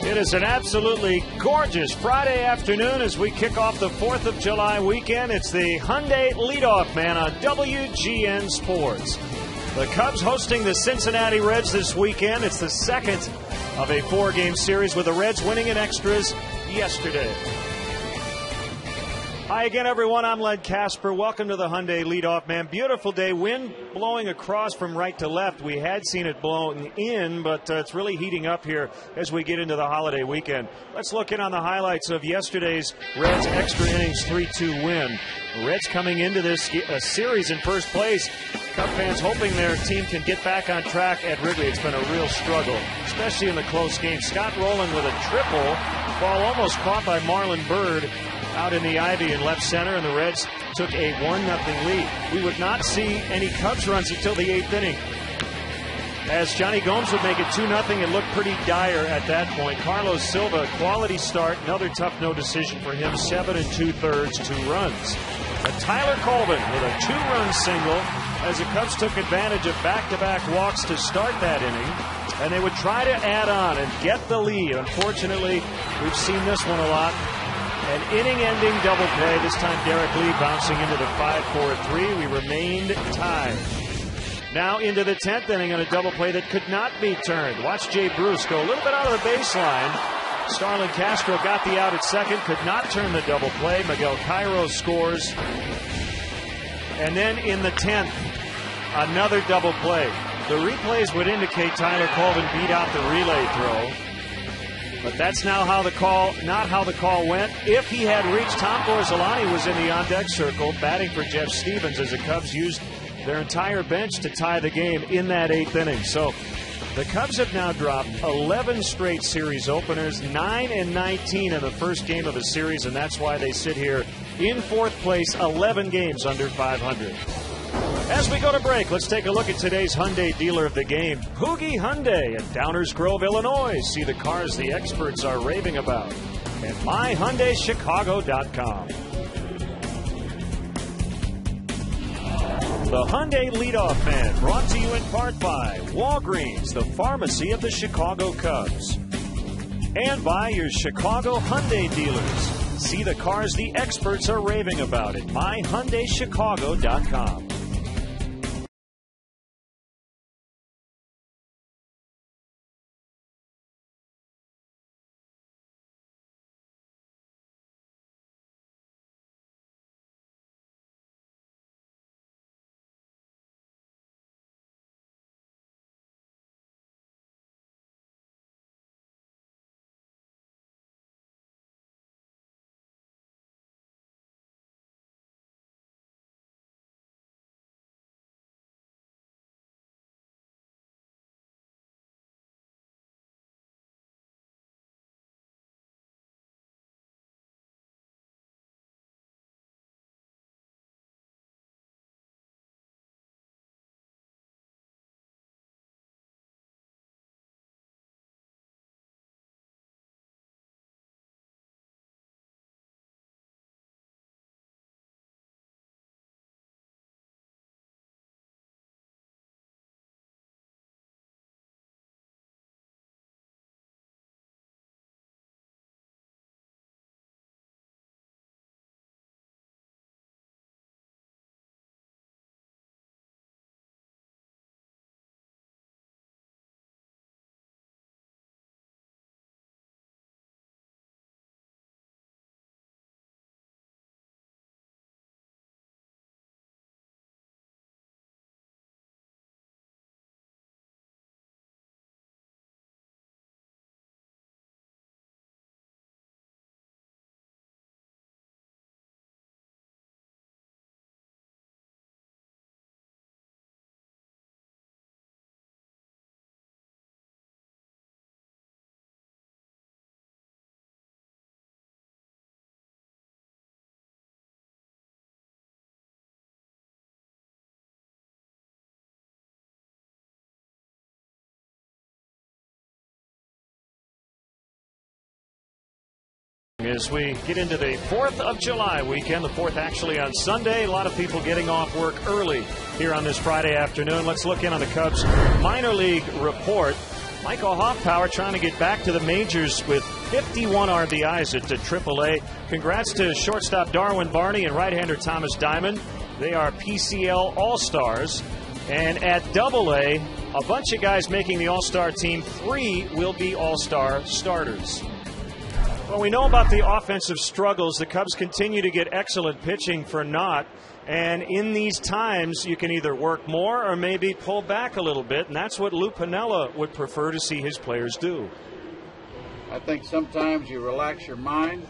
It is an absolutely gorgeous Friday afternoon as we kick off the 4th of July weekend. It's the Hyundai Leadoff Man on WGN Sports. The Cubs hosting the Cincinnati Reds this weekend. It's the second of a 4-game series with the Reds winning in extras yesterday. Hi again, everyone. I'm Len Casper. Welcome to the Hyundai Leadoff Man. Beautiful day. Wind blowing across from right to left. We had seen it blowing in, but it's really heating up here as we get into the holiday weekend. Let's look in on the highlights of yesterday's Reds extra innings 3-2 win. The Reds coming into this series in first place. Cub fans hoping their team can get back on track at Wrigley. It's been a real struggle, especially in the close game. Scott Rowland with a triple. Ball almost caught by Marlon Byrd out in the ivy in left center, and the Reds took a 1-0 lead. We would not see any Cubs runs until the 8th inning. As Johnny Gomes would make it 2-0, it looked pretty dire at that point. Carlos Silva, quality start, another tough no decision for him, 7 2/3, 2 runs. But Tyler Colvin with a 2-run single as the Cubs took advantage of back-to-back walks to start that inning, and they would try to add on and get the lead. Unfortunately, we've seen this one a lot. An inning-ending double play. This time Derek Lee bouncing into the 5-4-3. We remained tied. Now into the 10th inning on a double play that could not be turned. Watch Jay Bruce go a little bit out of the baseline. Starlin Castro got the out at second, could not turn the double play. Miguel Cairo scores. And then in the 10th, another double play. The replays would indicate Tyler Colvin beat out the relay throw. But that's now how the call, not how the call went. If he had reached, Tom Borzolani was in the on-deck circle, batting for Jeff Stevens as the Cubs used their entire bench to tie the game in that 8th inning. So the Cubs have now dropped 11 straight series openers, 9-19 in the first game of the series, and that's why they sit here in 4th place, 11 games under 500. As we go to break, let's take a look at today's Hyundai dealer of the game, Poogie Hyundai in Downers Grove, Illinois. See the cars the experts are raving about at myhyundaichicago.com. The Hyundai Leadoff Man, brought to you in part by Walgreens, the pharmacy of the Chicago Cubs. And by your Chicago Hyundai dealers. See the cars the experts are raving about at myhyundaichicago.com. As we get into the 4th of July weekend, the 4th actually on Sunday, a lot of people getting off work early here on this Friday afternoon. Let's look in on the Cubs minor league report. Michael Hoffpower trying to get back to the majors with 51 RBIs at AAA. Congrats to shortstop Darwin Barney and right-hander Thomas Diamond. They are PCL All-Stars. And at AA, a bunch of guys making the All-Star team. 3 will be All-Star starters. Well, we know about the offensive struggles. The Cubs continue to get excellent pitching for naught. And in these times, you can either work more or maybe pull back a little bit. And that's what Lou Piniella would prefer to see his players do. I think sometimes you relax your mind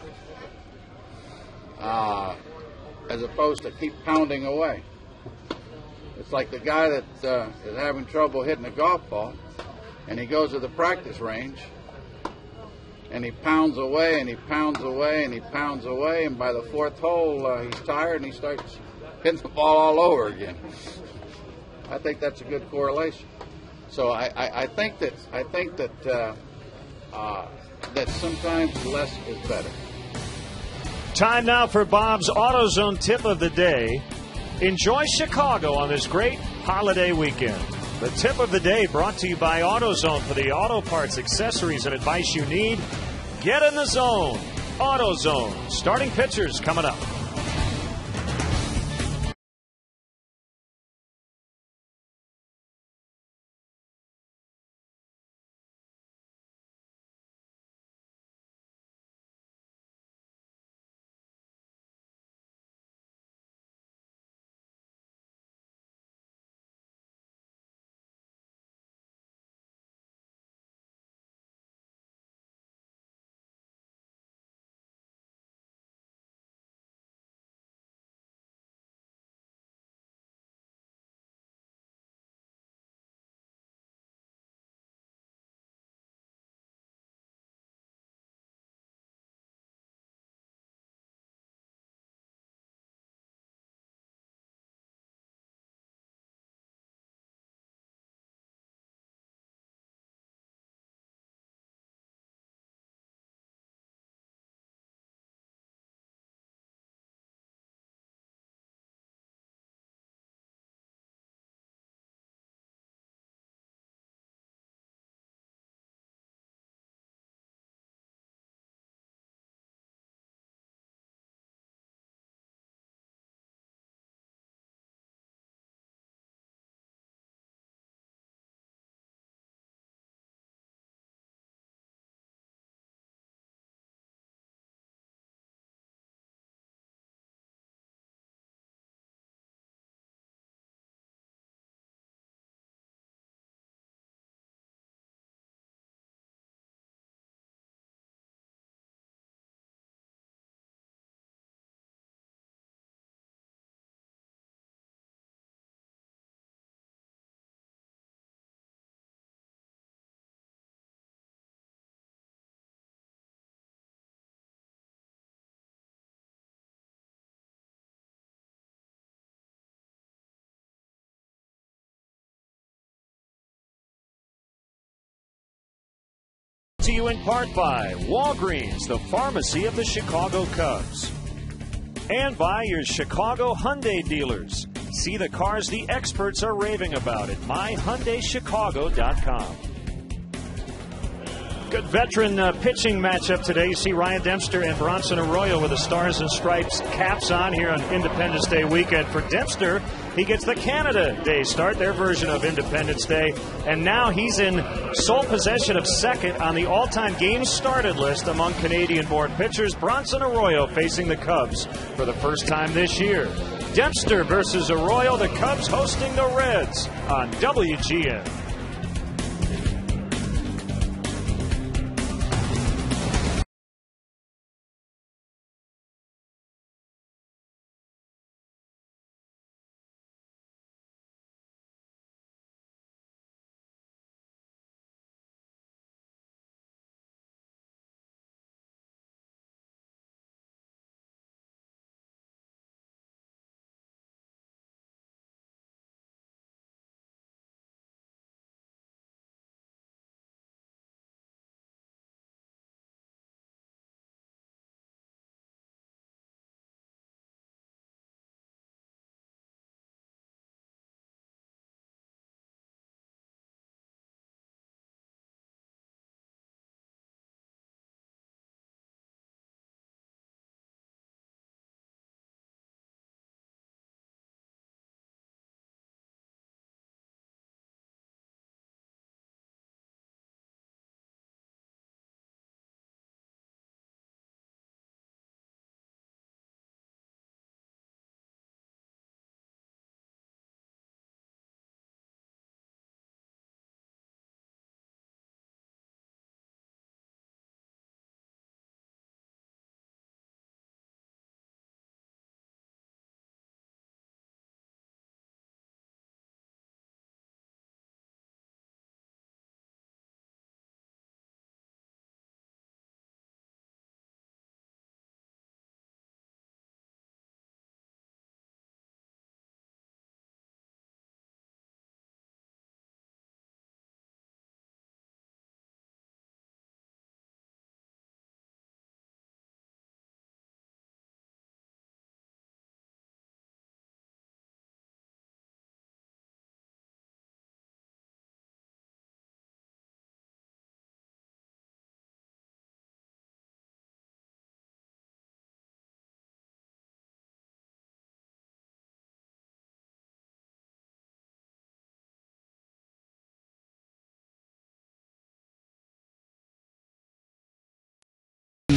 as opposed to keep pounding away. It's like the guy that is having trouble hitting a golf ball, and he goes to the practice range, and he pounds away, and he pounds away, and he pounds away, and by the 4th hole, he's tired, and he starts hitting the ball all over again. I think that's a good correlation. So I think that that sometimes less is better. Time now for Bob's AutoZone tip of the day. Enjoy Chicago on this great holiday weekend. The tip of the day brought to you by AutoZone. For the auto parts, accessories, and advice you need, get in the zone. AutoZone. Starting pitchers coming up. To you in part by Walgreens, the pharmacy of the Chicago Cubs. And by your Chicago Hyundai dealers. See the cars the experts are raving about at myhyundaichicago.com. Good veteran pitching matchup today. You see Ryan Dempster and Bronson Arroyo with the Stars and Stripes caps on here on Independence Day weekend. For Dempster, he gets the Canada Day start, their version of Independence Day. And now he's in sole possession of second on the all-time games started list among Canadian-born pitchers. Bronson Arroyo facing the Cubs for the first time this year. Dempster versus Arroyo, the Cubs hosting the Reds on WGN.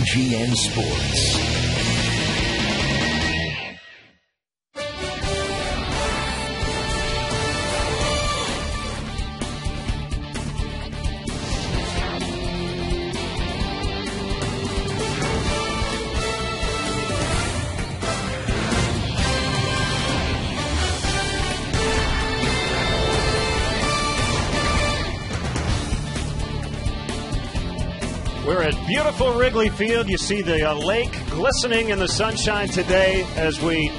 WGN Sports. We're at beautiful Wrigley Field. You see the lake glistening in the sunshine today as we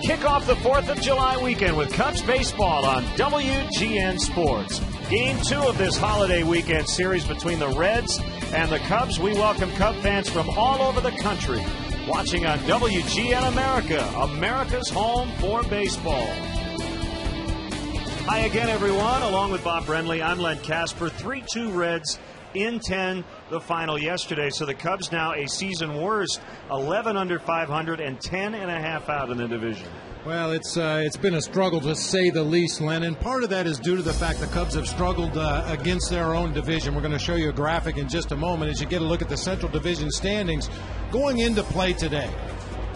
kick off the 4th of July weekend with Cubs baseball on WGN Sports. Game 2 of this holiday weekend series between the Reds and the Cubs. We welcome Cub fans from all over the country watching on WGN America, America's home for baseball. Hi again, everyone. Along with Bob Brenly, I'm Len Casper. 3-2 Reds in 10, the final yesterday. So the Cubs now a season worst, 11 under 500 and 10 and a half out in the division. Well, it's been a struggle to say the least, Len, and part of that is due to the fact the Cubs have struggled against their own division. We're going to show you a graphic in just a moment as you get a look at the Central Division standings going into play today.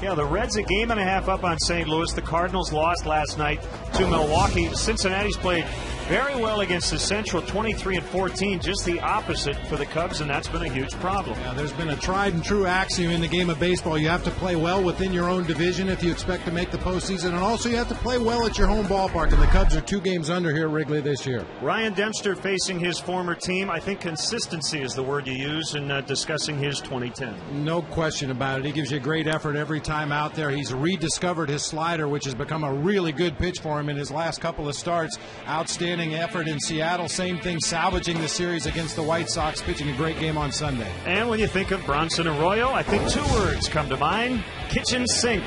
Yeah, the Reds a game and a half up on St. Louis. The Cardinals lost last night to Milwaukee. Cincinnati's played very well against the Central, 23-14, just the opposite for the Cubs, and that's been a huge problem. Yeah, there's been a tried and true axiom in the game of baseball. You have to play well within your own division if you expect to make the postseason, and also you have to play well at your home ballpark, and the Cubs are 2 games under here at Wrigley this year. Ryan Dempster facing his former team. I think consistency is the word you use in discussing his 2010. No question about it. He gives you a great effort every time out there. He's rediscovered his slider, which has become a really good pitch for him in his last couple of starts. Outstanding effort in Seattle. Same thing, salvaging the series against the White Sox, pitching a great game on Sunday. And when you think of Bronson Arroyo, I think 2 words come to mind: kitchen sink.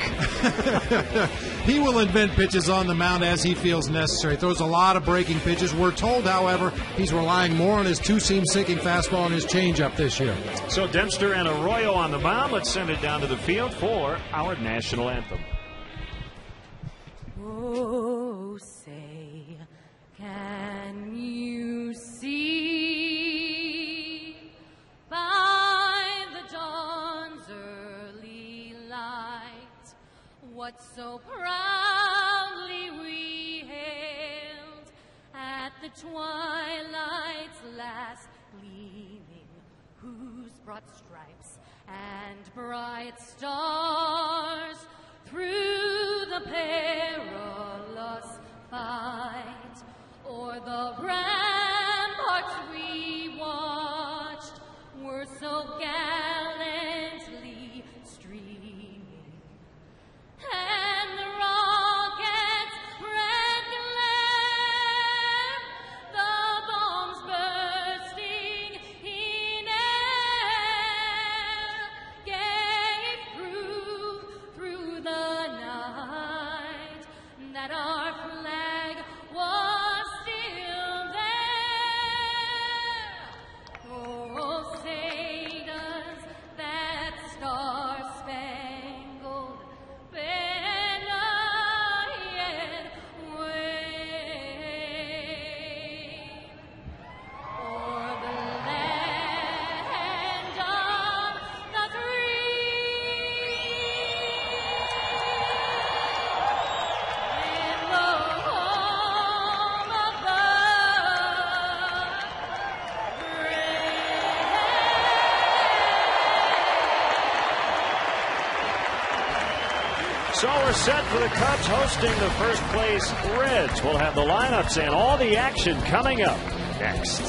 He will invent pitches on the mound as he feels necessary. Throws a lot of breaking pitches. We're told, however, he's relying more on his two-seam sinking fastball and his changeup this year. So Dempster and Arroyo on the mound. Let's send it down to the field for our national anthem. Oh, say, can you see by the dawn's early light what so proudly we hailed at the twilight's last gleaming, whose broad stripes and bright stars through the perilous fight o'er the ramparts we watched were so gallantly streaming, and the rocket's red glare, the bombs bursting in air, gave proof through the night that our flag was still there. Oh, say does that star-spangled banner yet wave o'er the land of the free and the home above? So we're set for the Cubs hosting the first place Reds. We'll have the lineups and all the action coming up next.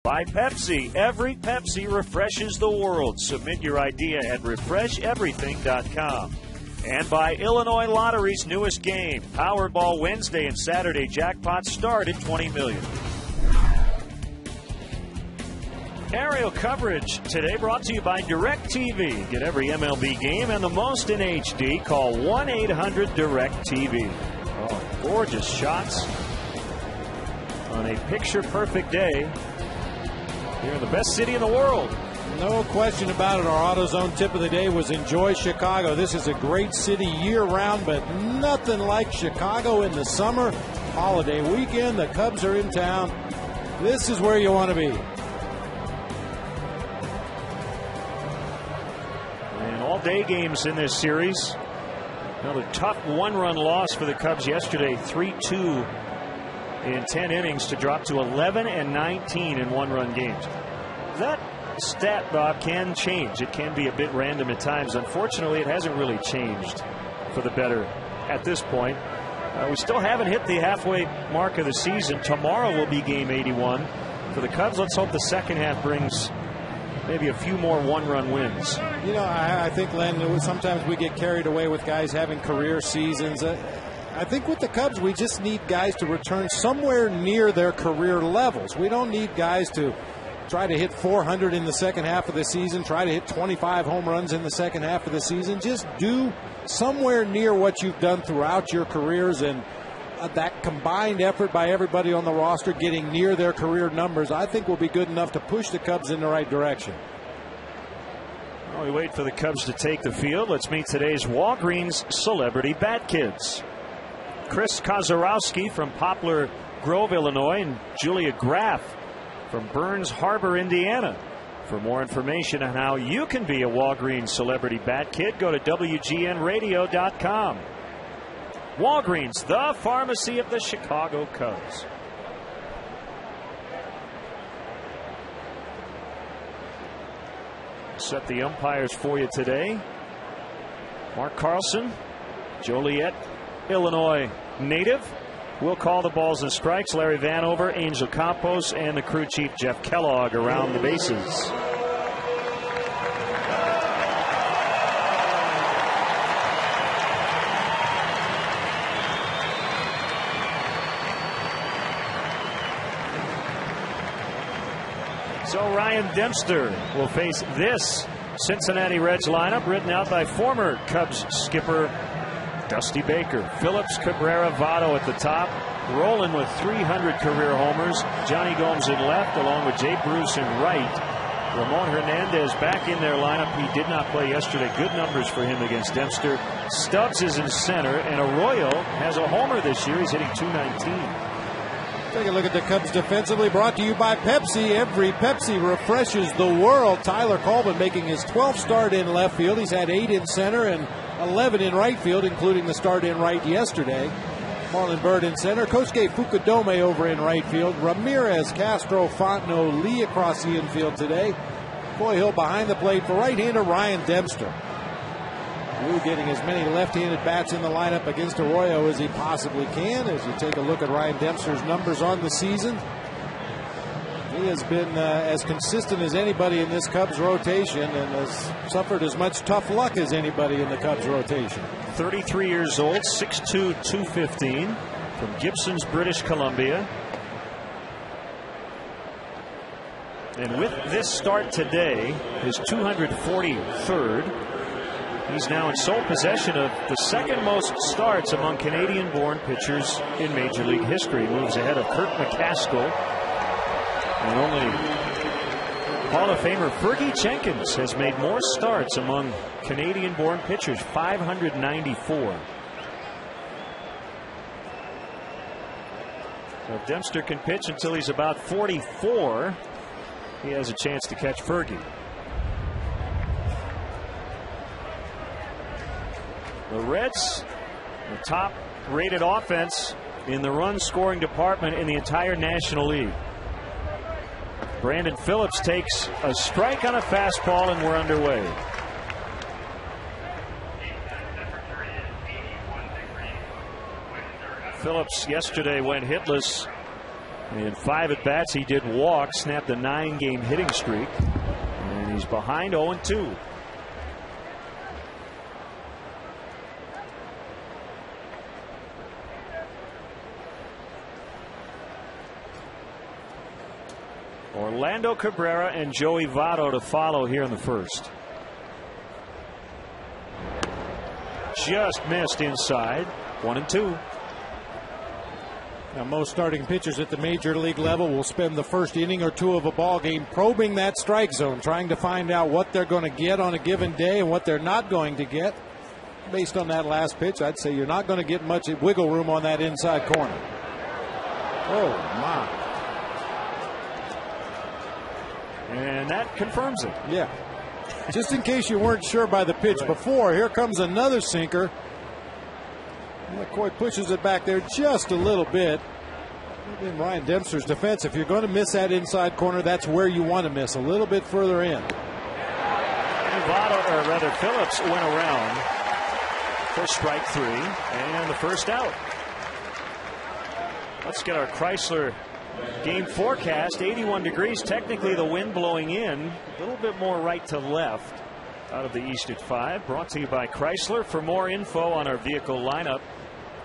By Pepsi. Every Pepsi refreshes the world. Submit your idea at refresheverything.com. And by Illinois Lottery's newest game, Powerball Wednesday and Saturday jackpots start at $20 million. Aerial coverage today brought to you by DirecTV. Get every MLB game and the most in HD. Call 1-800-DirecTV. Oh, gorgeous shots on a picture-perfect day here in the best city in the world. No question about it. Our AutoZone tip of the day was enjoy Chicago. This is a great city year-round, but nothing like Chicago in the summer. Holiday weekend, the Cubs are in town. This is where you want to be. And all-day games in this series. Another tough one-run loss for the Cubs yesterday, 3-2 in 10 innings to drop to 11-19 in one-run games. That stat, Bob, can change. It can be a bit random at times. Unfortunately, it hasn't really changed for the better at this point. We still haven't hit the halfway mark of the season. Tomorrow will be game 81. For the Cubs, let's hope the second half brings maybe a few more one-run wins. You know, I think, Len, sometimes we get carried away with guys having career seasons. I think with the Cubs, we just need guys to return somewhere near their career levels. We don't need guys to try to hit 400 in the second half of the season, try to hit 25 home runs in the second half of the season. Just do somewhere near what you've done throughout your careers, and that combined effort by everybody on the roster getting near their career numbers, I think will be good enough to push the Cubs in the right direction. While we wait for the Cubs to take the field, let's meet today's Walgreens Celebrity Bat Kids. Chris Kozarowski from Poplar Grove, Illinois, and Julia Graff from Burns Harbor, Indiana. For more information on how you can be a Walgreens Celebrity Bat Kid, go to WGNradio.com. Walgreens, the pharmacy of the Chicago Cubs. Set the umpires for you today. Mark Carlson, Joliet, Illinois native, will call the balls and strikes. Larry Vanover, Angel Campos, and the crew chief Jeff Kellogg around the bases. So Ryan Dempster will face this Cincinnati Reds lineup, written out by former Cubs skipper Dusty Baker. Phillips, Cabrera, Votto at the top. Rolen with 300 career homers. Johnny Gomes in left, along with Jay Bruce in right. Ramon Hernandez back in their lineup. He did not play yesterday. Good numbers for him against Dempster. Stubbs is in center, and Arroyo has a homer this year. He's hitting .219. Take a look at the Cubs defensively, brought to you by Pepsi. Every Pepsi refreshes the world. Tyler Colvin making his 12th start in left field. He's had 8 in center and 11 in right field, including the start in right yesterday. Marlon Byrd in center. Kosuke Fukudome over in right field. Ramirez, Castro, Fontenot, Lee across the infield today. Coy Hill behind the plate for right-hander Ryan Dempster. Lou getting as many left-handed bats in the lineup against Arroyo as he possibly can. As you take a look at Ryan Dempster's numbers on the season, he has been as consistent as anybody in this Cubs rotation and has suffered as much tough luck as anybody in the Cubs rotation. 33 years old, 6'2", 215, from Gibsons, British Columbia. And with this start today, his 243rd, he's now in sole possession of the second most starts among Canadian-born pitchers in Major League history. Moves ahead of Kurt McCaskill. And only Hall of Famer Fergie Jenkins has made more starts among Canadian-born pitchers, 594. So if Dempster can pitch until he's about 44, he has a chance to catch Fergie. The Reds, the top-rated offense in the run-scoring department in the entire National League. Brandon Phillips takes a strike on a fastball, and we're underway. Phillips yesterday went hitless In 5 at-bats, he did walk, snapped a 9-game hitting streak, and he's behind 0-2. Orlando Cabrera and Joey Votto to follow here in the first. Just missed inside. 1-2. Now, most starting pitchers at the major league level will spend the first inning or two of a ball game probing that strike zone, trying to find out what they're going to get on a given day and what they're not going to get. Based on that last pitch, I'd say you're not going to get much wiggle room on that inside corner. Oh, my. And that confirms it. Yeah. Just in case you weren't sure by the pitch before, here comes another sinker. McCoy pushes it back there just a little bit. In Ryan Dempster's defense, if you're going to miss that inside corner, that's where you want to miss, a little bit further in. Votto, or rather Phillips, went around for strike 3 and the first out. Let's get our Chrysler game forecast. 81 degrees. Technically the wind blowing in a little bit more right to left out of the east at 5. Brought to you by Chrysler. For more info on our vehicle lineup,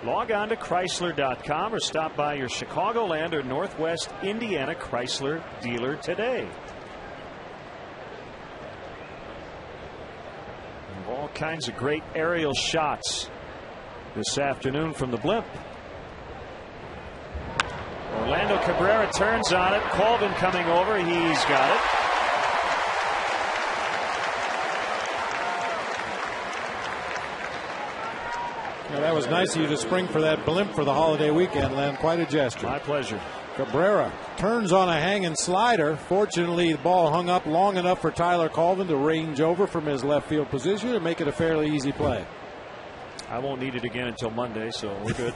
log on to Chrysler.com or stop by your Chicagoland or Northwest Indiana Chrysler dealer today. And all kinds of great aerial shots this afternoon from the blimp. Orlando Cabrera turns on it. Colvin coming over. He's got it. Well, that was nice of you to spring for that blimp for the holiday weekend, Len. Quite a gesture. My pleasure. Cabrera turns on a hanging slider. Fortunately, the ball hung up long enough for Tyler Colvin to range over from his left field position and make it a fairly easy play. I won't need it again until Monday, so we're good.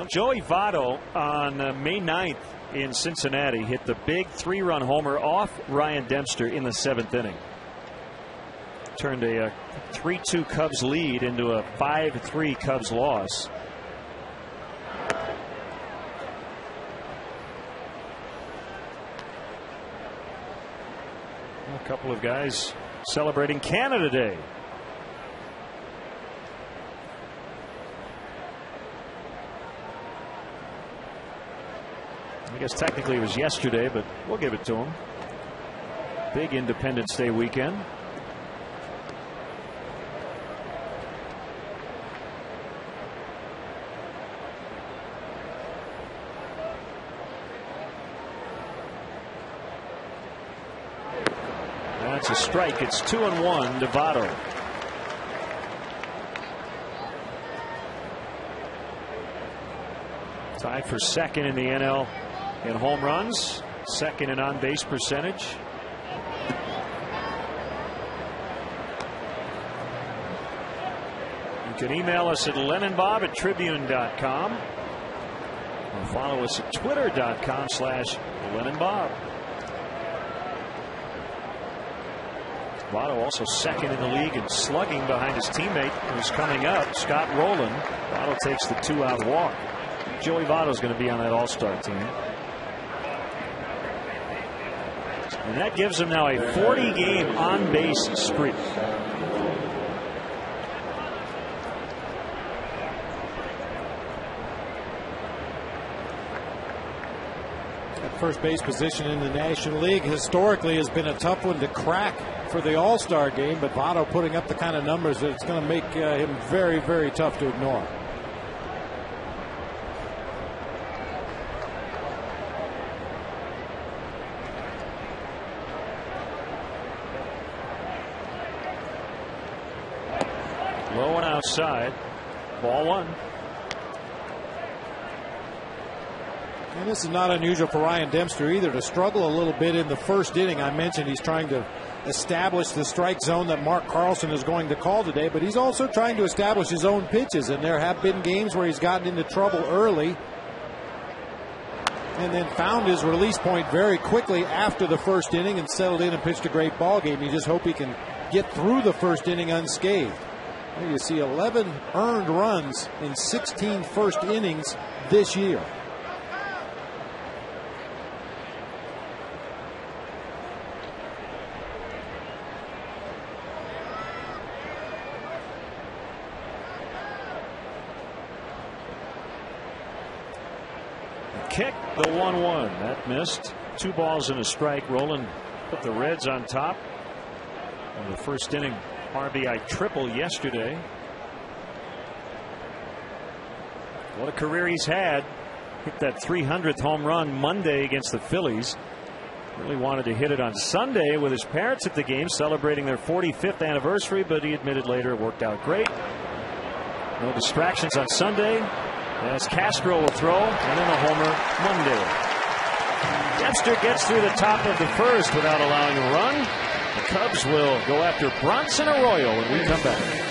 Joey Votto on May 9th in Cincinnati hit the big 3-run homer off Ryan Dempster in the 7th inning. Turned a 3-2 Cubs lead into a 5-3 Cubs loss. A couple of guys celebrating Canada Day. I guess technically it was yesterday, but we'll give it to him. Big Independence Day weekend. That's a strike. It's 2-1 to Votto. Tied for second in the NL in home runs, second in on-base percentage. You can email us at LennonBob@Tribune.com or follow us at Twitter.com/LennonBob. Votto also second in the league in slugging behind his teammate who's coming up, Scott Rowland. Votto takes the 2-out walk. Joey Votto's going to be on that all-star team. And that gives him now a 40-game on-base streak. That first base position in the National League historically has been a tough one to crack for the All-Star game, but Votto putting up the kind of numbers that it's going to make him very, very tough to ignore. Low and outside. Ball 1. And this is not unusual for Ryan Dempster either, to struggle a little bit in the first inning. I mentioned he's trying to establish the strike zone that Mark Carlson is going to call today, but he's also trying to establish his own pitches, and there have been games where he's gotten into trouble early and then found his release point very quickly after the first inning and settled in and pitched a great ball game. You just hope he can get through the first inning unscathed. There you see 11 earned runs in 16 first innings this year. kick, the 1-1. That missed. 2 balls and a strike. Rolen put the Reds on top on the first inning RBI triple yesterday. What a career he's had. Hit that 300th home run Monday against the Phillies. Really wanted to hit it on Sunday with his parents at the game celebrating their 45th anniversary, but he admitted later it worked out great. No distractions on Sunday, as Castro will throw, and then a homer Monday. Dempster gets through the top of the first without allowing a run. The Cubs will go after Bronson Arroyo when we come back.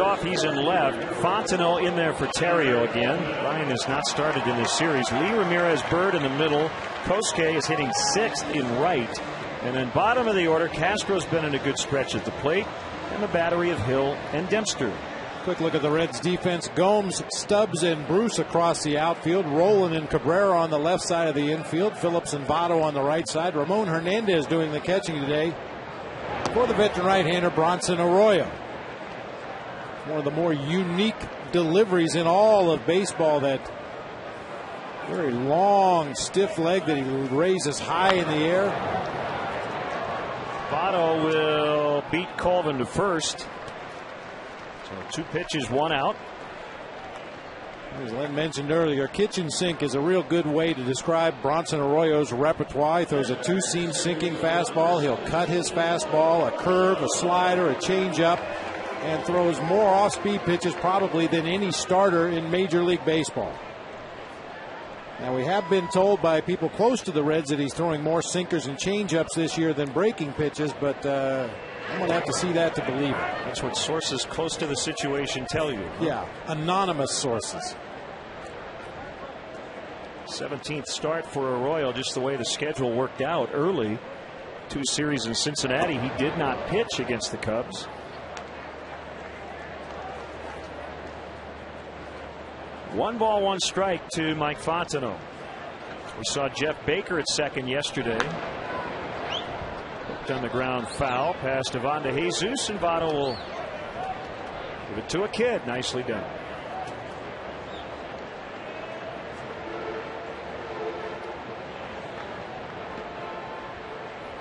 Off, he's in left. Fontenot in there for Terrio again. Ryan has not started in this series. Lee Ramirez, Bird in the middle. Kosuke is hitting 6th in right. And then bottom of the order, Castro's been in a good stretch at the plate. And the battery of Hill and Dempster. Quick look at the Reds defense. Gomes, Stubbs, and Bruce across the outfield. Rolen and Cabrera on the left side of the infield. Phillips and Votto on the right side. Ramon Hernandez doing the catching today for the veteran right-hander Bronson Arroyo. One of the more unique deliveries in all of baseball, that very long, stiff leg that he raises high in the air. Votto will beat Colvin to first. So 2 pitches, 1 out. As Len mentioned earlier, kitchen sink is a real good way to describe Bronson Arroyo's repertoire. He throws a 2-seam sinking fastball. He'll cut his fastball, a curve, a slider, a changeup, and throws more off-speed pitches probably than any starter in Major League Baseball. Now, we have been told by people close to the Reds that he's throwing more sinkers and changeups this year than breaking pitches, but I'm going to have to see that to believe it. That's what sources close to the situation tell you. Yeah, anonymous sources. 17th start for Arroyo, just the way the schedule worked out early. 2 series in Cincinnati. He did not pitch against the Cubs. 1 ball, 1 strike to Mike Fontenot. We saw Jeff Baker at second yesterday. Hooked on the ground foul. Pass to Vanda Jesus, and Votto will give it to a kid. Nicely done.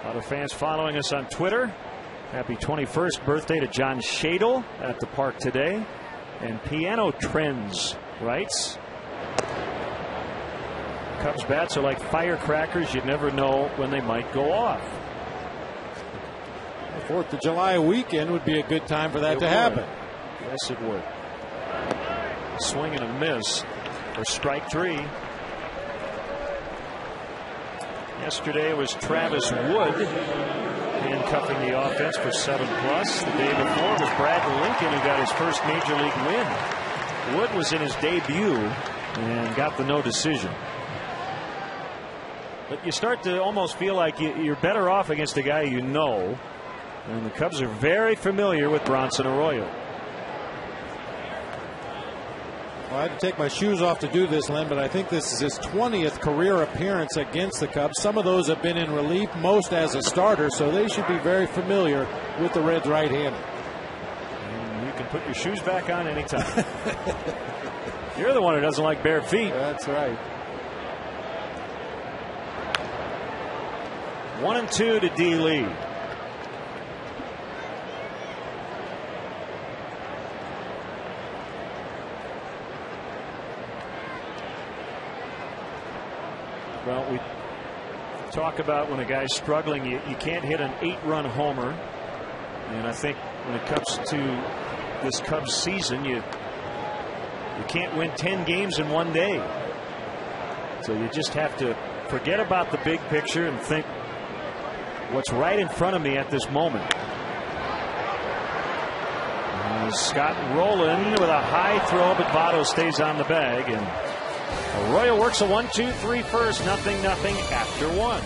A lot of fans following us on Twitter. Happy 21st birthday to John Shadle at the park today. And Piano Trends writes, Cubs bats are like firecrackers. You never know when they might go off. The 4th of July weekend would be a good time for that to happen. Yes, it would. Swing and a miss for strike 3. Yesterday was Travis Wood handcuffing the offense for 7+. The day before was Brad Lincoln, who got his first major league win. Wood was in his debut and got the no decision. But you start to almost feel like you're better off against a guy you know. And the Cubs are very familiar with Bronson Arroyo. Well, I had to take my shoes off to do this, Len, but I think this is his 20th career appearance against the Cubs. Some of those have been in relief, most as a starter, so they should be very familiar with the Reds' right-hander. You can put your shoes back on anytime. You're the one who doesn't like bare feet. That's right. 1-2 to D. Lee. Well, we talk about when a guy's struggling, you can't hit an 8-run homer. And I think when it comes to this Cubs season, you can't win 10 games in one day. So you just have to forget about the big picture and think what's right in front of me at this moment. Scott rolling with a high throw, but Votto stays on the bag, and Arroyo works a 1-2-3 first, 0-0 after 1.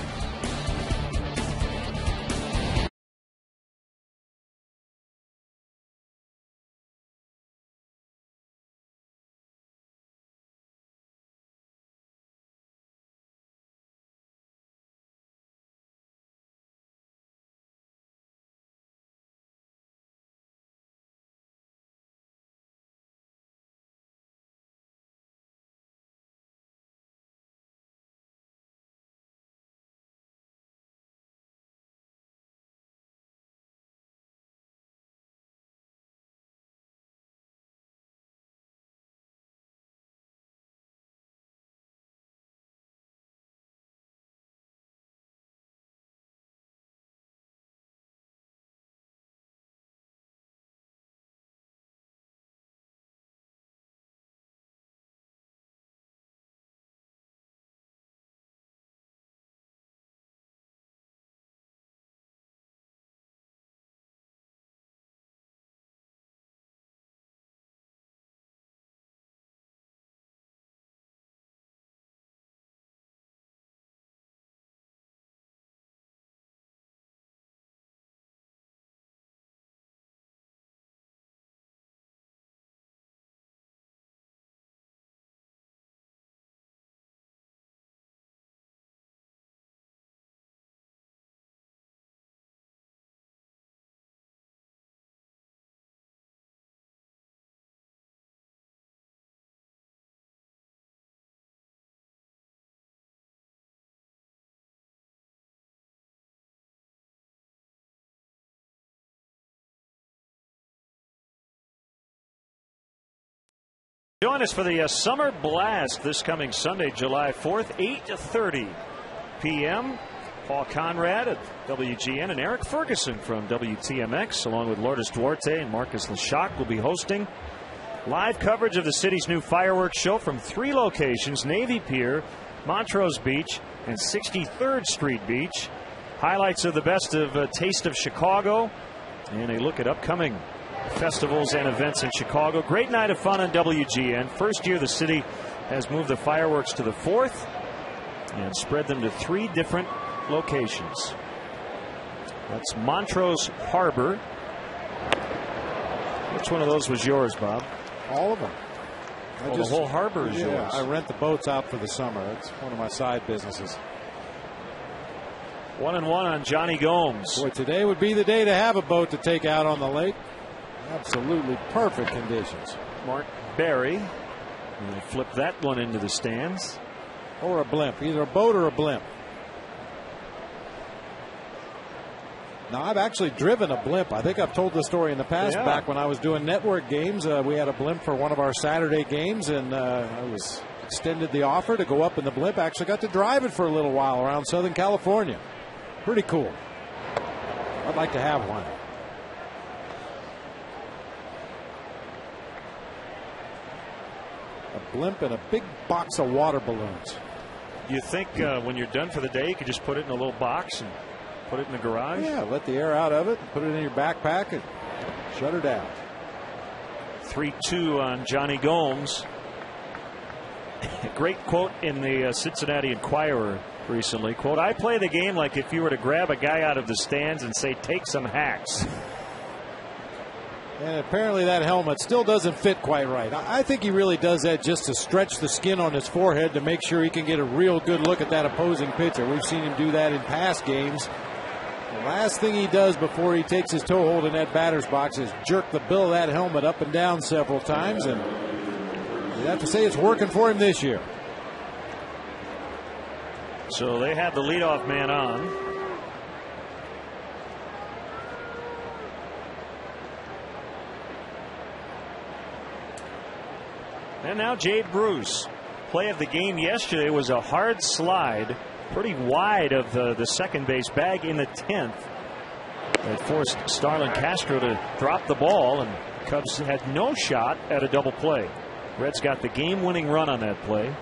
Join us for the Summer Blast this coming Sunday, July 4th, 8:30 p.m. Paul Conrad at WGN and Eric Ferguson from WTMX, along with Lourdes Duarte and Marcus Leshock, will be hosting live coverage of the city's new fireworks show from 3 locations: Navy Pier, Montrose Beach, and 63rd Street Beach. Highlights of the best of Taste of Chicago, and a look at upcoming festivals and events in Chicago. Great night of fun on WGN. First year the city has moved the fireworks to the 4th and spread them to 3 different locations. That's Montrose Harbor. Which one of those was yours, Bob? All of them. The whole harbor is yours. I rent the boats out for the summer. It's one of my side businesses. 1-1 on Johnny Gomes. Boy, today would be the day to have a boat to take out on the lake. Absolutely perfect conditions. Mark Berry. And they flip that one into the stands. Or a blimp. Either a boat or a blimp. Now, I've actually driven a blimp. I think I've told the story in the past. Yeah. Back when I was doing network games, we had a blimp for one of our Saturday games, and I was extended the offer to go up in the blimp. I actually got to drive it for a little while around Southern California. Pretty cool. I'd like to have one. A blimp and a big box of water balloons. You think when you're done for the day, you could just put it in a little box and put it in the garage? Yeah, let the air out of it, put it in your backpack, and shut her down. 3-2 on Johnny Gomes. A great quote in the Cincinnati Enquirer recently. Quote, I play the game like if you were to grab a guy out of the stands and say, take some hacks. And apparently that helmet still doesn't fit quite right. I think he really does that just to stretch the skin on his forehead to make sure he can get a real good look at that opposing pitcher. We've seen him do that in past games. The last thing he does before he takes his toe hold in that batter's box is jerk the bill of that helmet up and down several times. And you have to say it's working for him this year. So they have the leadoff man on. And now Jay Bruce. Play of the game yesterday was a hard slide pretty wide of the second base bag in the 10th. It forced Starlin Castro to drop the ball, and Cubs had no shot at a double play. Reds got the game-winning run on that play.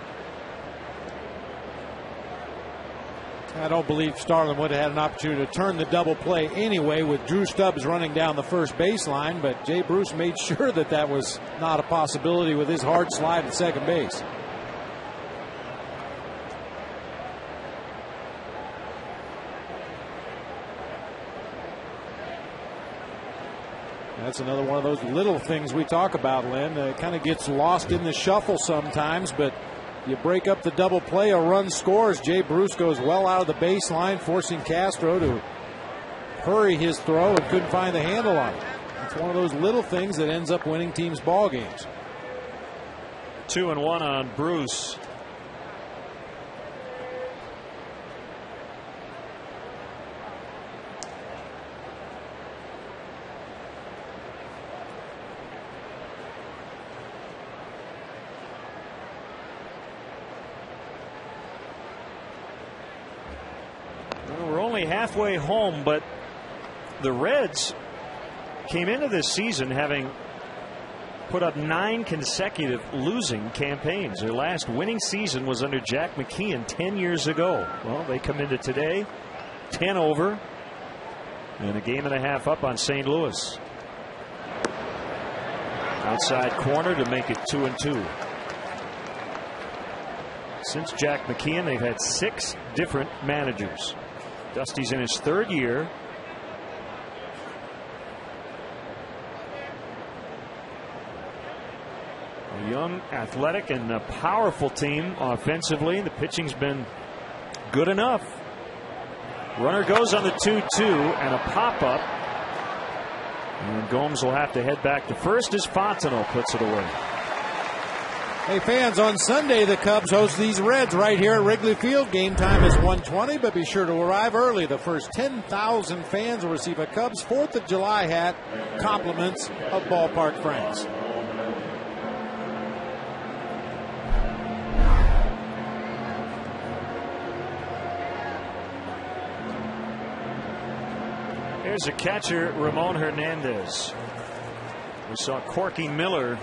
I don't believe Starlin would have had an opportunity to turn the double play anyway with Drew Stubbs running down the first baseline, but Jay Bruce made sure that that was not a possibility with his hard slide at second base. That's another one of those little things we talk about, Lynn. It kind of gets lost in the shuffle sometimes, but you break up the double play, a run scores. Jay Bruce goes well out of the baseline, forcing Castro to hurry his throw and couldn't find the handle on it. It's one of those little things that ends up winning teams ball games. 2-1 on Bruce. We're only halfway home, but the Reds came into this season having put up 9 consecutive losing campaigns. Their last winning season was under Jack McKeon 10 years ago. Well, they come into today 10 over and a game and a half up on St. Louis. Outside corner to make it 2-2. Since Jack McKeon, they've had 6 different managers. Dusty's in his 3rd year. A young, athletic, and a powerful team offensively. The pitching's been good enough. Runner goes on the 2-2 and a pop-up. And Gomes will have to head back to first as Fontenot puts it away. Hey fans, on Sunday the Cubs host these Reds right here at Wrigley Field. Game time is 1:20, but be sure to arrive early. The first 10,000 fans will receive a Cubs 4th of July hat, compliments of ballpark friends. Here's a catcher, Ramon Hernandez. We saw Corky Miller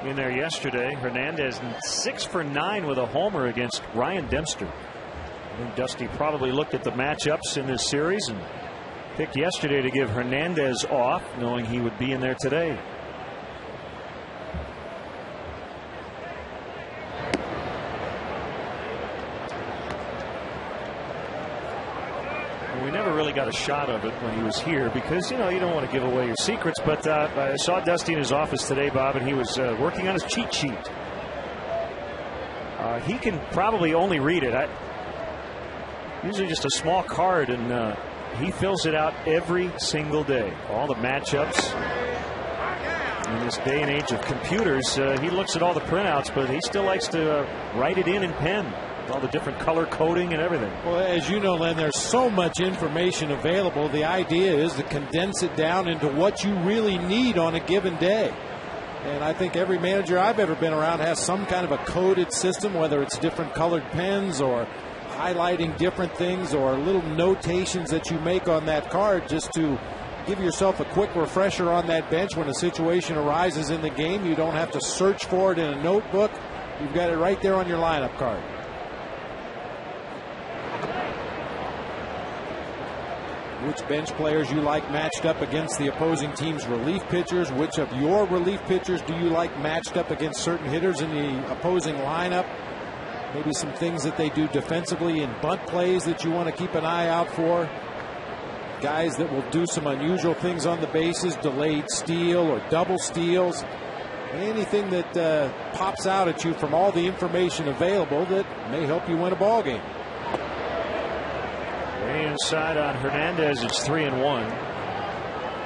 in there yesterday. Hernandez 6 for 9 with a homer against Ryan Dempster. I think Dusty probably looked at the matchups in this series and picked yesterday to give Hernandez off, knowing he would be in there today. We never really got a shot of it when he was here because, you know, you don't want to give away your secrets. But I saw Dusty in his office today, Bob, and he was working on his cheat sheet. He can probably only read it. Usually just a small card, and he fills it out every single day. All the matchups. In this day and age of computers, he looks at all the printouts, but he still likes to write it in pen. All the different color coding and everything. Well, as you know, Len, there's so much information available. The idea is to condense it down into what you really need on a given day. And I think every manager I've ever been around has some kind of a coded system, whether it's different colored pens or highlighting different things or little notations that you make on that card just to give yourself a quick refresher on that bench when a situation arises in the game. You don't have to search for it in a notebook. You've got it right there on your lineup card. Which bench players you like matched up against the opposing team's relief pitchers? Which of your relief pitchers do you like matched up against certain hitters in the opposing lineup? Maybe some things that they do defensively in bunt plays that you want to keep an eye out for. Guys that will do some unusual things on the bases, delayed steal or double steals. Anything that pops out at you from all the information available that may help you win a ball game. Way inside on Hernandez, it's 3-1.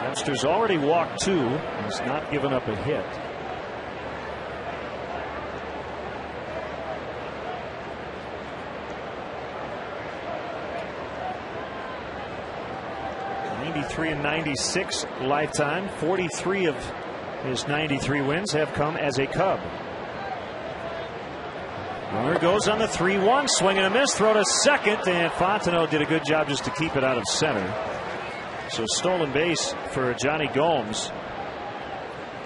Dempster's already walked 2. He's not given up a hit. And 96 lifetime. 43 of his 93 wins have come as a Cub. Runner goes on the 3-1, swing and a miss, throw to second, and Fontenot did a good job just to keep it out of center. So stolen base for Johnny Gomes,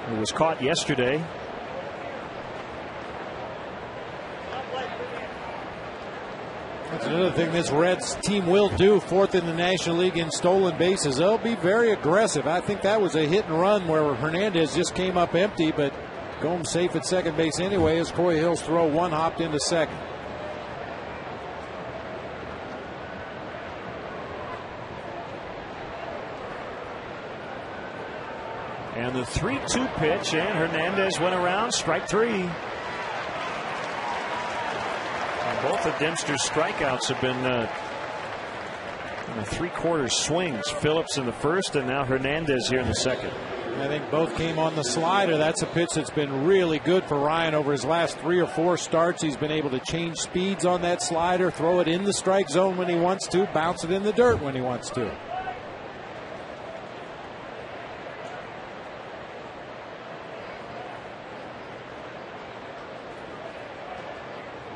who was caught yesterday. That's another thing this Reds team will do, 4th in the National League in stolen bases. They'll be very aggressive. I think that was a hit and run where Hernandez just came up empty, but Gomes safe at second base anyway as Coy Hill's throw one hopped into second. And the 3-2 pitch, and Hernandez went around, strike 3. Both of Dempster's strikeouts have been in the 3/4 swings. Phillips in the first, and now Hernandez here in the second. I think both came on the slider. That's a pitch that's been really good for Ryan over his last 3 or 4 starts. He's been able to change speeds on that slider, throw it in the strike zone when he wants to, bounce it in the dirt when he wants to.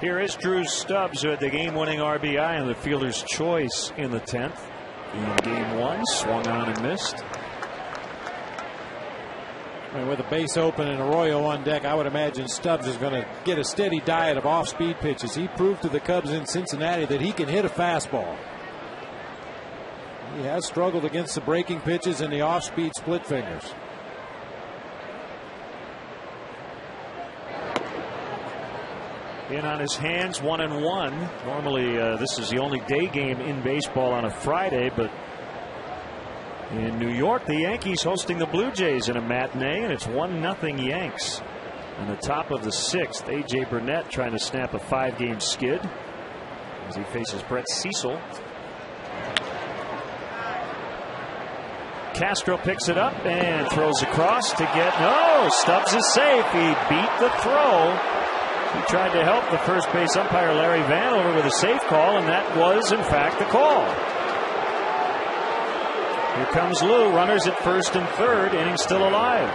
Here is Drew Stubbs, who had the game-winning RBI and the fielder's choice in the 10th. In game 1, swung on and missed. And with a base open and Arroyo on deck, I would imagine Stubbs is going to get a steady diet of off-speed pitches. He proved to the Cubs in Cincinnati that he can hit a fastball. He has struggled against the breaking pitches and the off-speed split fingers. In on his hands, 1-1. Normally, this is the only day game in baseball on a Friday, but in New York, the Yankees hosting the Blue Jays in a matinee, and it's 1-0 Yanks. On the top of the 6th, A.J. Burnett trying to snap a 5-game skid as he faces Brett Cecil. Castro picks it up and throws across to get, no, Stubbs is safe. He beat the throw. He tried to help the first base umpire Larry Vanover with a safe call, and that was in fact the call. Here comes Lou, runners at first and third, inning still alive.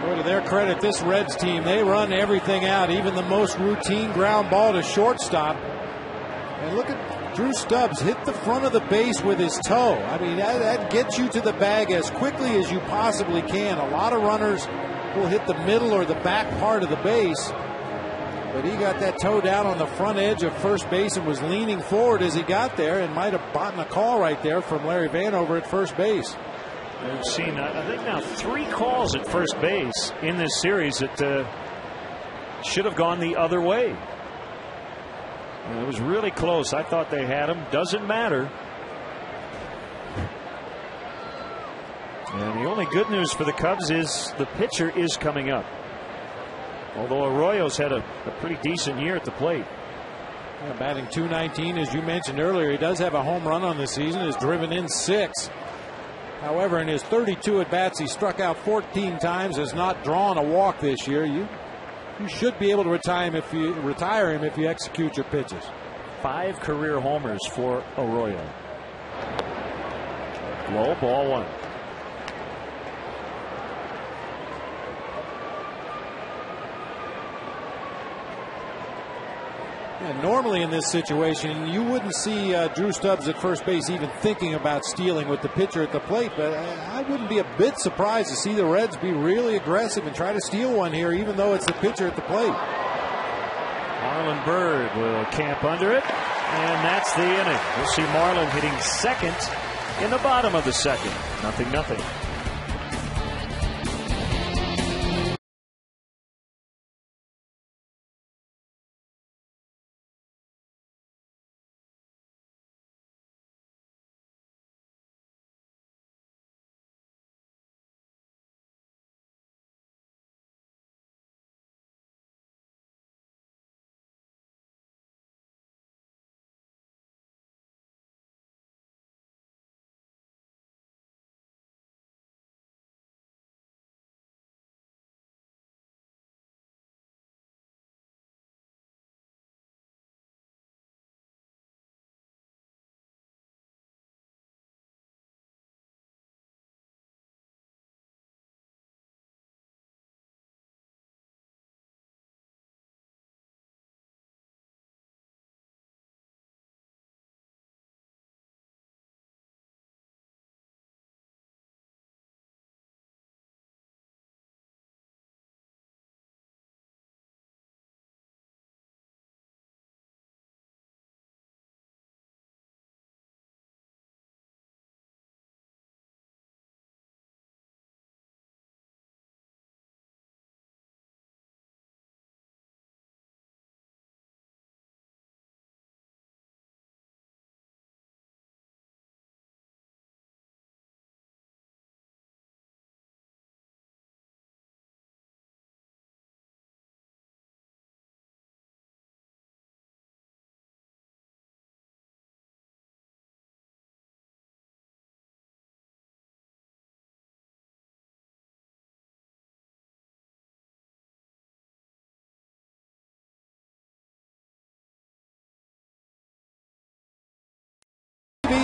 Well, to their credit, this Reds team, they run everything out, even the most routine ground ball to shortstop. And look at Drew Stubbs hit the front of the base with his toe. I mean, that gets you to the bag as quickly as you possibly can. A lot of runners will hit the middle or the back part of the base, but he got that toe down on the front edge of first base and was leaning forward as he got there and might have gotten a call right there from Larry Vanover at first base. We've seen, I think now 3 calls at first base in this series that should have gone the other way. It was really close. I thought they had him. Doesn't matter. And the only good news for the Cubs is the pitcher is coming up. Although Arroyo's had a pretty decent year at the plate. Yeah, batting .219, as you mentioned earlier. He does have a home run on the season. Has driven in 6. However, in his 32 at-bats, he struck out 14 times. Has not drawn a walk this year. You should be able to retire him if you execute your pitches. 5 career homers for Arroyo. Low, ball 1. Yeah, normally in this situation, you wouldn't see Drew Stubbs at first base even thinking about stealing with the pitcher at the plate, but I wouldn't be a bit surprised to see the Reds be really aggressive and try to steal one here, even though it's the pitcher at the plate. Marlon Byrd will camp under it, and that's the inning. We'll see Marlon hitting second in the bottom of the second. 0-0.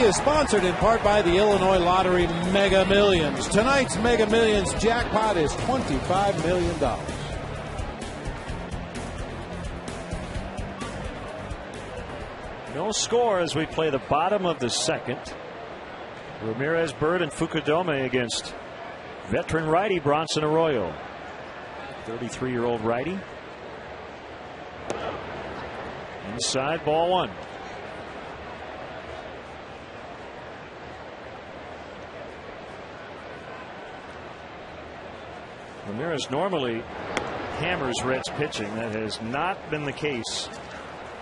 is sponsored in part by the Illinois Lottery Mega Millions. Tonight's Mega Millions jackpot is $25 million. No score as we play the bottom of the second. Ramirez, Bird, and Fukudome against veteran righty Bronson Arroyo. 33-year-old righty. Inside, ball one. Ramirez normally hammers Reds pitching. That has not been the case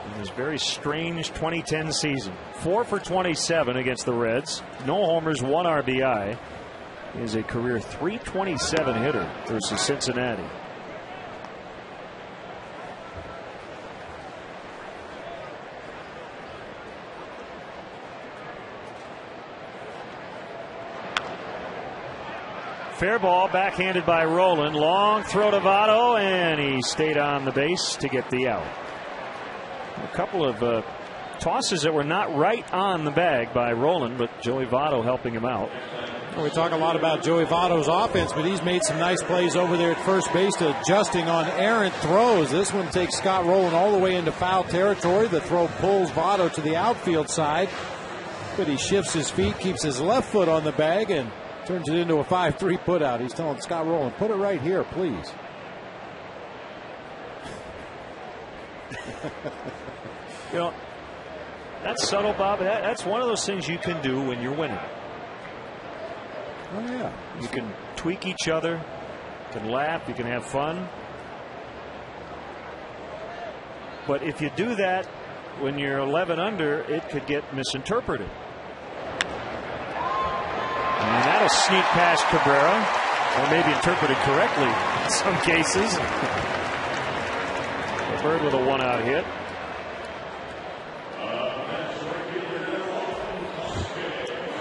in this very strange 2010 season. 4 for 27 against the Reds. No homers, 1 RBI. He is a career .327 hitter versus Cincinnati. Fair ball, backhanded by Roland. Long throw to Votto, and he stayed on the base to get the out. A couple of tosses that were not right on the bag by Roland, but Joey Votto helping him out. We talk a lot about Joey Votto's offense, but he's made some nice plays over there at first base, adjusting on errant throws. This one takes Scott Rolen all the way into foul territory. The throw pulls Votto to the outfield side, but he shifts his feet, keeps his left foot on the bag, and turns it into a 5-3 putout. He's telling Scott Rolen, put it right here, please. You know, that's subtle, Bob. That's one of those things you can do when you're winning. Oh, yeah. You can tweak each other, you can laugh, you can have fun. But if you do that when you're 11 under, it could get misinterpreted. And that'll sneak past Cabrera, or maybe interpreted correctly in some cases. Bird with a 1-out hit.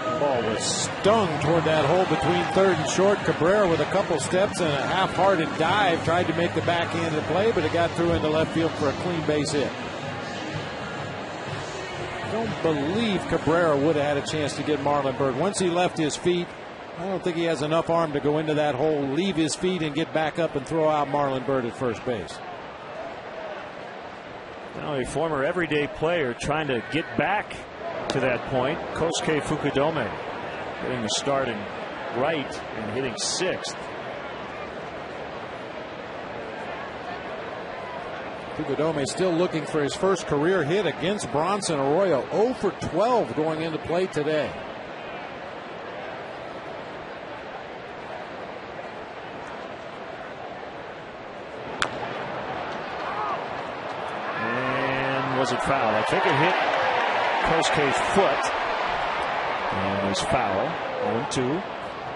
The ball was stung toward that hole between third and short. Cabrera with a couple steps and a half-hearted dive tried to make the backhand of the play, but it got through into left field for a clean base hit. Don't believe Cabrera would have had a chance to get Marlon Byrd. Once he left his feet, I don't think he has enough arm to go into that hole, leave his feet, and get back up and throw out Marlon Byrd at first base. Now a former everyday player trying to get back to that point. Kosuke Fukudome getting the start in right and hitting 6th. Fukudome still looking for his first career hit against Bronson Arroyo. 0 for 12 going into play today. And was it foul? I think it hit Kosuke's foot. And it's foul. 0-2.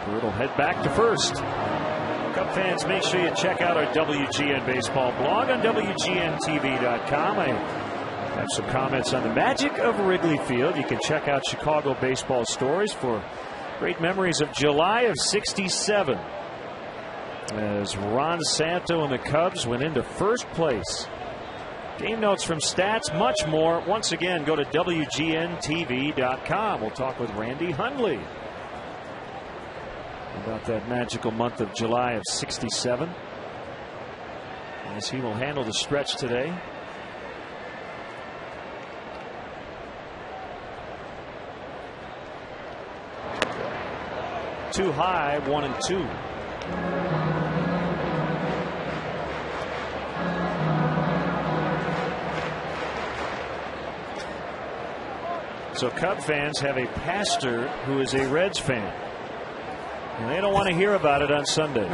Bird will head back to first. Cub fans, make sure you check out our WGN Baseball blog on WGNTV.com. I have some comments on the magic of Wrigley Field. You can check out Chicago baseball stories for great memories of July of '67, as Ron Santo and the Cubs went into first place. Game notes from Stats, much more. Once again, go to WGNTV.com. We'll talk with Randy Hundley about that magical month of July of '67, as he will handle the stretch today. Too high, 1-2. So Cub fans have a pastor who is a Reds fan, and they don't want to hear about it on Sunday.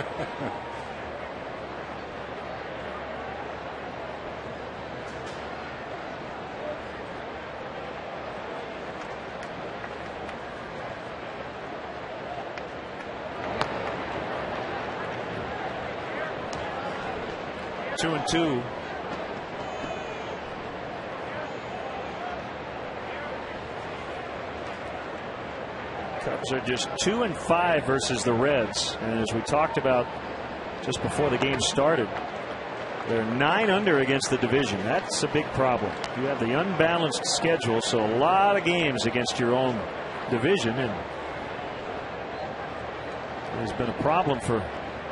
Two and two. Cubs are just 2-5 versus the Reds, and as we talked about just before the game started, they're 9 under against the division. That's a big problem. You have the unbalanced schedule, so a lot of games against your own division, and it has been a problem for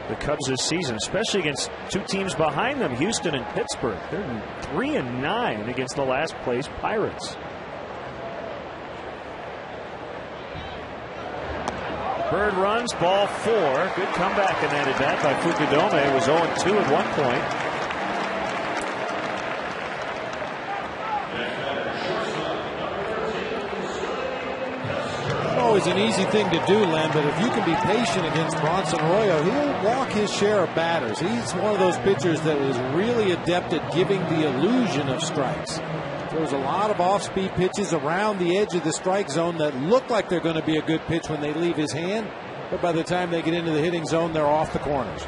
the Cubs this season, especially against two teams behind them, Houston and Pittsburgh. They're 3-9 against the last place Pirates. Bird runs, ball 4. Good comeback in that at bat by Fukudome. It was 0-2 at one point. Always an easy thing to do, Len, but if you can be patient against Bronson Arroyo, he'll walk his share of batters. He's one of those pitchers that is really adept at giving the illusion of strikes. There's a lot of off-speed pitches around the edge of the strike zone that look like they're going to be a good pitch when they leave his hand, but by the time they get into the hitting zone, they're off the corners.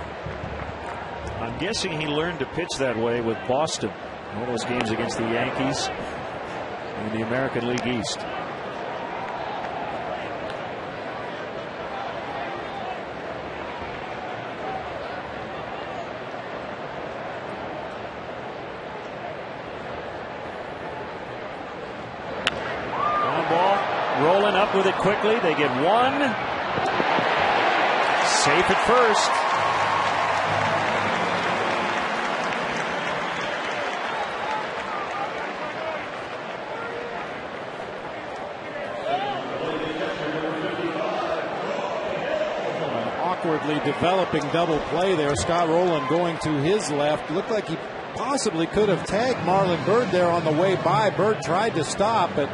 I'm guessing he learned to pitch that way with Boston. All those games against the Yankees in the American League East. Rolling up with it quickly. They get one. Safe at first. Awkwardly developing double play there. Scott Rowland going to his left. Looked like he possibly could have tagged Marlon Byrd there on the way by. Byrd tried to stop, but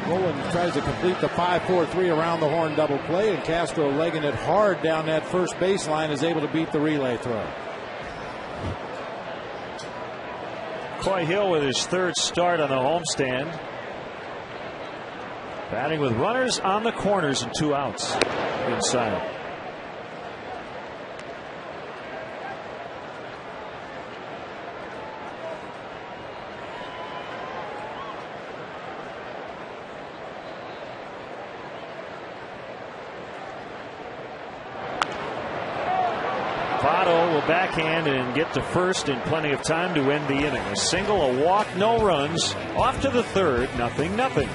Rowland tries to complete the 5-4-3 around the horn double play, and Castro legging it hard down that first baseline is able to beat the relay throw. Coy Hill with his third start on the homestand. Batting with runners on the corners and 2 outs inside. Votto will backhand and get to first in plenty of time to end the inning. A single, a walk, no runs. Off to the third, 0-0.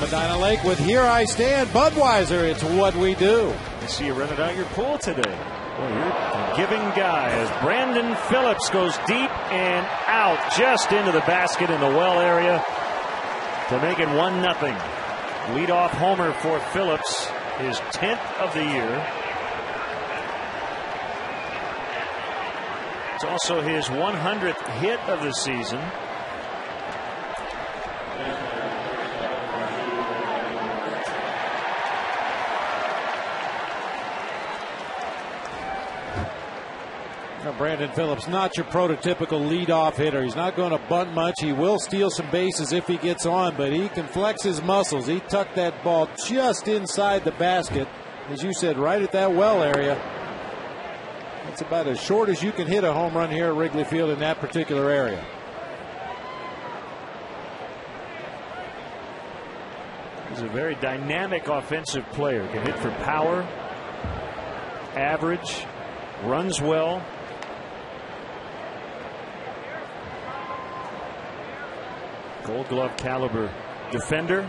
Medina Lake with Here I Stand. Budweiser, it's what we do. I see you rented out your pool today. Well, you're a giving guy as Brandon Phillips goes deep and out just into the basket in the well area to make it 1-0. Leadoff homer for Phillips, his 10th of the year. It's also his 100th hit of the season. Brandon Phillips, not your prototypical leadoff hitter. He's not going to bunt much. He will steal some bases if he gets on, but he can flex his muscles. He tucked that ball just inside the basket, as you said, right at that well area. That's about as short as you can hit a home run here at Wrigley Field in that particular area. He's a very dynamic offensive player. Can hit for power, average, runs well. Gold Glove caliber defender.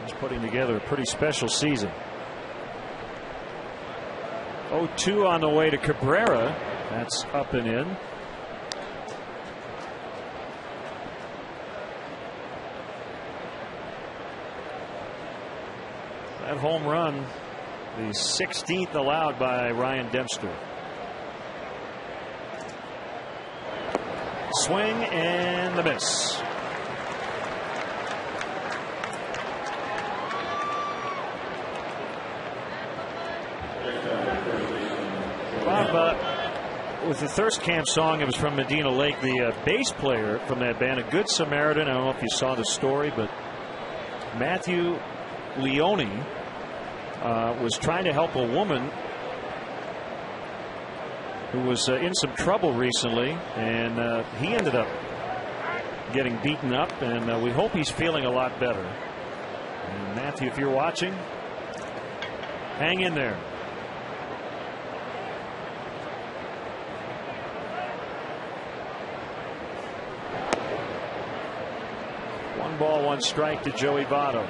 He's putting together a pretty special season. 0-2 on the way to Cabrera. That's up and in. That home run, the 16th allowed by Ryan Dempster. Swing and the miss. Bob, with the Thirst Camp song, it was from Medina Lake. The bass player from that band, a Good Samaritan. I don't know if you saw the story, but Matthew Leone was trying to help a woman who was in some trouble recently, and he ended up getting beaten up, and we hope he's feeling a lot better. And Matthew, if you're watching, hang in there. One ball, one strike to Joey Votto.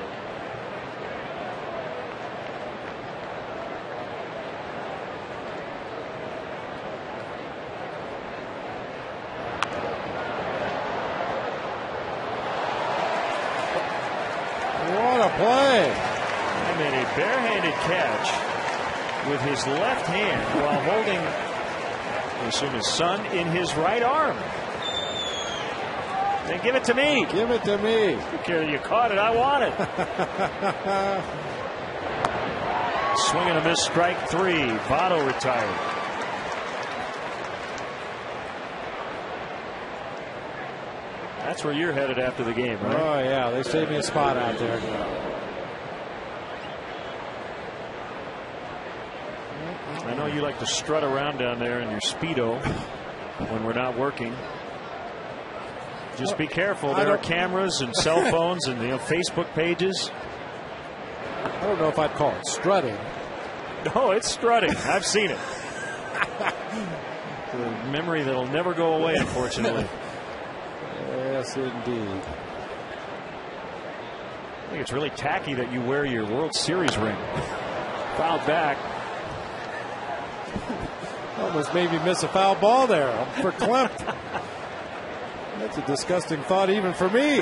Play. I made a barehanded catch with his left hand while holding, I assume, his son in his right arm. Then give it to me. Give it to me. You caught it. I want it. Swing and a miss, strike three. Votto retired. That's where you're headed after the game, right? Oh, yeah. They saved me a spot out there. I know you like to strut around down there in your Speedo when we're not working. Just be careful. There are cameras and cell phones and Facebook pages. I don't know if I'd call it strutting. No, it's strutting. I've seen it. It's a memory that'll never go away, unfortunately. Yes, indeed. I think it's really tacky that you wear your World Series ring. Fouled back. Almost made me miss a foul ball there. I'm verklempt. That's a disgusting thought even for me.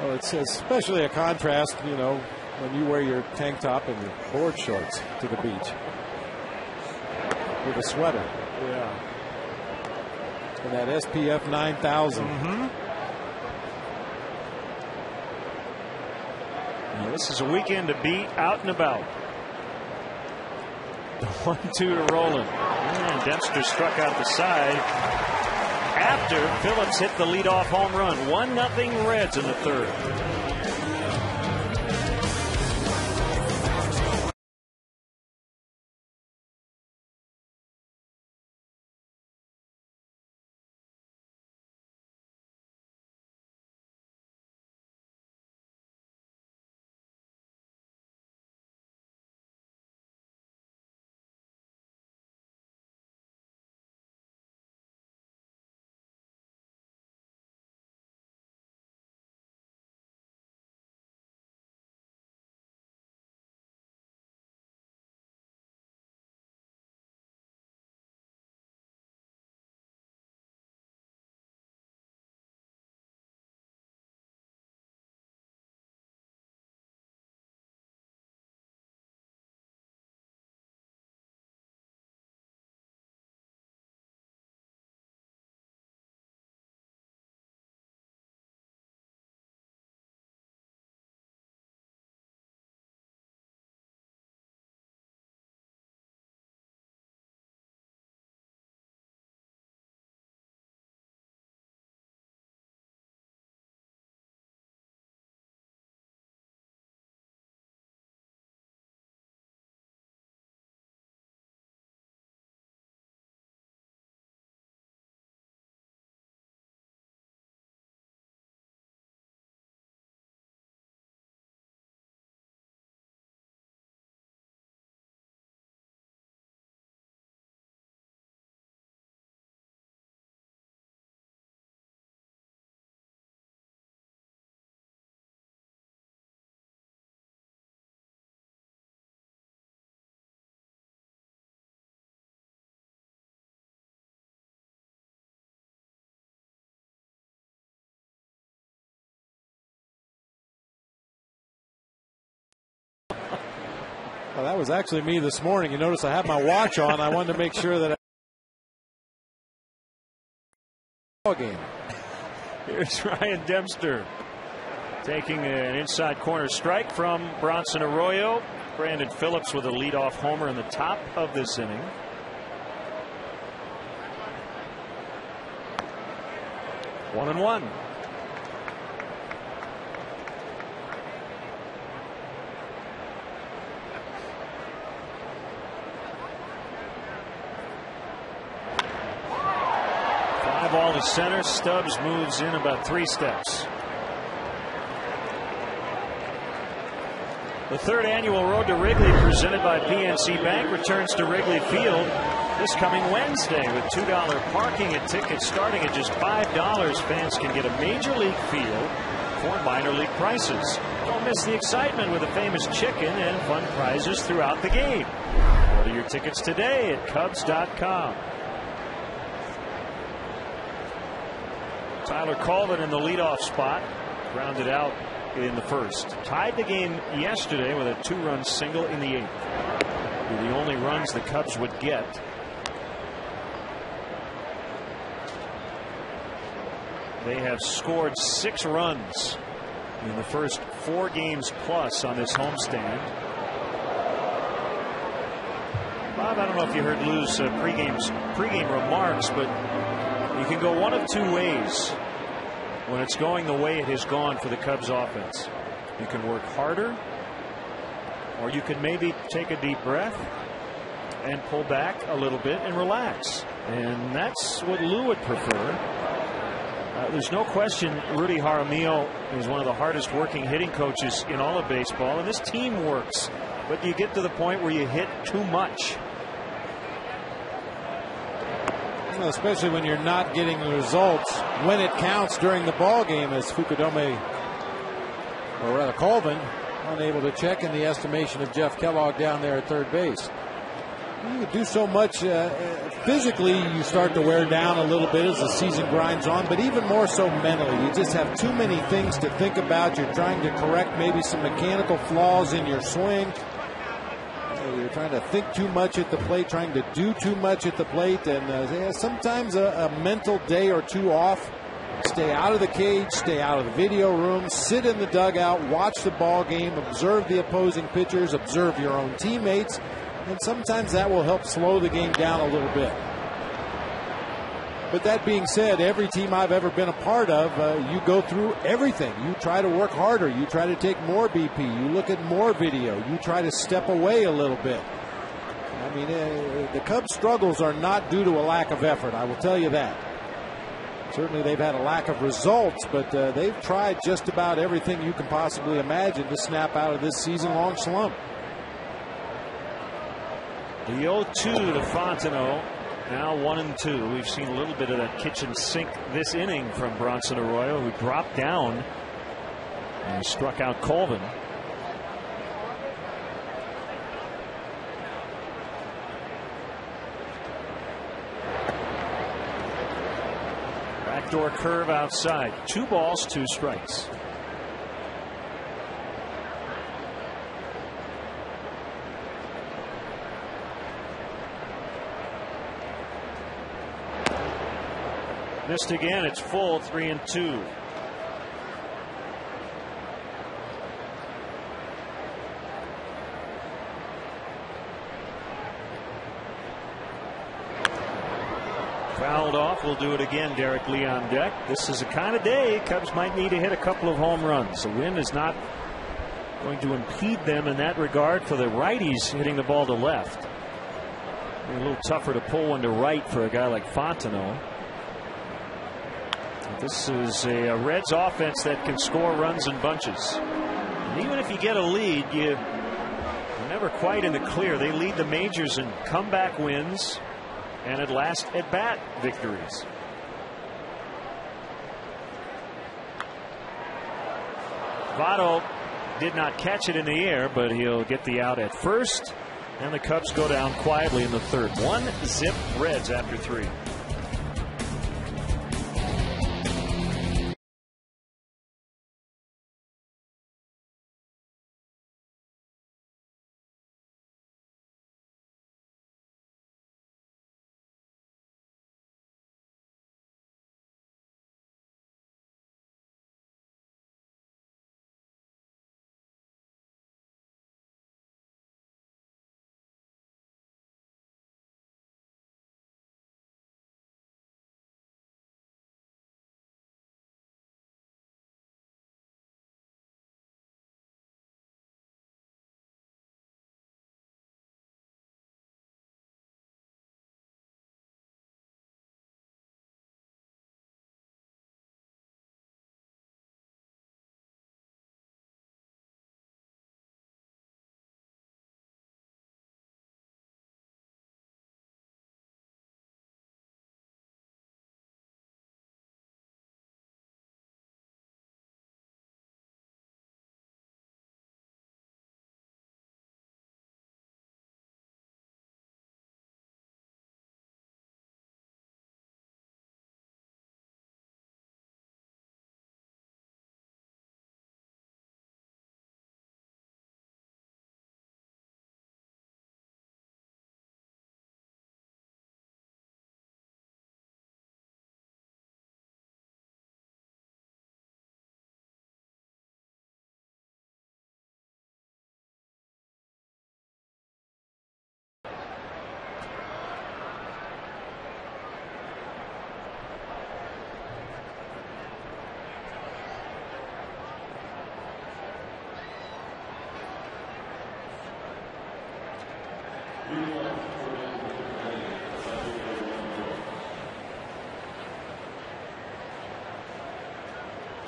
Well, it's especially a contrast, you know, when you wear your tank top and your board shorts to the beach with a sweater. Yeah. And that SPF 9000. Now, this is a weekend to be out and about. The 1-2 to Roland. And Dempster struck out the side after Phillips hit the leadoff home run. 1-0 Reds in the third. Well, that was actually me this morning. You notice I have my watch on. I wanted to make sure that game. Here's Ryan Dempster taking an inside corner strike from Bronson Arroyo. Brandon Phillips with a leadoff homer in the top of this inning. One and one. Ball to center. Stubbs moves in about 3 steps. The third annual Road to Wrigley presented by PNC Bank returns to Wrigley Field this coming Wednesday with $2 parking and tickets starting at just $5. Fans can get a major league feel for minor league prices. Don't miss the excitement with a famous chicken and fun prizes throughout the game. Order your tickets today at Cubs.com. Tyler Colvin in the leadoff spot, grounded out in the first. Tied the game yesterday with a 2-run single in the 8th. Were the only runs the Cubs would get. They have scored 6 runs in the first 4 games plus on this homestand. Bob, I don't know if you heard Lou's pregame remarks, but you can go one of 2 ways when it's going the way it has gone for the Cubs offense. You can work harder, or you can maybe take a deep breath and pull back a little bit and relax. And that's what Lou would prefer. There's no question Rudy Jaramillo is one of the hardest working hitting coaches in all of baseball, and this team works. But you get to the point where you hit too much. Especially when you're not getting the results when it counts during the ball game, as Fukudome, or rather Colvin, unable to check in the estimation of Jeff Kellogg down there at third base. You do so much physically, you start to wear down a little bit as the season grinds on, but even more so mentally. You just have too many things to think about. You're trying to correct maybe some mechanical flaws in your swing. You're trying to think too much at the plate, trying to do too much at the plate, and sometimes a mental day or 2 off. Stay out of the cage, stay out of the video room, sit in the dugout, watch the ball game, observe the opposing pitchers, observe your own teammates, and sometimes that will help slow the game down a little bit. But that being said, every team I've ever been a part of, you go through everything. You try to work harder. You try to take more BP. You look at more video. You try to step away a little bit. I mean, the Cubs' struggles are not due to a lack of effort. I will tell you that. Certainly they've had a lack of results, but they've tried just about everything you can possibly imagine to snap out of this season-long slump. The 0-2 to Fontenot. Now 1-2. We've seen a little bit of that kitchen sink this inning from Bronson Arroyo, who dropped down and struck out Colvin. Backdoor curve outside. 2 balls, 2 strikes. Missed again. It's full. 3-2. Fouled off. We'll do it again. Derek Lee on deck. This is the kind of day Cubs might need to hit a couple of home runs. The wind is not going to impede them in that regard for the righties hitting the ball to left. A little tougher to pull one to right for a guy like Fontenot. This is a Reds offense that can score runs in bunches. And even if you get a lead, you're never quite in the clear. They lead the majors in comeback wins and at last at bat victories. Votto did not catch it in the air, but he'll get the out at first. And the Cubs go down quietly in the third. 1-0 Reds after 3.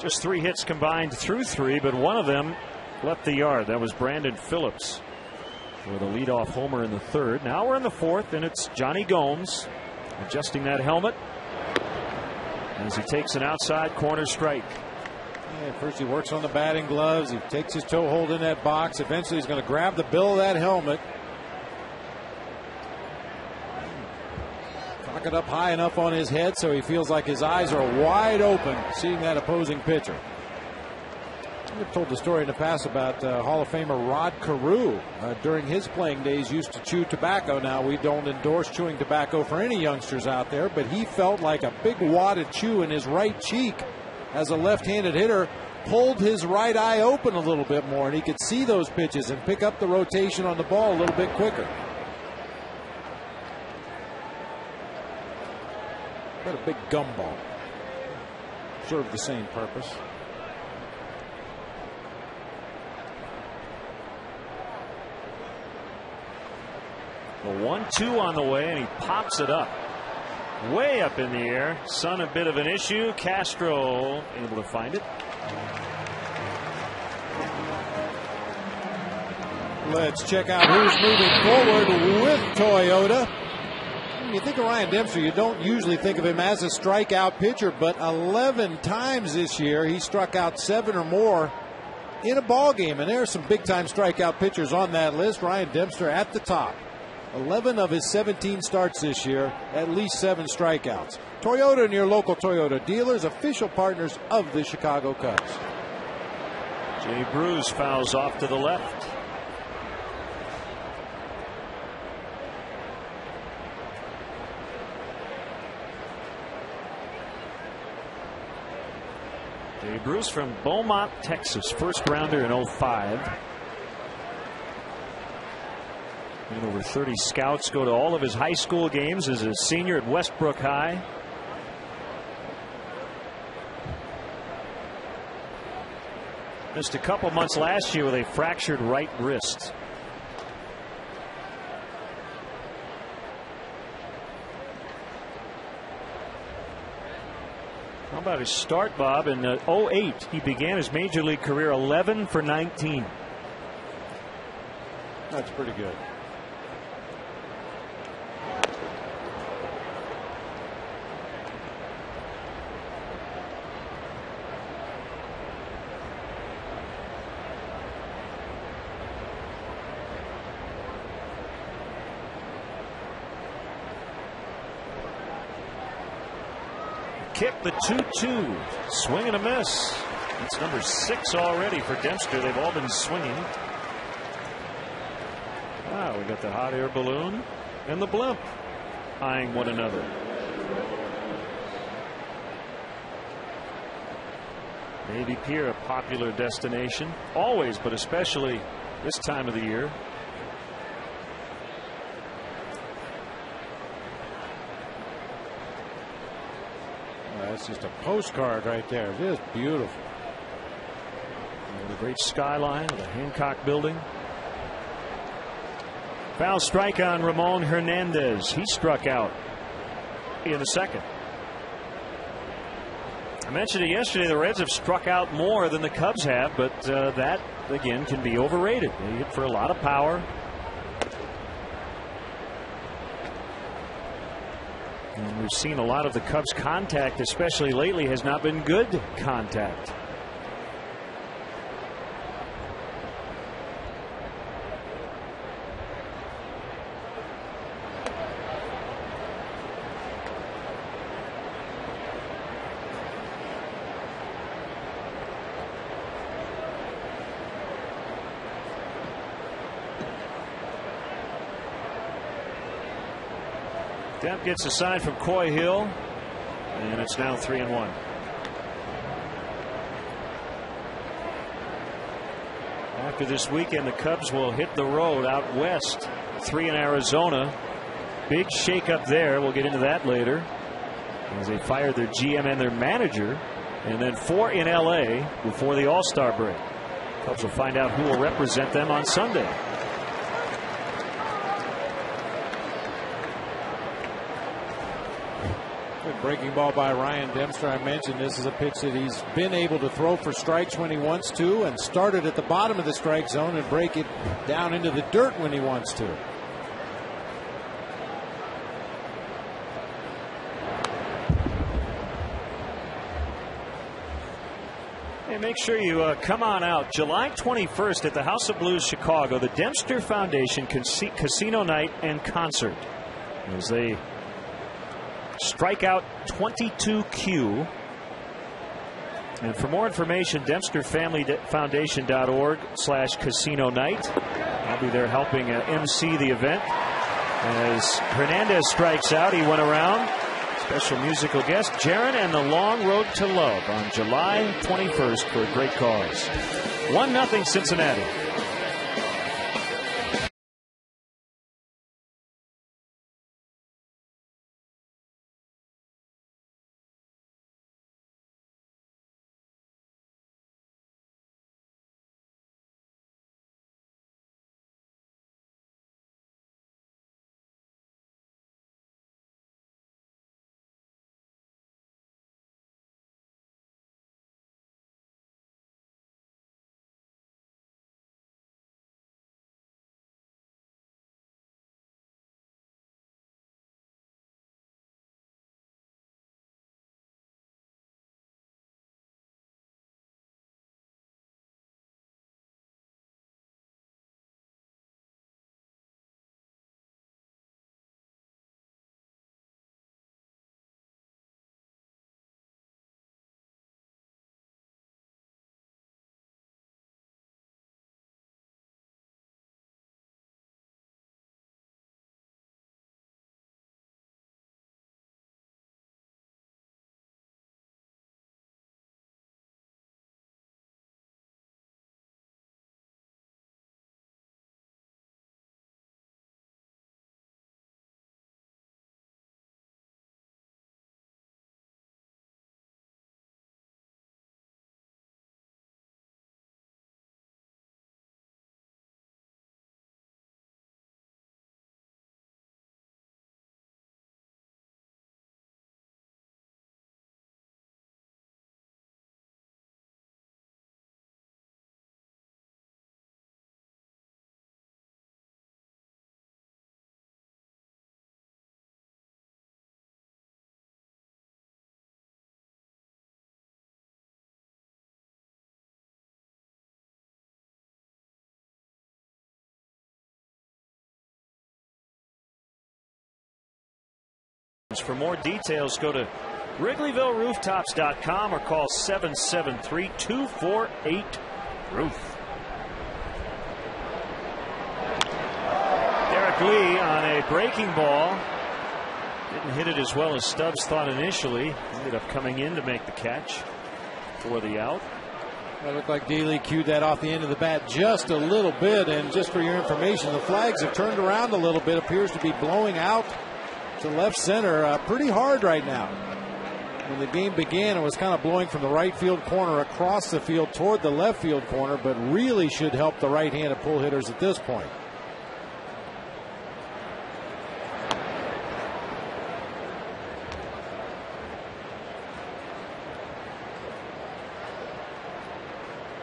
Just 3 hits combined through 3, but one of them left the yard. That was Brandon Phillips for the leadoff homer in the 3rd. Now we're in the 4th, and it's Johnny Gomes adjusting that helmet as he takes an outside corner strike. Yeah, first he works on the batting gloves. He takes his toe hold in that box. Eventually he's going to grab the bill of that helmet. Cock it up high enough on his head so he feels like his eyes are wide open seeing that opposing pitcher. I've told the story in the past about Hall of Famer Rod Carew. During his playing days used to chew tobacco. Now we don't endorse chewing tobacco for any youngsters out there, but he felt like a big wad of chew in his right cheek as a left-handed hitter pulled his right eye open a little bit more, and he could see those pitches and pick up the rotation on the ball a little bit quicker. But a big gumball. Served the same purpose. The 1-2 on the way, and he pops it up. Way up in the air. Sun a bit of an issue. Castro able to find it. Let's check out who's moving forward with Toyota. When you think of Ryan Dempster, you don't usually think of him as a strikeout pitcher, but 11 times this year he struck out 7 or more in a ball game, and there are some big-time strikeout pitchers on that list. Ryan Dempster at the top. 11 of his 17 starts this year, at least 7 strikeouts. Toyota and your local Toyota dealers, official partners of the Chicago Cubs. Jay Bruce fouls off to the left. Jay Bruce from Beaumont, Texas, first rounder in 05. And over 30 scouts go to all of his high school games as a senior at Westbrook High. Missed a couple months last year with a fractured right wrist. How about his start, Bob? In 08, he began his major league career 11 for 19. That's pretty good. Kick the 2-2. Swing and a miss. It's number 6 already for Dempster. They've all been swinging. Wow, we got the hot air balloon and the blimp eyeing one another. Navy Pier, a popular destination. Always, but especially this time of the year. That's just a postcard right there. Just beautiful. And a great skyline of the Hancock building. Foul strike on Ramon Hernandez. He struck out in the 2nd. I mentioned it yesterday. The Reds have struck out more than the Cubs have, but that again can be overrated. They hit for a lot of power. And we've seen a lot of the Cubs' contact, especially lately, has not been good contact. Demp gets a sign from Coy Hill, and it's now 3-1. After this weekend, the Cubs will hit the road out west. 3 in Arizona. Big shakeup there. We'll get into that later, as they fired their GM and their manager, and then 4 in LA before the All-Star break. Cubs will find out who will represent them on Sunday. Good Breaking ball by Ryan Dempster. I mentioned this is a pitch that he's been able to throw for strikes when he wants to, and started at the bottom of the strike zone and break it down into the dirt when he wants to. Hey, make sure you come on out July 21st at the House of Blues Chicago, the Dempster Foundation Casino Night and Concert, as they Strikeout 22Q. And for more information, DempsterFamilyFoundation.org/casino night. I'll be there helping MC the event. As Hernandez strikes out, he went around. Special musical guest, Jaron and the Long Road to Love on July 21st for a great cause. 1-0 Cincinnati. For more details, go to WrigleyvilleRooftops.com or call 773-248-ROOF. Derek Lee on a breaking ball. Didn't hit it as well as Stubbs thought initially. Ended up coming in to make the catch for the out. It looked like Daly cued that off the end of the bat just a little bit. And just for your information, the flags have turned around a little bit. Appears to be blowing out to left center pretty hard right now. When the game began, it was kind of blowing from the right field corner across the field toward the left field corner, but really should help the right-handed pull hitters at this point.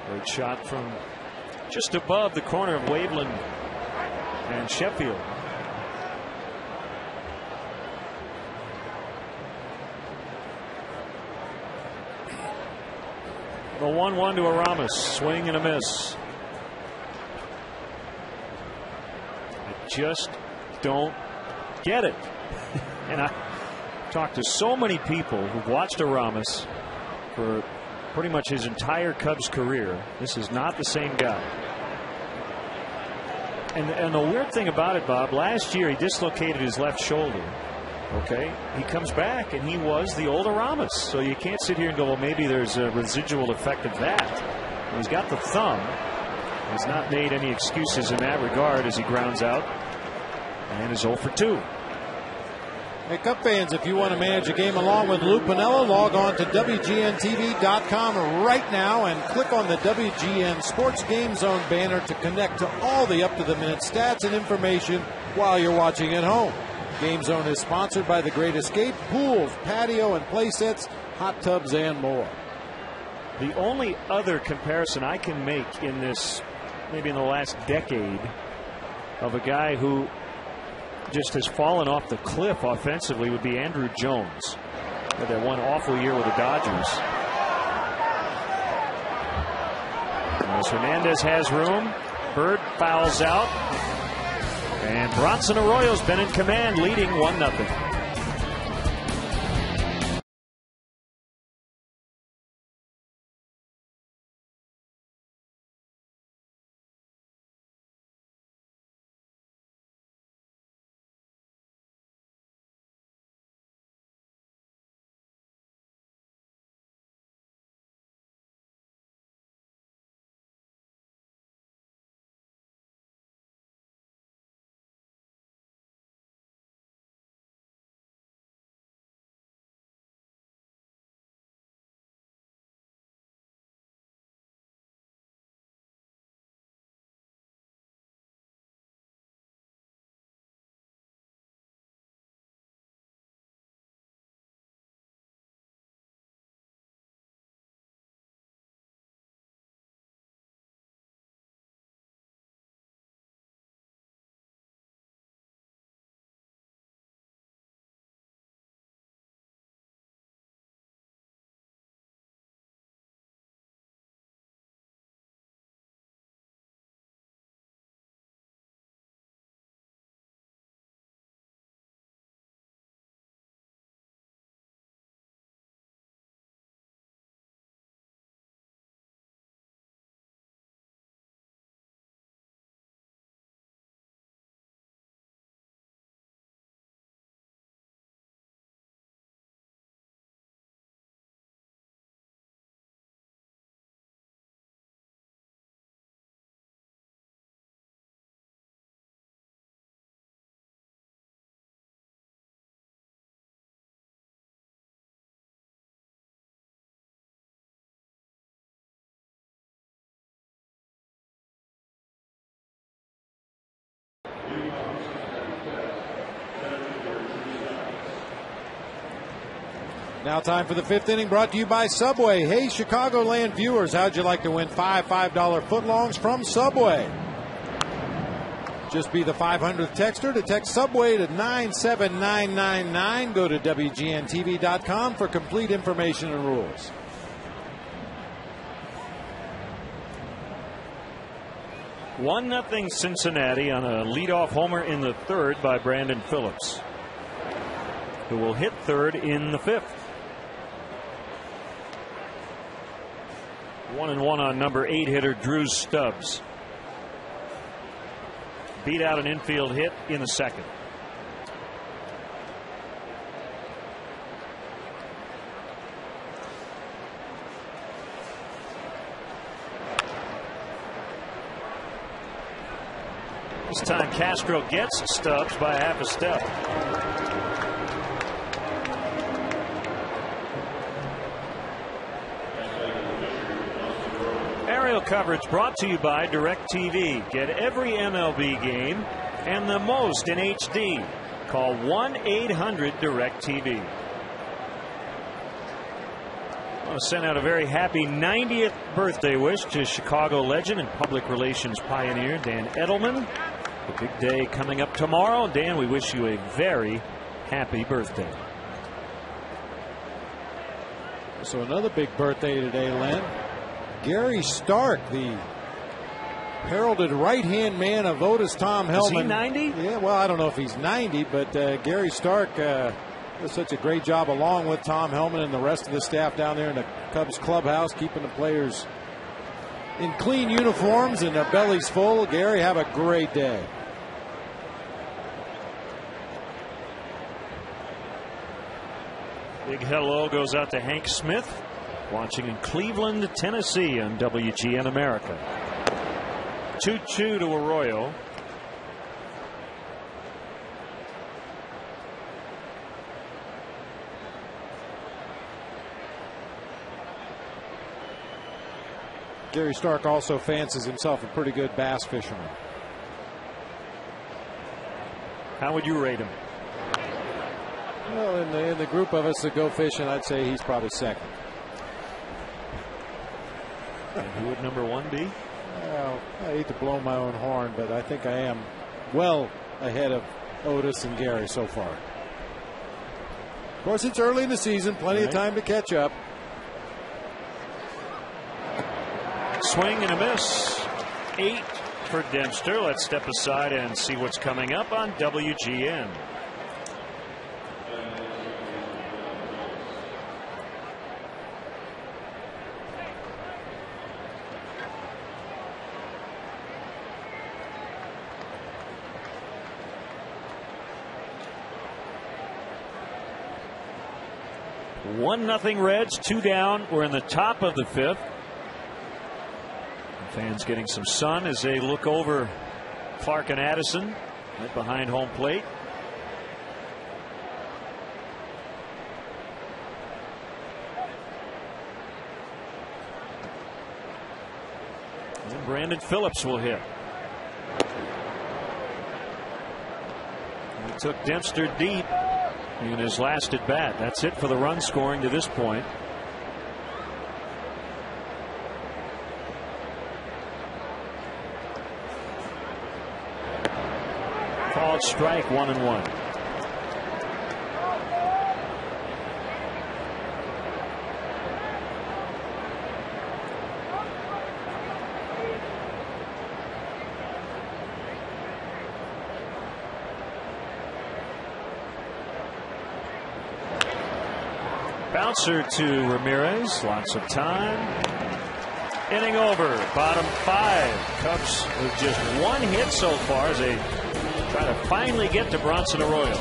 Great shot from just above the corner of Waveland and Sheffield. The 1-1 to Aramis. Swing and a miss. I just don't get it. And I talked to so many people who've watched Aramis for pretty much his entire Cubs career. This is not the same guy. And the weird thing about it, Bob, last year he dislocated his left shoulder. Okay, he comes back and he was the old Aramis. So you can't sit here and go, well, maybe there's a residual effect of that. He's got the thumb. He's not made any excuses in that regard as he grounds out and is 0 for 2. Hey, Cub fans, if you want to manage a game along with Lou Piniella, log on to WGNTV.com right now and click on the WGN Sports Game Zone banner to connect to all the up-to-the-minute stats and information while you're watching at home. Game Zone is sponsored by The Great Escape, pools, patio, and play sets, hot tubs, and more. The only other comparison I can make in this, maybe in the last decade, of a guy who just has fallen off the cliff offensively would be Andrew Jones. Had that one awful year with the Dodgers. As Hernandez has room, Bird fouls out, and Bronson Arroyo's been in command, leading 1-0. Now time for the fifth inning, brought to you by Subway. Hey, Chicagoland viewers, how'd you like to win $5 footlongs from Subway? Just be the 500th texter to text Subway to 97999. Go to WGNTV.com for complete information and rules. One nothing Cincinnati on a leadoff homer in the third by Brandon Phillips, who will hit third in the fifth. 1-1 on number 8 hitter Drew Stubbs. Beat out an infield hit in the second. This time Castro gets Stubbs by half a step. Aerial coverage brought to you by DirecTV. Get every MLB game and the most in HD. Call 1-800-DirecTV. I want to send out a very happy 90th birthday wish to Chicago legend and public relations pioneer Dan Edelman. The big day coming up tomorrow. Dan, we wish you a very happy birthday. So another big birthday today, Len. Gary Stark, the heralded right-hand man of Otis Tom Hellman. Is he 90? Yeah, well, I don't know if he's 90, but Gary Stark does such a great job along with Tom Hellman and the rest of the staff down there in the Cubs clubhouse, keeping the players in clean uniforms and their bellies full. Gary, have a great day. Big hello goes out to Hank Smith, watching in Cleveland, Tennessee on WGN America. 2-2 to Arroyo. Gary Stark also fancies himself a pretty good bass fisherman. How would you rate him? Well, in the group of us that go fishing, I'd say he's probably second. And who would number 1 be? Well, I hate to blow my own horn, but I think I am well ahead of Otis and Gary so far. Of course, it's early in the season, plenty of time to catch up. Swing and a miss. 8 for Dempster. Let's step aside and see what's coming up on WGN. One nothing Reds, 2 down. We're in the top of the 5th. Fans getting some sun as they look over Clark and Addison right behind home plate. And Brandon Phillips will hit. He took Dempster deep in his last at bat. That's it for the run scoring to this point. Called strike, 1-1. Bouncer to Ramirez. Lots of time. Inning over. Bottom 5. Cubs with just 1 hit so far as they try to finally get to Bronson Arroyo.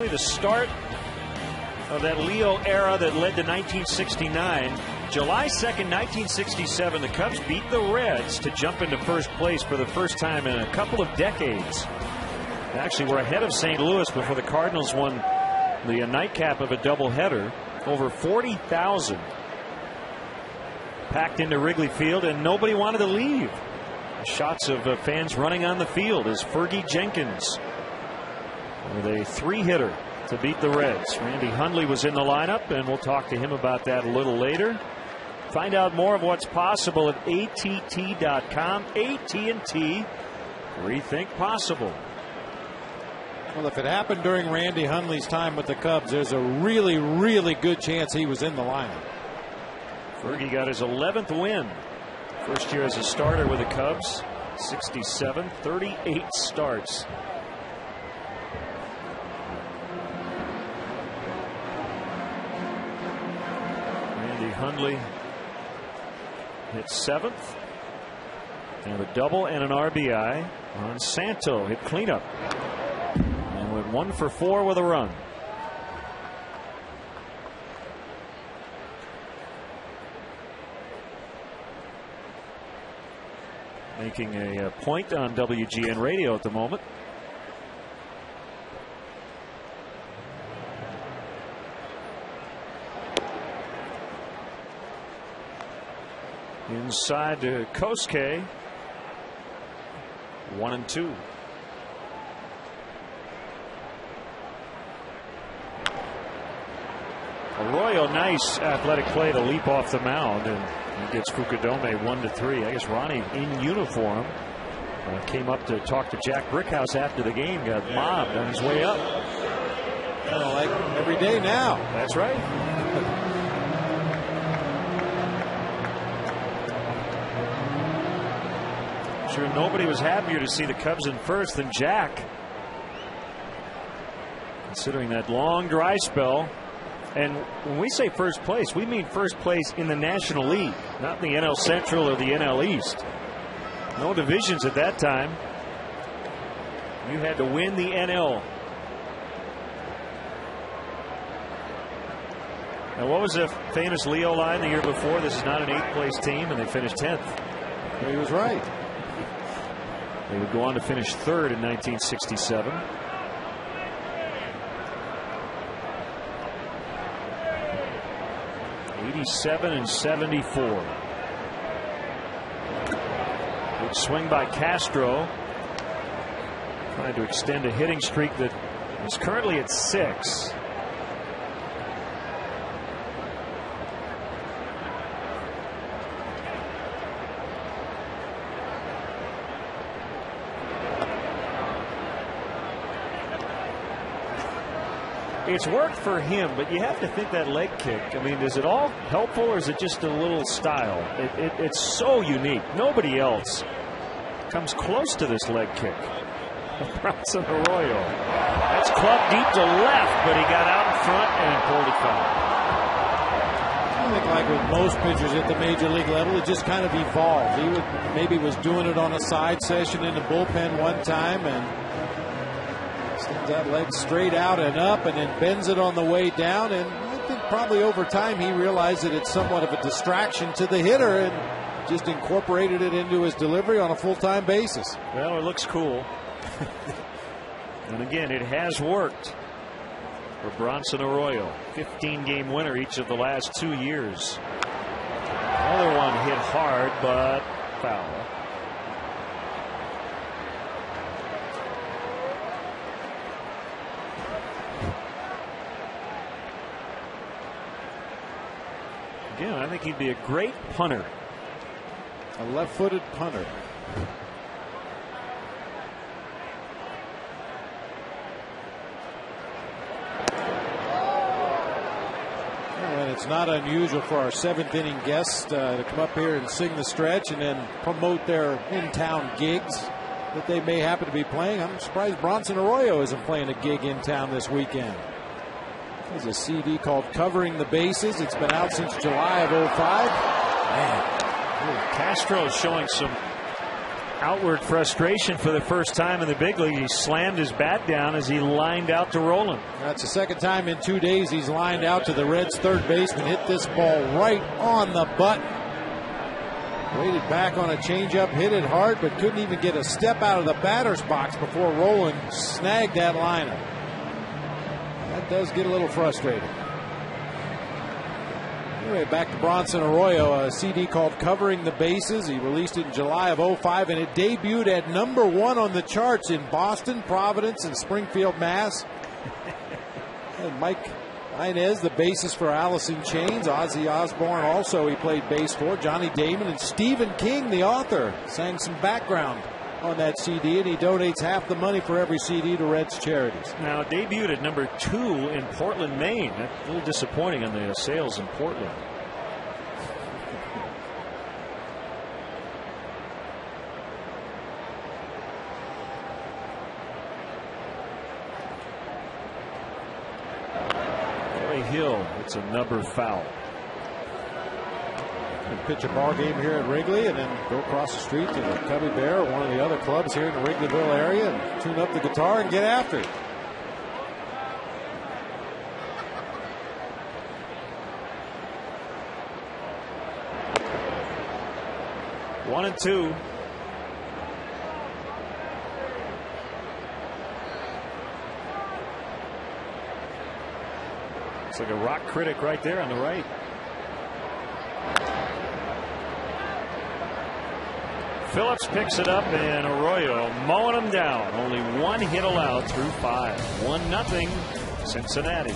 The start of that Leo era that led to 1969. July 2nd, 1967, the Cubs beat the Reds to jump into first place for the first time in a couple of decades. Actually, we're ahead of St. Louis before the Cardinals won the nightcap of a doubleheader. Over 40,000 packed into Wrigley Field, and nobody wanted to leave. Shots of fans running on the field as Fergie Jenkins with a 3-hitter to beat the Reds. Randy Hundley was in the lineup, and we'll talk to him about that a little later. Find out more of what's possible at att.com. AT&T, rethink possible. Well, if it happened during Randy Hundley's time with the Cubs, there's a really, really good chance he was in the lineup. Fergie got his 11th win. First year as a starter with the Cubs. 67, 38 starts. Hundley hit 7th. And a double and an RBI on Santo. Hit cleanup. And went 1 for 4 with a run. Making a point on WGN radio at the moment. Inside to Kosuke. 1-2. Arroyo, nice athletic play to leap off the mound, and he gets Fukudome 1-3. I guess Ronnie in uniform came up to talk to Jack Brickhouse after the game. Got mobbed on his way up. Like every day now. That's right. Sure, nobody was happier to see the Cubs in first than Jack, considering that long dry spell. And when we say first place, we mean first place in the National League, not in the NL Central or the NL East. No divisions at that time. You had to win the NL. Now, what was the famous Leo line the year before? This is not an 8th place team, and they finished 10th. He was right. They would go on to finish 3rd in 1967. '87 and '74. Good swing by Castro, trying to extend a hitting streak that is currently at 6. It's worked for him, but you have to think that leg kick. I mean, is it all helpful, or is it just a little style? It's so unique. Nobody else comes close to this leg kick. Bronson Arroyo. That's clubbed deep to left, but he got out in front and pulled it foul. I think, like with most pitchers at the major league level, it just kind of evolved. He maybe was doing it on a side session in the bullpen one time, and sends that leg straight out and up, and then bends it on the way down. And I think probably over time he realized that it's somewhat of a distraction to the hitter, and just incorporated it into his delivery on a full-time basis. Well, it looks cool. And again, it has worked for Bronson Arroyo. 15-game winner each of the last 2 years. Another one hit hard, but foul. Again, I think he'd be a great punter. A left-footed punter. And it's not unusual for our 7th inning guests to come up here and sing the stretch and then promote their in-town gigs that they may happen to be playing. I'm surprised Bronson Arroyo isn't playing a gig in town this weekend. There's a CD called Covering the Bases. It's been out since July of '05. Man. Castro is showing some outward frustration for the first time in the big league. He slammed his bat down as he lined out to Roland. That's the second time in 2 days he's lined out to the Reds' third baseman. Hit this ball right on the button. Waited back on a changeup, hit it hard, but couldn't even get a step out of the batter's box before Roland snagged that liner. That does get a little frustrating. Anyway, back to Bronson Arroyo, a CD called Covering the Bases. He released it in July of '05, and it debuted at #1 on the charts in Boston, Providence, and Springfield, Mass. And Mike Inez, the bassist for Alice in Chains. Ozzy Osbourne also he played bass for. Johnny Damon and Stephen King, the author, sang some background on that CD, and he donates half the money for every CD to Reds charities. Now, it debuted at #2 in Portland, Maine. That's a little disappointing on the sales in Portland. Hill, it's a number foul. And pitch a ball game here at Wrigley and then go across the street to the Cubby Bear or one of the other clubs here in the Wrigleyville area and tune up the guitar and get after it. One and two. It's like a rock critic right there on the right. Phillips picks it up, and Arroyo mowing him down. Only one hit allowed through 5. 1-0 Cincinnati.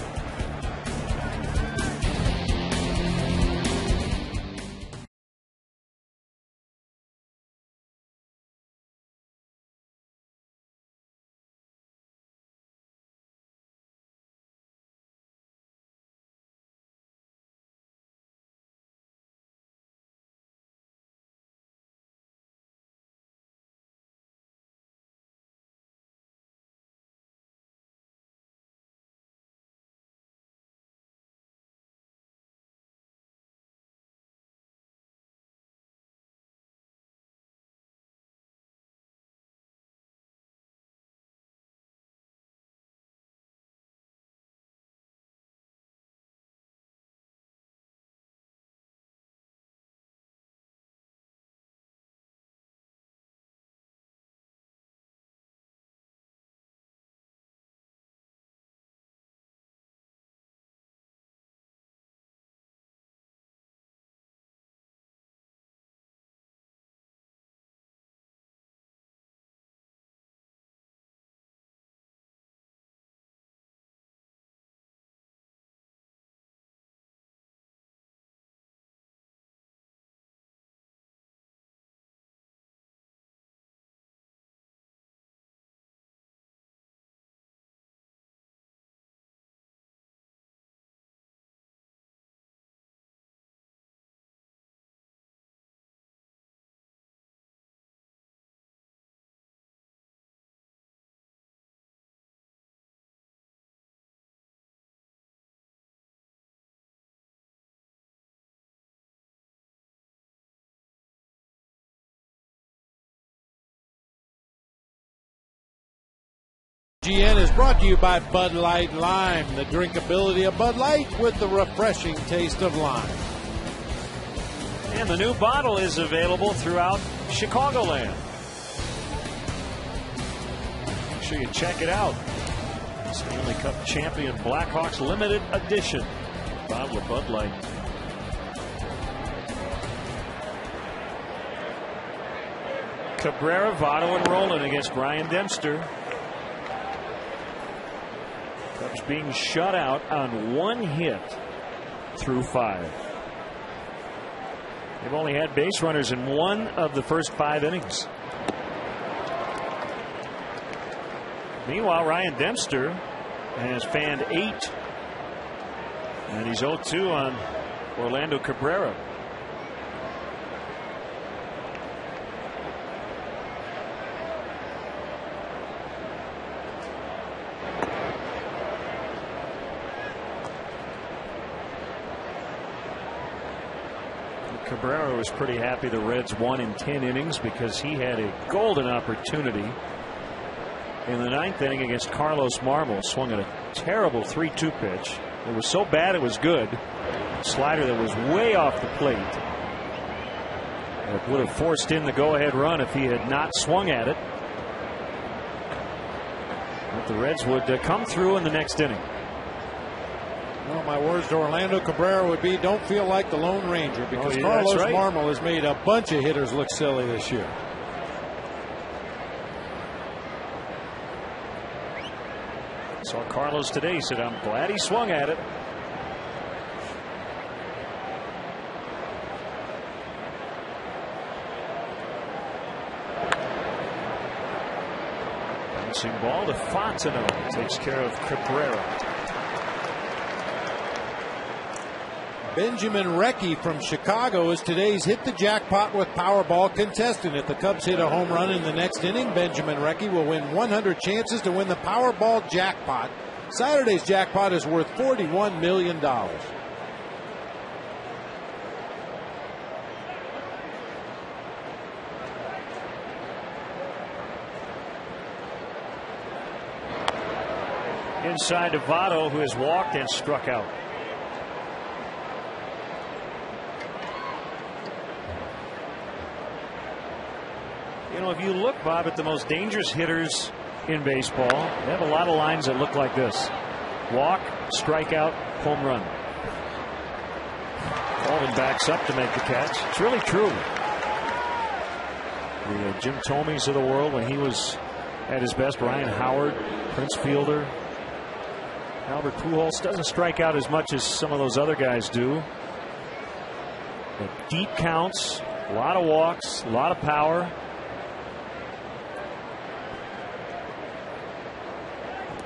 GN is brought to you by Bud Light Lime, the drinkability of Bud Light with the refreshing taste of lime. And the new bottle is available throughout Chicagoland. Make sure you check it out. Stanley Cup champion Blackhawks limited edition bottle of Bud Light. Cabrera, Votto, and Roland against Brian Dempster. Cubs being shut out on 1 hit through 5. They've only had base runners in 1 of the first 5 innings. Meanwhile, Ryan Dempster has fanned 8, and he's 0-2 on Orlando Cabrera. Cabrera was pretty happy the Reds won in 10 innings because he had a golden opportunity in the 9th inning against Carlos Marmol. Swung at a terrible 3-2 pitch. It was so bad it was good. Slider that was way off the plate. It would have forced in the go-ahead run if he had not swung at it. But the Reds would come through in the next inning. Well, my words to Orlando Cabrera would be, don't feel like the Lone Ranger, because Carlos Marmol has made a bunch of hitters look silly this year. Saw Carlos today, said I'm glad he swung at it. Bouncing ball to Fontenot, takes care of Cabrera. Benjamin Recchi from Chicago is today's Hit the Jackpot with Powerball contestant. If the Cubs hit a home run in the next inning, Benjamin Recchi will win 100 chances to win the Powerball jackpot. Saturday's jackpot is worth $41 million. inside to Votto, who has walked and struck out. You know, if you look, Bob, at the most dangerous hitters in baseball, they have a lot of lines that look like this: walk, strikeout, home run. Alden backs up to make the catch. It's really true. The Jim Thomeys of the world, when he was at his best, Ryan Howard, Prince Fielder, Albert Pujols doesn't strike out as much as some of those other guys do. But deep counts, a lot of walks, a lot of power.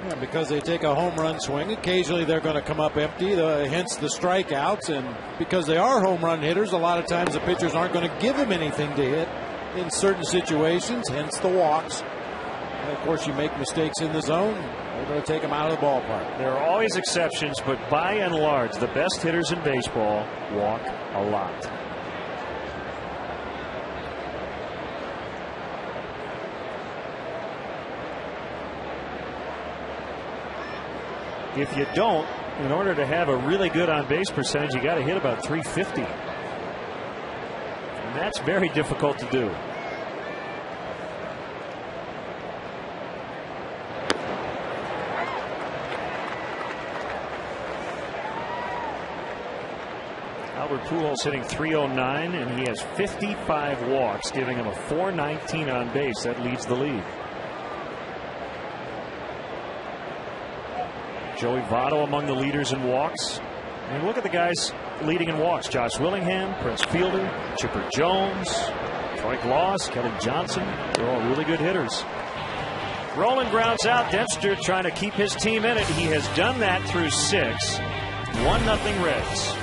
Yeah, because they take a home run swing, occasionally they're going to come up empty, hence the strikeouts. And because they are home run hitters, a lot of times the pitchers aren't going to give them anything to hit in certain situations, hence the walks. And of course, you make mistakes in the zone, they're going to take them out of the ballpark. There are always exceptions, but by and large, the best hitters in baseball walk a lot. If you don't, in order to have a really good on-base percentage, you got to hit about 350. And that's very difficult to do. Albert Pujols hitting .309, and he has 55 walks, giving him a .419 on base. That leads the league. Joey Votto among the leaders in walks. And look at the guys leading in walks: Josh Willingham, Prince Fielder, Chipper Jones, Troy Glaus, Kevin Johnson. They're all really good hitters. Roland grounds out. Dempster trying to keep his team in it. He has done that through 6. 1-0 Reds.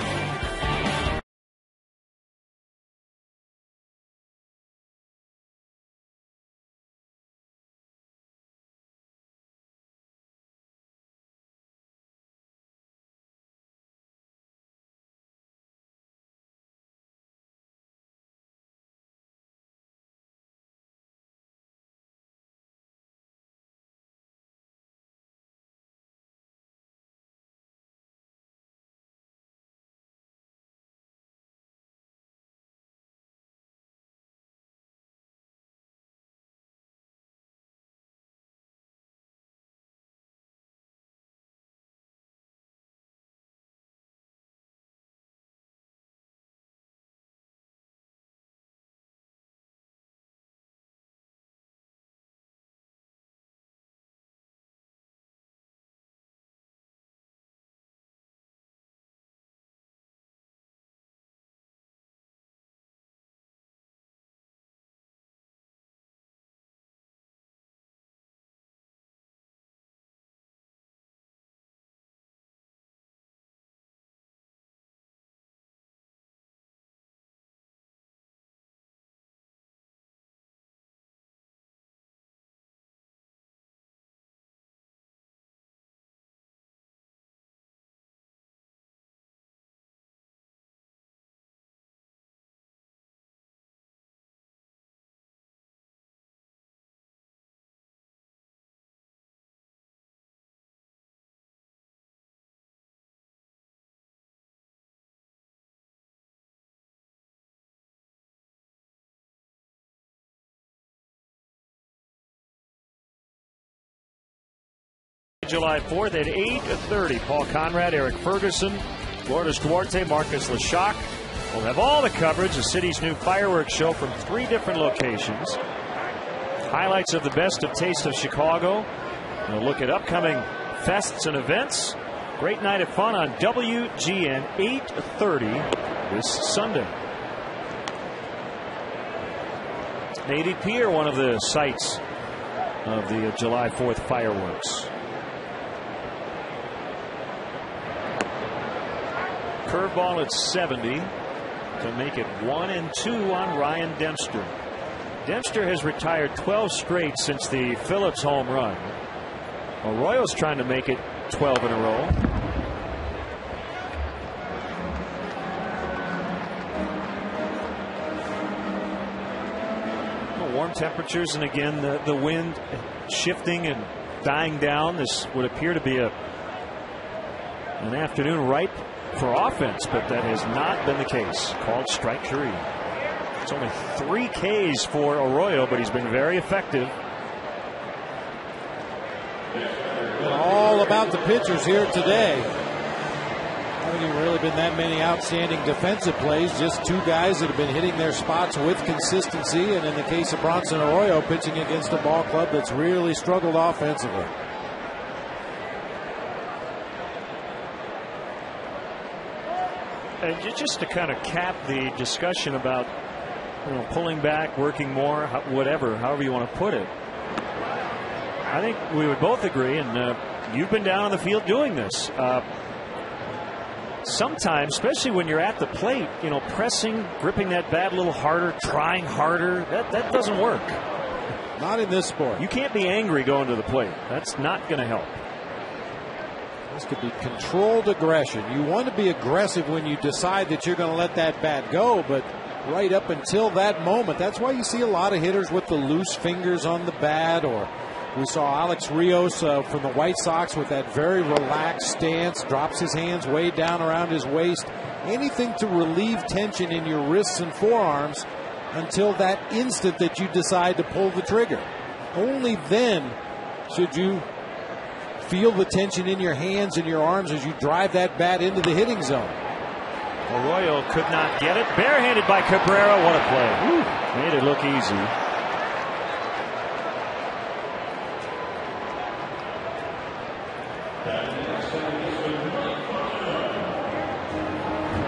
July 4th at 8:30. Paul Conrad, Eric Ferguson, Lourdes Duarte, Marcus Leshak will have all the coverage. The city's new fireworks show from 3 different locations. Highlights of the best of Taste of Chicago. We'll look at upcoming fests and events. Great night of fun on WGN, 8:30 this Sunday. Navy Pier, one of the sites of the July 4th fireworks. Curveball at 70 to make it 1-2 on Ryan Dempster. Dempster has retired 12 straight since the Phillips home run. Arroyo's trying to make it 12 in a row. Warm temperatures, and again the wind shifting and dying down. This would appear to be an afternoon ripe for offense, but that has not been the case. Called strike 3. It's only 3 Ks for Arroyo, but he's been very effective. And all about the pitchers here today. Haven't even really been that many outstanding defensive plays. Just 2 guys that have been hitting their spots with consistency. And in the case of Bronson Arroyo, pitching against a ball club that's really struggled offensively. And just to kind of cap the discussion about pulling back, working more, whatever, however you want to put it, I think we would both agree, and you've been down on the field doing this. Sometimes, especially when you're at the plate, pressing, gripping that bat a little harder, trying harder, that doesn't work. Not in this sport. You can't be angry going to the plate. That's not going to help. This could be controlled aggression. You want to be aggressive when you decide that you're going to let that bat go, but right up until that moment, that's why you see a lot of hitters with the loose fingers on the bat. Or we saw Alex Rios from the White Sox with that very relaxed stance, drops his hands way down around his waist. Anything to relieve tension in your wrists and forearms until that instant that you decide to pull the trigger. Only then should you feel the tension in your hands and your arms as you drive that bat into the hitting zone. Arroyo could not get it. Barehanded by Cabrera. What a play. Woo. Made it look easy.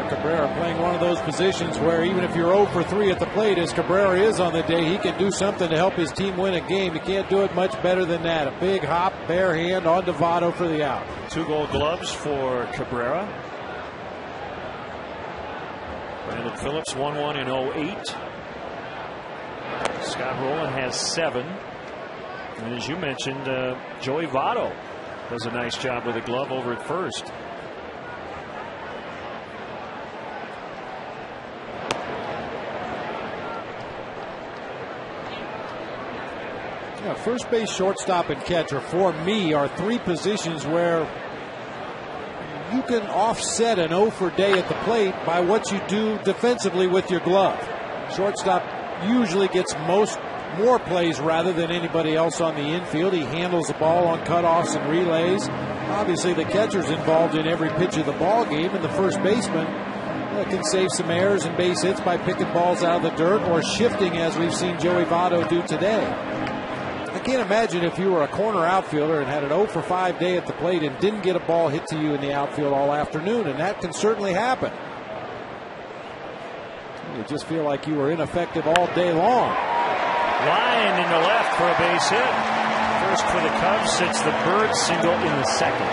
Cabrera playing one of those positions where even if you're 0 for 3 at the plate, as Cabrera is on the day, he can do something to help his team win a game. He can't do it much better than that. A big hop, bare hand on to Votto for the out. 2 Gold Gloves for Cabrera. Brandon Phillips won one in 08. Scott Rowland has 7. And as you mentioned, Joey Votto does a nice job with a glove over at first. Yeah, first base, shortstop, and catcher for me are 3 positions where you can offset an 0 for day at the plate by what you do defensively with your glove. Shortstop usually gets more plays rather than anybody else on the infield. He handles the ball on cutoffs and relays. Obviously, the catcher's involved in every pitch of the ball game, and the first baseman can save some errors and base hits by picking balls out of the dirt or shifting, as we've seen Joey Votto do today. I can't imagine if you were a corner outfielder and had an 0 for 5 day at the plate and didn't get a ball hit to you in the outfield all afternoon, and that can certainly happen. You just feel like you were ineffective all day long. Line in the left for a base hit. First for the Cubs since the Bird single in the second.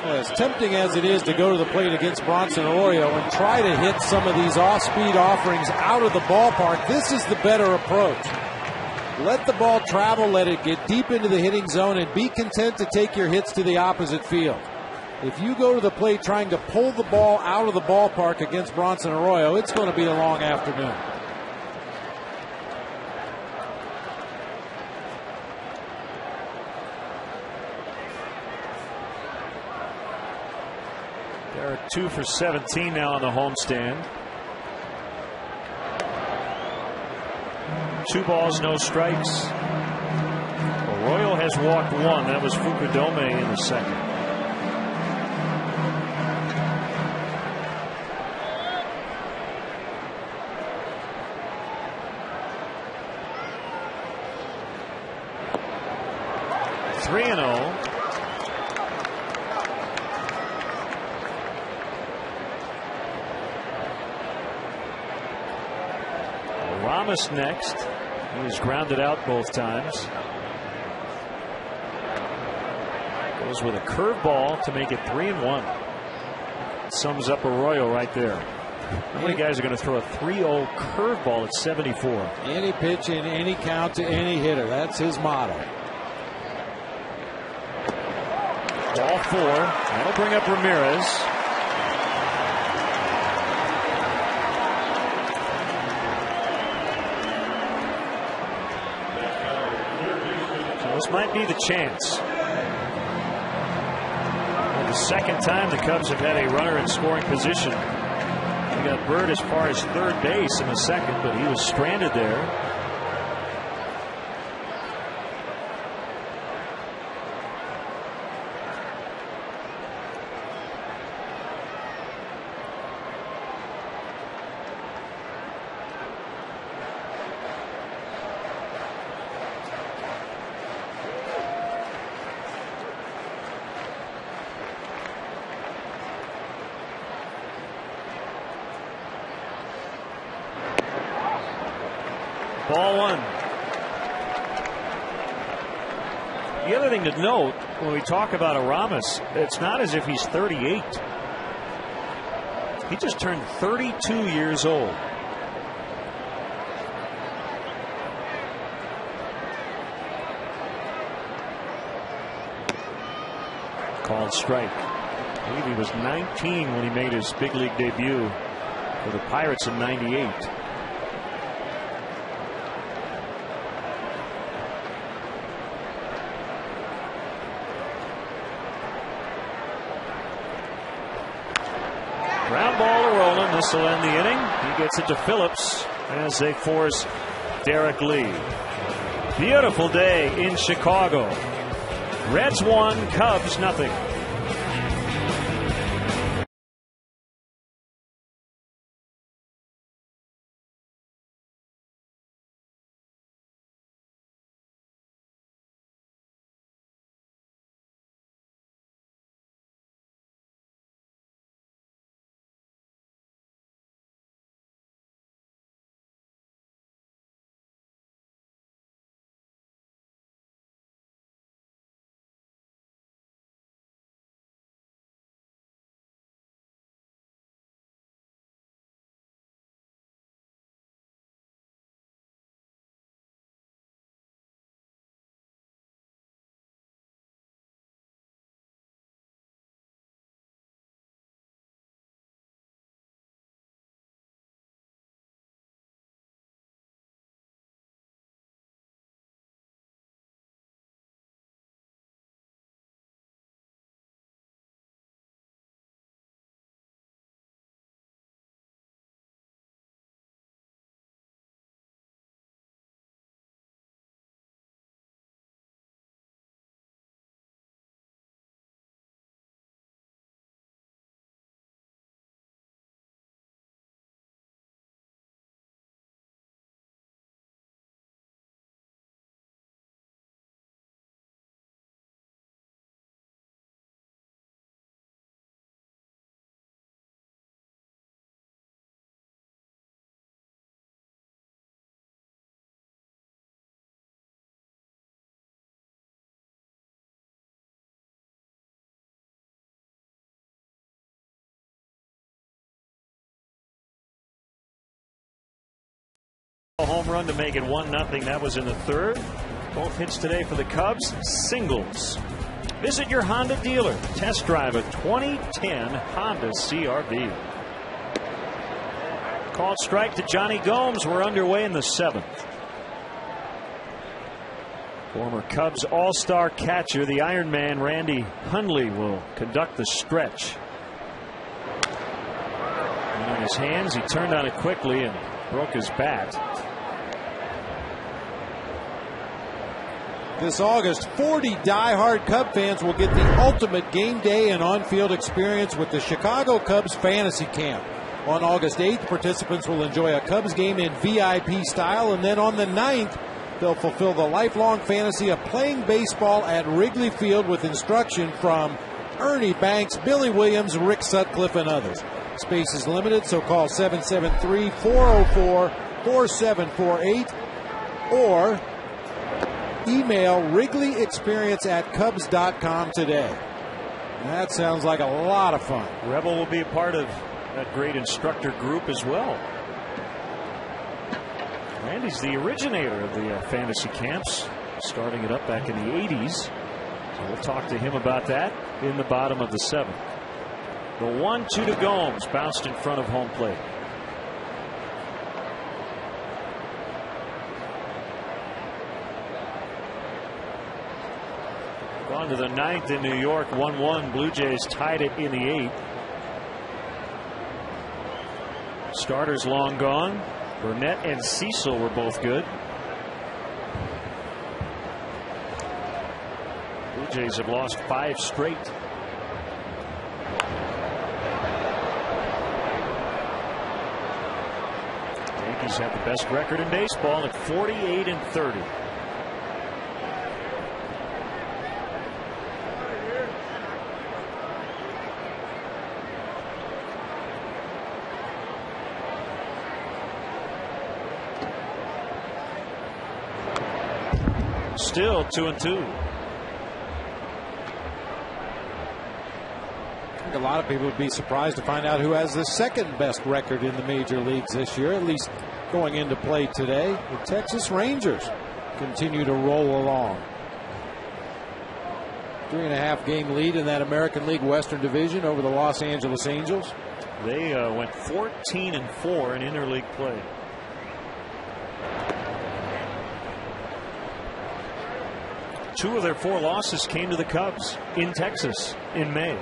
Well, as tempting as it is to go to the plate against Bronson Arroyo and try to hit some of these off-speed offerings out of the ballpark, this is the better approach. Let the ball travel, let it get deep into the hitting zone, and be content to take your hits to the opposite field. If you go to the plate trying to pull the ball out of the ballpark against Bronson Arroyo, it's going to be a long afternoon. They're 2 for 17 now on the homestand. 2 balls, no strikes. Arroyo has walked 1. That was Fukudome in the second. Three and 0. Ramos next. He was grounded out both times. Goes with a curveball to make it 3-1. Sums up Arroyo right there. How many guys are going to throw a 3-0 curveball at 74? Any pitch in any count to any hitter. That's his motto. Ball 4. That'll bring up Ramirez. this might be the chance. The second time the Cubs have had a runner in scoring position. They got Bird as far as third base in the second, but he was stranded there. Ball one. The other thing to note when we talk about Aramis, it's not as if he's 38. He just turned 32 years old. Called strike. I believe he was 19 when he made his big league debut for the Pirates in '98. Ground ball to Roland. This will end the inning. He gets it to Phillips as they force Derek Lee. Beautiful day in Chicago. Reds 1, Cubs nothing. A home run to make it 1-0. That was in the third. Both hits today for the Cubs. Singles. Visit your Honda dealer. Test drive a 2010 Honda CR-V. Called strike to Johnny Gomes. We're underway in the seventh. Former Cubs all-star catcher, the Iron Man Randy Hundley, will conduct the stretch. And on his hands, he turned on it quickly and broke his bat. This August, 40 die-hard Cub fans will get the ultimate game day and on-field experience with the Chicago Cubs Fantasy Camp. On August 8th, participants will enjoy a Cubs game in VIP style, and then on the 9th, they'll fulfill the lifelong fantasy of playing baseball at Wrigley Field with instruction from Ernie Banks, Billy Williams, Rick Sutcliffe, and others. Space is limited, so call 773-404-4748 or email WrigleyExperience@Cubs.com today. That sounds like a lot of fun. Rebel will be a part of that great instructor group as well. Randy's the originator of the fantasy camps, starting it up back in the 80s. So we'll talk to him about that in the bottom of the seventh. The 1-2 to Gomes, bounced in front of home plate. On to the 9th in New York, 1-1. Blue Jays tied it in the 8th. Starters long gone. Burnett and Cecil were both good. Blue Jays have lost 5 straight. Yankees have the best record in baseball at 48-30. Still 2-2. I think a lot of people would be surprised to find out who has the second best record in the major leagues this year, at least going into play today. The Texas Rangers continue to roll along. 3.5 game lead in that American League Western Division over the Los Angeles Angels. They went 14-4 in interleague play. Two of their 4 losses came to the Cubs in Texas in May.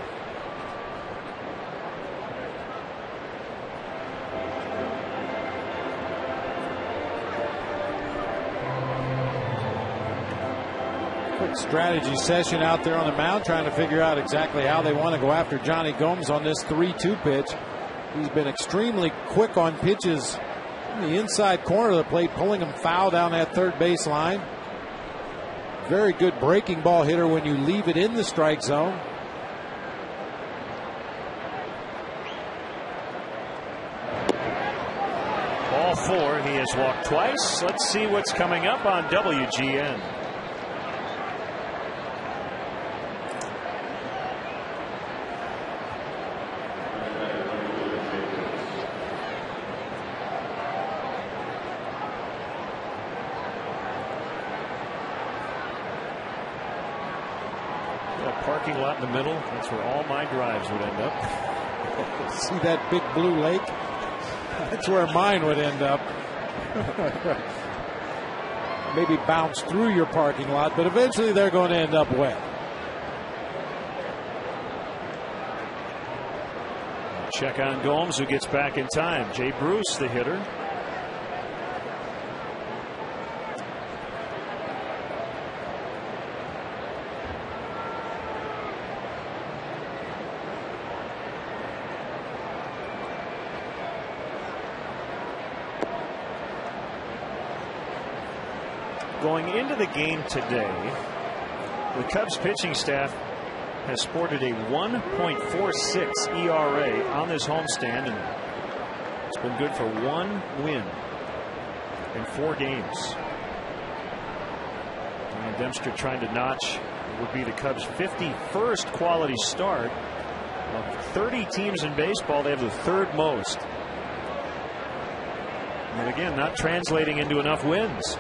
Quick strategy session out there on the mound, trying to figure out exactly how they want to go after Johnny Gomes on this 3-2 pitch. He's been extremely quick on pitches in the inside corner of the plate, pulling him foul down that third base line. Very good breaking ball hitter when you leave it in the strike zone. Ball 4. He has walked twice. Let's see what's coming up on WGN. Parking lot in the middle. That's where all my drives would end up. See that big blue lake? That's where mine would end up. Maybe bounce through your parking lot, but eventually they're going to end up wet. Check on Gomes, who gets back in time. Jay Bruce, the hitter. Going into the game today, the Cubs pitching staff has sported a 1.46 ERA on this homestand, and it's been good for 1 win in 4 games. And Dempster trying to notch would be the Cubs' 51st quality start. Of 30 teams in baseball, they have the 3rd most. And again, not translating into enough wins.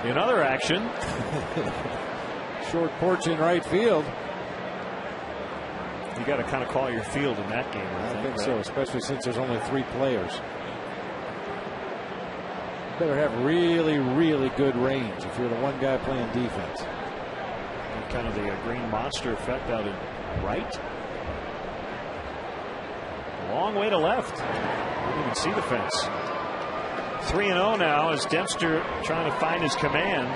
In other action, short porch in right field. You got to kind of call your field in that game. I think so, especially since there's only 3 players. Better have really, really good range if you're the one guy playing defense. And kind of the green monster effect out in right. Long way to left. Didn't even see the fence. 3-0 now as Dempster trying to find his command.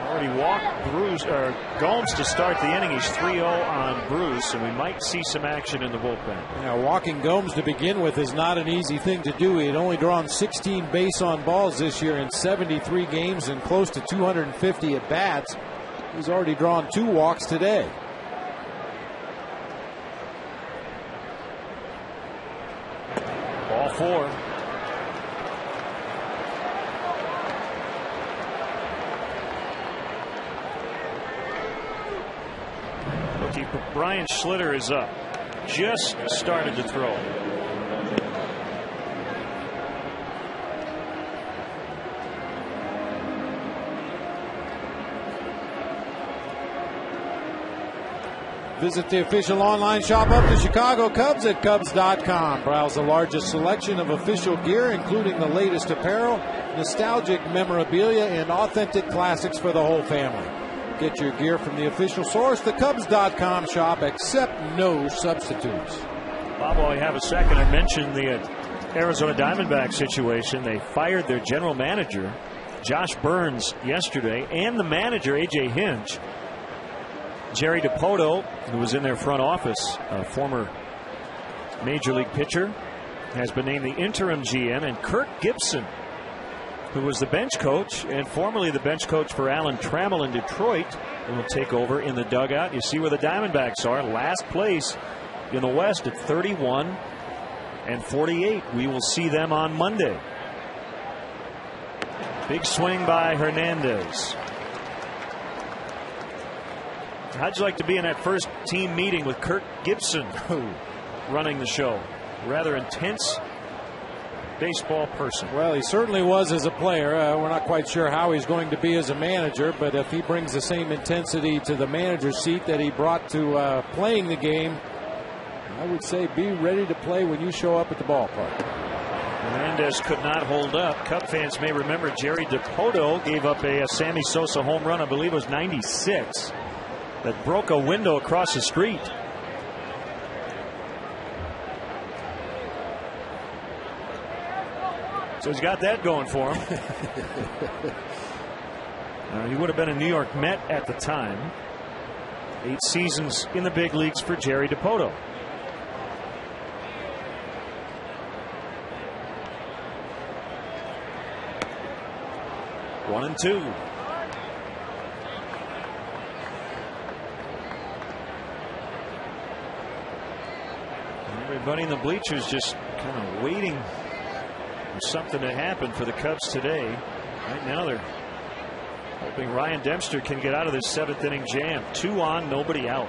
Already walked Gomes to start the inning. He's 3-0 on Bruce, and we might see some action in the bullpen. Now, walking Gomes to begin with is not an easy thing to do. He had only drawn 16 base on balls this year in 73 games and close to 250 at bats. He's already drawn 2 walks today. Ball 4. Brian Schlitter is up. Just started to throw. Visit the official online shop of the Chicago Cubs at Cubs.com. Browse the largest selection of official gear, including the latest apparel, nostalgic memorabilia, and authentic classics for the whole family. Get your gear from the official source, the Cubs.com shop. Accept no substitutes. Bob, while we have a second, I mentioned the Arizona Diamondbacks situation. They fired their general manager, Josh Burns, yesterday, and the manager, A.J. Hinch. Jerry DiPoto, who was in their front office, a former Major League pitcher, has been named the interim GM, and Kirk Gibson, who was the bench coach and formerly the bench coach for Alan Trammell in Detroit, will take over in the dugout. You see where the Diamondbacks are, last place in the West at 31-48. We will see them on Monday. Big swing by Hernandez. How'd you like to be in that first team meeting with Kirk Gibson running the show? Rather intense baseball person. Well, he certainly was as a player. We're not quite sure how he's going to be as a manager, but if he brings the same intensity to the manager's seat that he brought to playing the game, I would say be ready to play when you show up at the ballpark. Hernandez could not hold up. Cub fans may remember Jerry DiPoto gave up a Sammy Sosa home run, I believe it was 96, that broke a window across the street. So he's got that going for him. He would have been a New York Met at the time. 8 seasons in the big leagues for Jerry DiPoto. One and two. Everybody in the bleachers just kind of waiting for something to happen for the Cubs today. Right now they're hoping Ryan Dempster can get out of this 7th inning jam. 2 on, nobody out.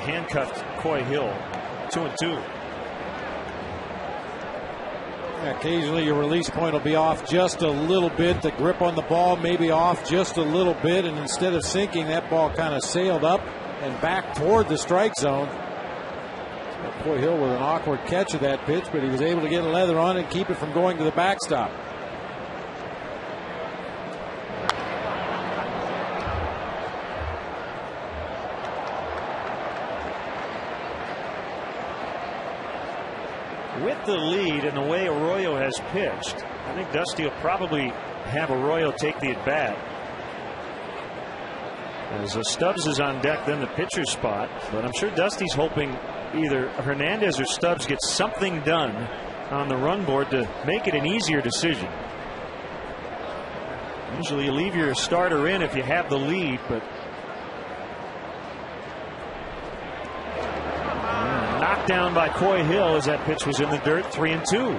Handcuffed Coy Hill. 2-2. Occasionally your release point will be off just a little bit. The grip on the ball may be off just a little bit, and instead of sinking, that ball kind of sailed up and back toward the strike zone. Coy Hill with an awkward catch of that pitch, but he was able to get a leather on and keep it from going to the backstop. With the lead and the way Arroyo has pitched, I think Dusty will probably have Arroyo take the at bat. As Stubbs is on deck, then the pitcher's spot. But I'm sure Dusty's hoping either Hernandez or Stubbs get something done on the run board to make it an easier decision. Usually you leave your starter in if you have the lead, but knocked down by Coy Hill as that pitch was in the dirt. 3-2.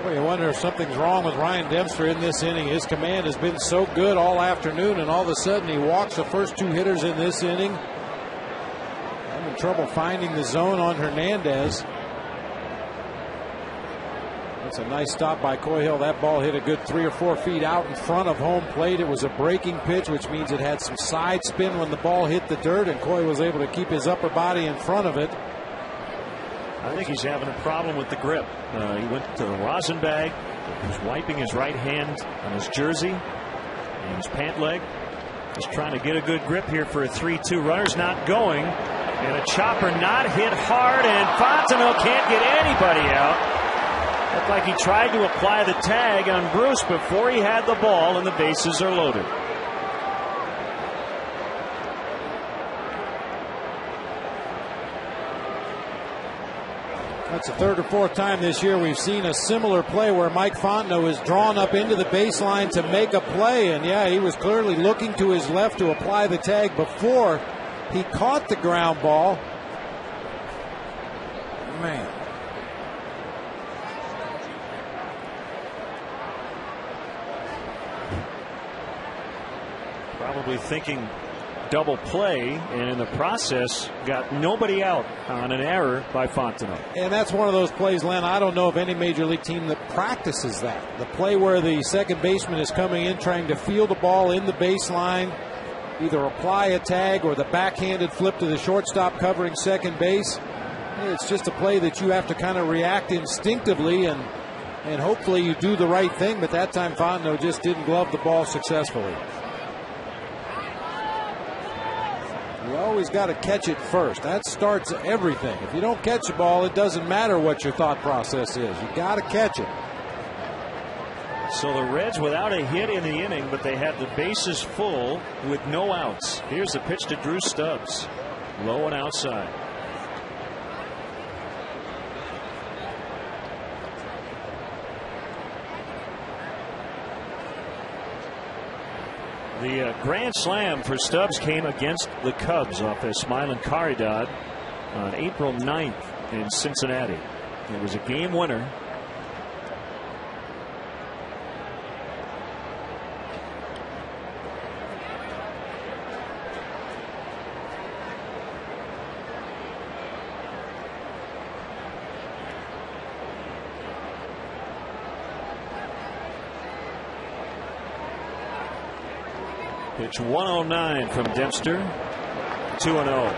Well, you wonder if something's wrong with Ryan Dempster in this inning. His command has been so good all afternoon, and all of a sudden he walks the first 2 hitters in this inning. Having trouble finding the zone on Hernandez. That's a nice stop by Coy Hill. That ball hit a good 3 or 4 feet out in front of home plate. It was a breaking pitch, which means it had some side spin when the ball hit the dirt, and Coy was able to keep his upper body in front of it. I think he's having a problem with the grip. He went to the rosin bag. He was wiping his right hand on his jersey and his pant leg. Just trying to get a good grip here for a 3-2. Runner's not going. And a chopper not hit hard. And Fontenot can't get anybody out. Looked like he tried to apply the tag on Bruce before he had the ball, and the bases are loaded. That's the 3rd or 4th time this year we've seen a similar play where Mike Fontenot is drawn up into the baseline to make a play. And yeah, he was clearly looking to his left to apply the tag before He caught the ground ball. Man. Probably thinking double play, and in the process got nobody out on an error by Fontenot. And that's one of those plays, Len, I don't know of any major league team that practices that. The play where the second baseman is coming in trying to field a ball in the baseline, either apply a tag or the backhanded flip to the shortstop covering second base. It's just a play that you have to kind of react instinctively, and hopefully you do the right thing, but that time Fontenot just didn't glove the ball successfully. You always got to catch it first. That starts everything. If you don't catch the ball, it doesn't matter what your thought process is. You got to catch it. So the Reds without a hit in the inning, but they have the bases full with no outs. Here's the pitch to Drew Stubbs. Low and outside. The grand slam for Stubbs came against the Cubs off a Smilin Caridad on April 9th in Cincinnati. It was a game winner. Pitch 109 from Dempster. 2-0.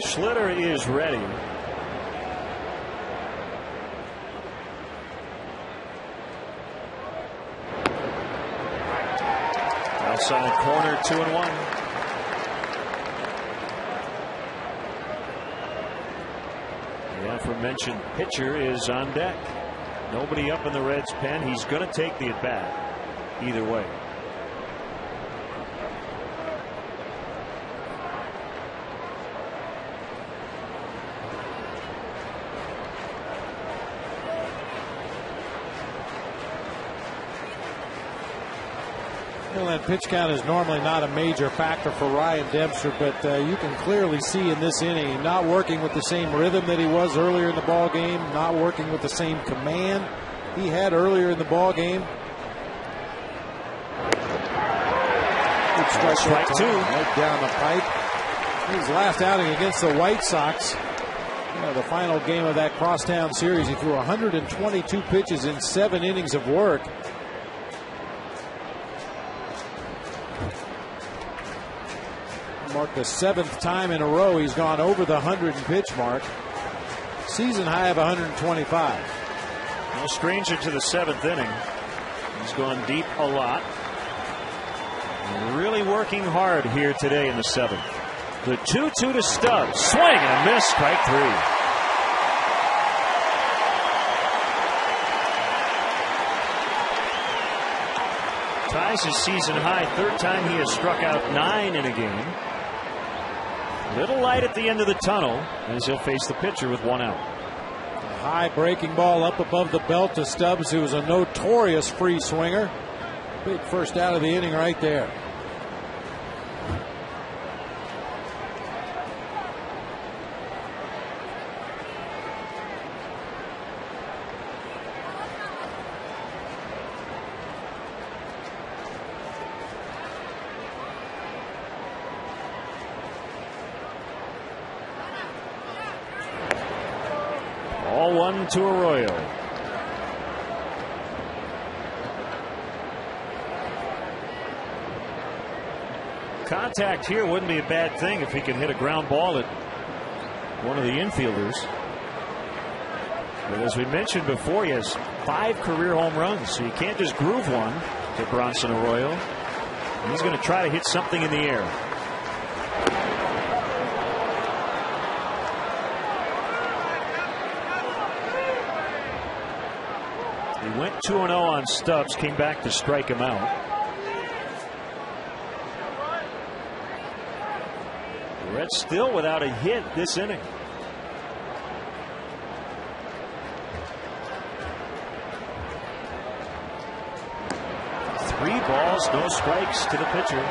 Schlitter is ready. Outside corner, 2-1. The aforementioned pitcher is on deck. Nobody up in the Reds' pen. He's going to take the at-bat either way. Well, that pitch count is normally not a major factor for Ryan Dempster, but you can clearly see in this inning not working with the same rhythm that he was earlier in the ball game, not working with the same command he had earlier in the ball game. Strike two. Right down the pipe. His last outing against the White Sox, the final game of that crosstown series, he threw 122 pitches in 7 innings of work. Marked the 7th time in a row he's gone over the 100 pitch mark. Season high of 125. No stranger to the 7th inning. He's gone deep a lot. Really working hard here today in the 7th. The 2-2 to Stubbs. Swing and a miss. Strike 3. Ties his season high. 3rd time he has struck out 9 in a game. Little light at the end of the tunnel as he'll face the pitcher with 1 out. A high breaking ball up above the belt to Stubbs, who is a notorious free swinger. Big first out of the inning right there. All 1 to Arroyo. Contact here wouldn't be a bad thing if he could hit a ground ball at one of the infielders. But as we mentioned before, he has 5 career home runs, so you can't just groove one to Bronson Arroyo. He's going to try to hit something in the air. He went 2-0 on Stubbs, came back to strike him out. The Reds still without a hit this inning. Three balls, no strikes to the pitcher.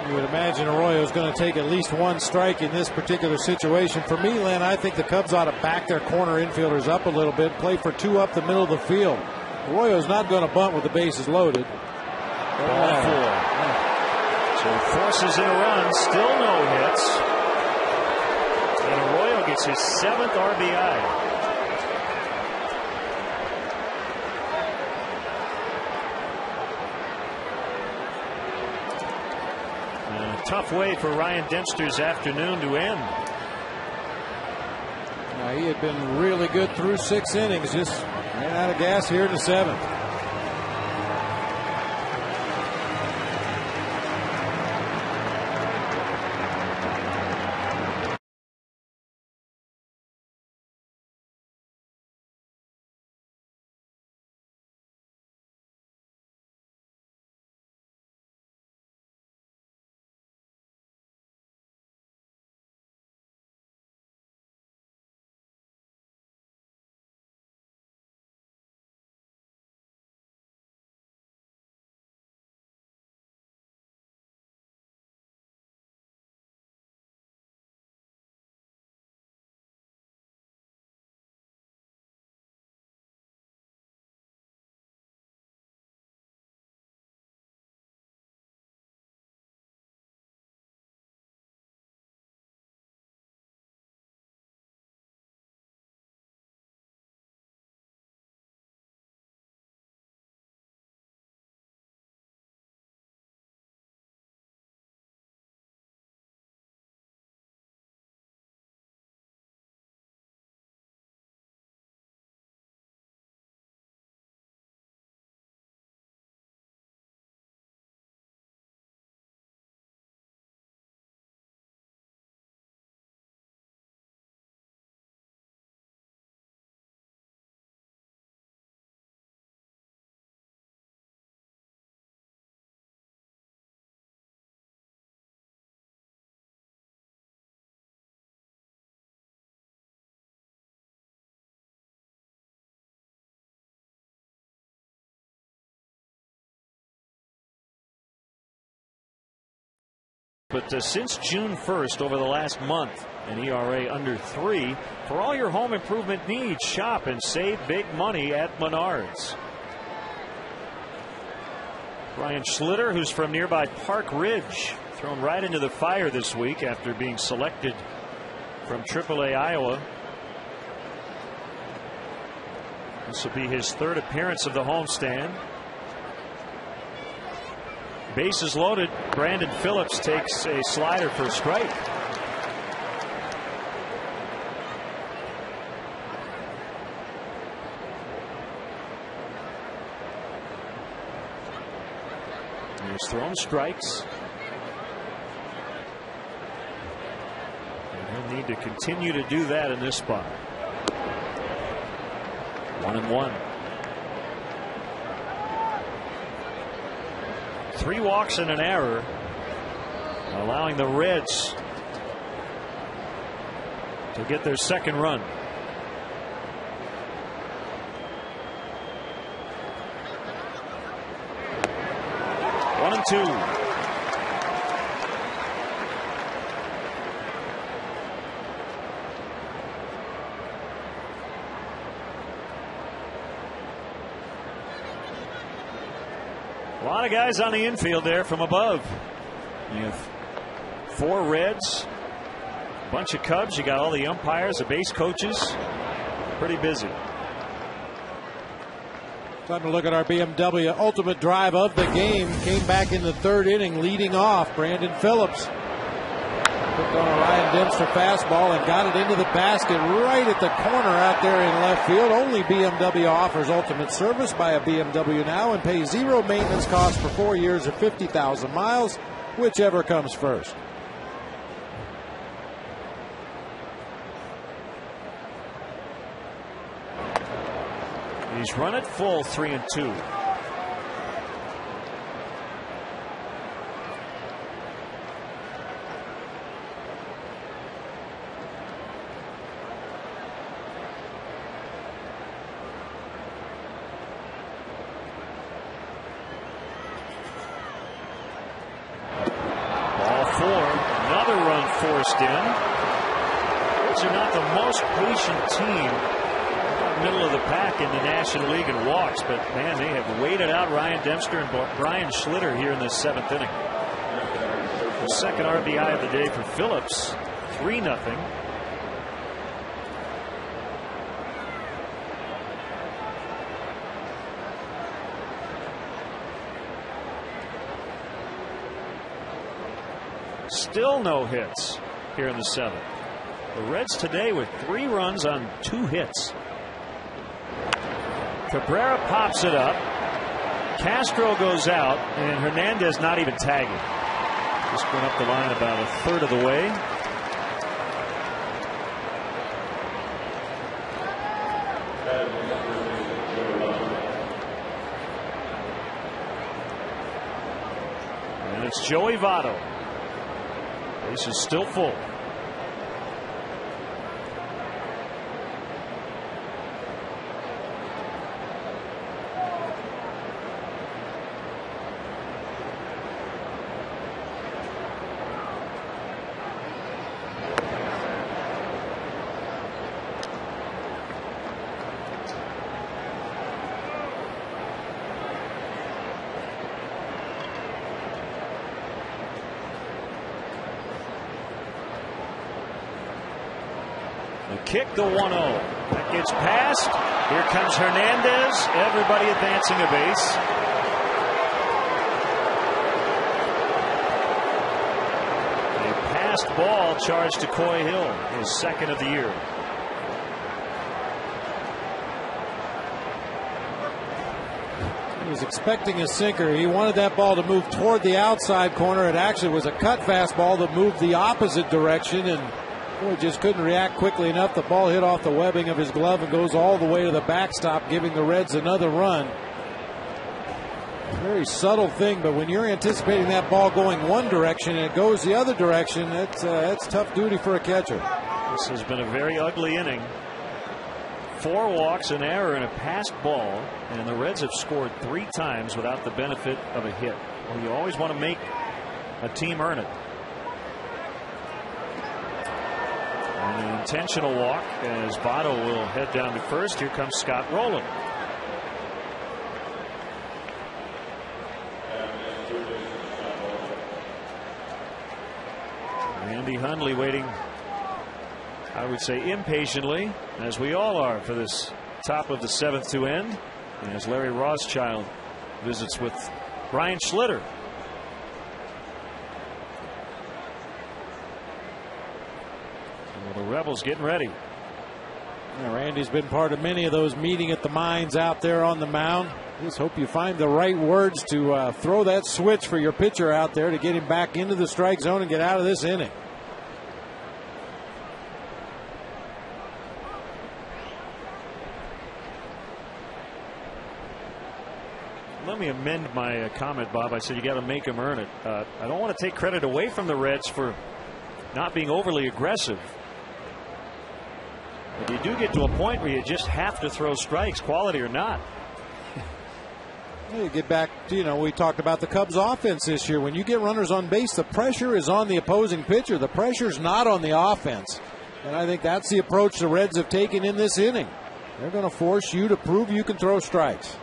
You would imagine Arroyo is going to take at least one strike in this particular situation. For me, Len, I think the Cubs ought to back their corner infielders up a little bit, play for two up the middle of the field. Arroyo is not going to bunt with the bases loaded. Ball four. So he forces in a run, still no hits. And Arroyo gets his 7th RBI. Tough way for Ryan Dempster's afternoon to end. Now, he had been really good through 6 innings, just ran out of gas here in the 7th. But since June 1st, over the last month, an ERA under 3. For all your home improvement needs, shop and save big money at Menards. Brian Schlitter, who's from nearby Park Ridge, thrown right into the fire this week after being selected from AAA Iowa. This will be his 3rd appearance of the homestand. Bases loaded. Brandon Phillips takes a slider for a strike. He's thrown strikes. And he'll need to continue to do that in this spot. 1-1. 3 walks and an error, allowing the Reds to get their 2nd run. One and two. A lot of guys on the infield there from above. You have 4 Reds, a bunch of Cubs. You got all the umpires, the base coaches. Pretty busy. Time to look at our BMW ultimate drive of the game. Came back in the 3rd inning, leading off. Brandon Phillips hooked on a Ryan Dempster fastball and got it into the basket right at the corner out there in left field. Only BMW offers ultimate service. Buy a BMW now and pay 0 maintenance costs for 4 years or 50,000 miles, whichever comes first. He's run it full, 3-2. 4. Another run forced in. Reds are not the most patient team, middle of the pack in the National League in walks, but man, they have waited out Ryan Dempster and Brian Schlitter here in the 7th inning. The second RBI of the day for Phillips. 3-0. Still no hits here in the 7th. The Reds today with 3 runs on 2 hits. Cabrera pops it up. Castro goes out, and Hernandez not even tagging. Just went up the line about a third of the way. And it's Joey Votto. Base is still full. Kick the 1-0. That gets past. Here comes Hernandez. Everybody advancing a base. A passed ball charged to Coy Hill, his 2nd of the year. He was expecting a sinker. He wanted that ball to move toward the outside corner. It actually was a cut fastball that moved the opposite direction, and boy, just couldn't react quickly enough. The ball hit off the webbing of his glove and goes all the way to the backstop, giving the Reds another run. Very subtle thing, but when you're anticipating that ball going one direction and it goes the other direction, that's tough duty for a catcher. This has been a very ugly inning. 4 walks, an error, and a passed ball, and the Reds have scored 3 times without the benefit of a hit. Well, you always want to make a team earn it. And an intentional walk as Votto will head down to first. Here comes Scott Rowland. Andy Hundley waiting, I would say impatiently, as we all are, for this top of the 7th to end, as Larry Rothschild visits with Brian Schlitter. The Rebels getting ready. Yeah, Randy's been part of many of those meeting at the mines out there on the mound. Just hope you find the right words to throw that switch for your pitcher out there to get him back into the strike zone and get out of this inning. Let me amend my comment, Bob. I said you got to make them earn it. I don't want to take credit away from the Reds for not being overly aggressive. But you do get to a point where you just have to throw strikes, quality or not. You get back to, we talked about the Cubs offense this year. When you get runners on base, the pressure is on the opposing pitcher. The pressure's not on the offense. And I think that's the approach the Reds have taken in this inning. They're going to force you to prove you can throw strikes.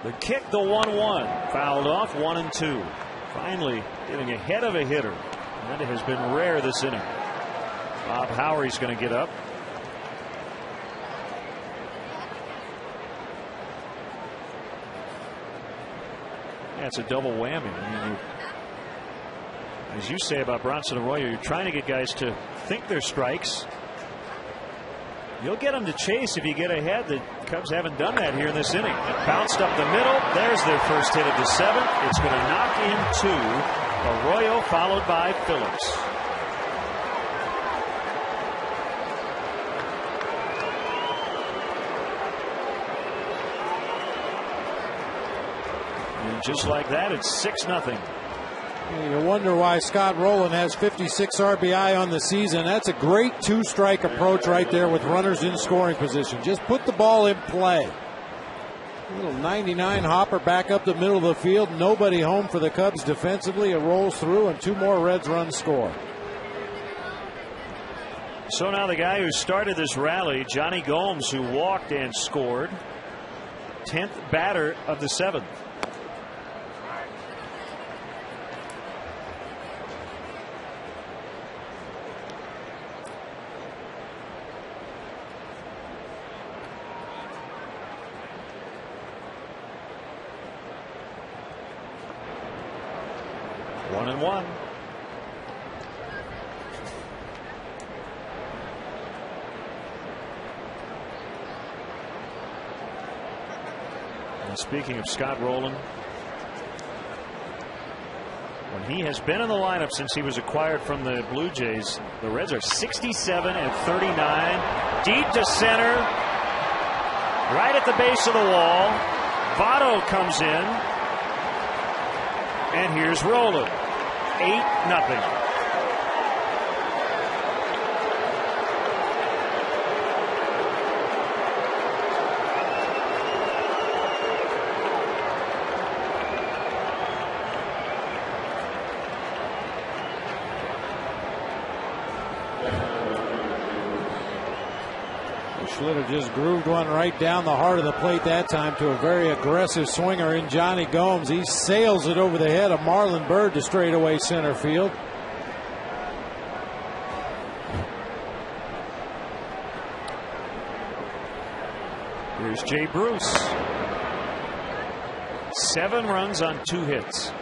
The kick, the 1-1, fouled off, 1-2. Finally getting ahead of a hitter. That has been rare this inning. Bob Howery's going to get up. Yeah, it's a double whammy. I mean, as you say about Bronson Arroyo, you're trying to get guys to think they're strikes. You'll get them to chase if you get ahead. The Cubs haven't done that here in this inning. Bounced up the middle. There's their first hit of the 7th. It's going to knock in 2. Arroyo followed by Phillips. And just like that, it's 6-0. You wonder why Scott Rowland has 56 RBI on the season. That's a great two-strike approach right there with runners in scoring position. Just put the ball in play. A little 99 hopper back up the middle of the field. Nobody home for the Cubs defensively. It rolls through, and 2 more Reds runs score. So now the guy who started this rally, Johnny Gomes, who walked and scored, 10th batter of the 7th. One and one. And speaking of Scott Rowland, when he has been in the lineup since he was acquired from the Blue Jays, the Reds are 67 and 39. Deep to center, right at the base of the wall. Votto comes in, and here's Rowland. 8-0. Schlitter just grooved one right down the heart of the plate that time to a very aggressive swinger in Johnny Gomes. He sails it over the head of Marlon Byrd to straightaway center field. Here's Jay Bruce. 7 runs on 2 hits.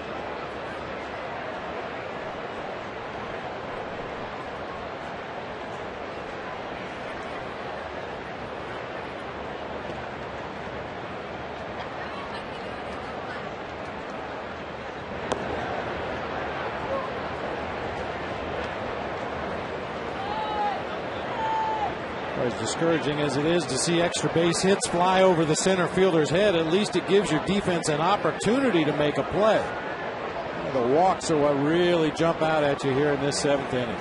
As discouraging as it is to see extra base hits fly over the center fielder's head, at least it gives your defense an opportunity to make a play. The walks are what really jump out at you here in this 7th inning.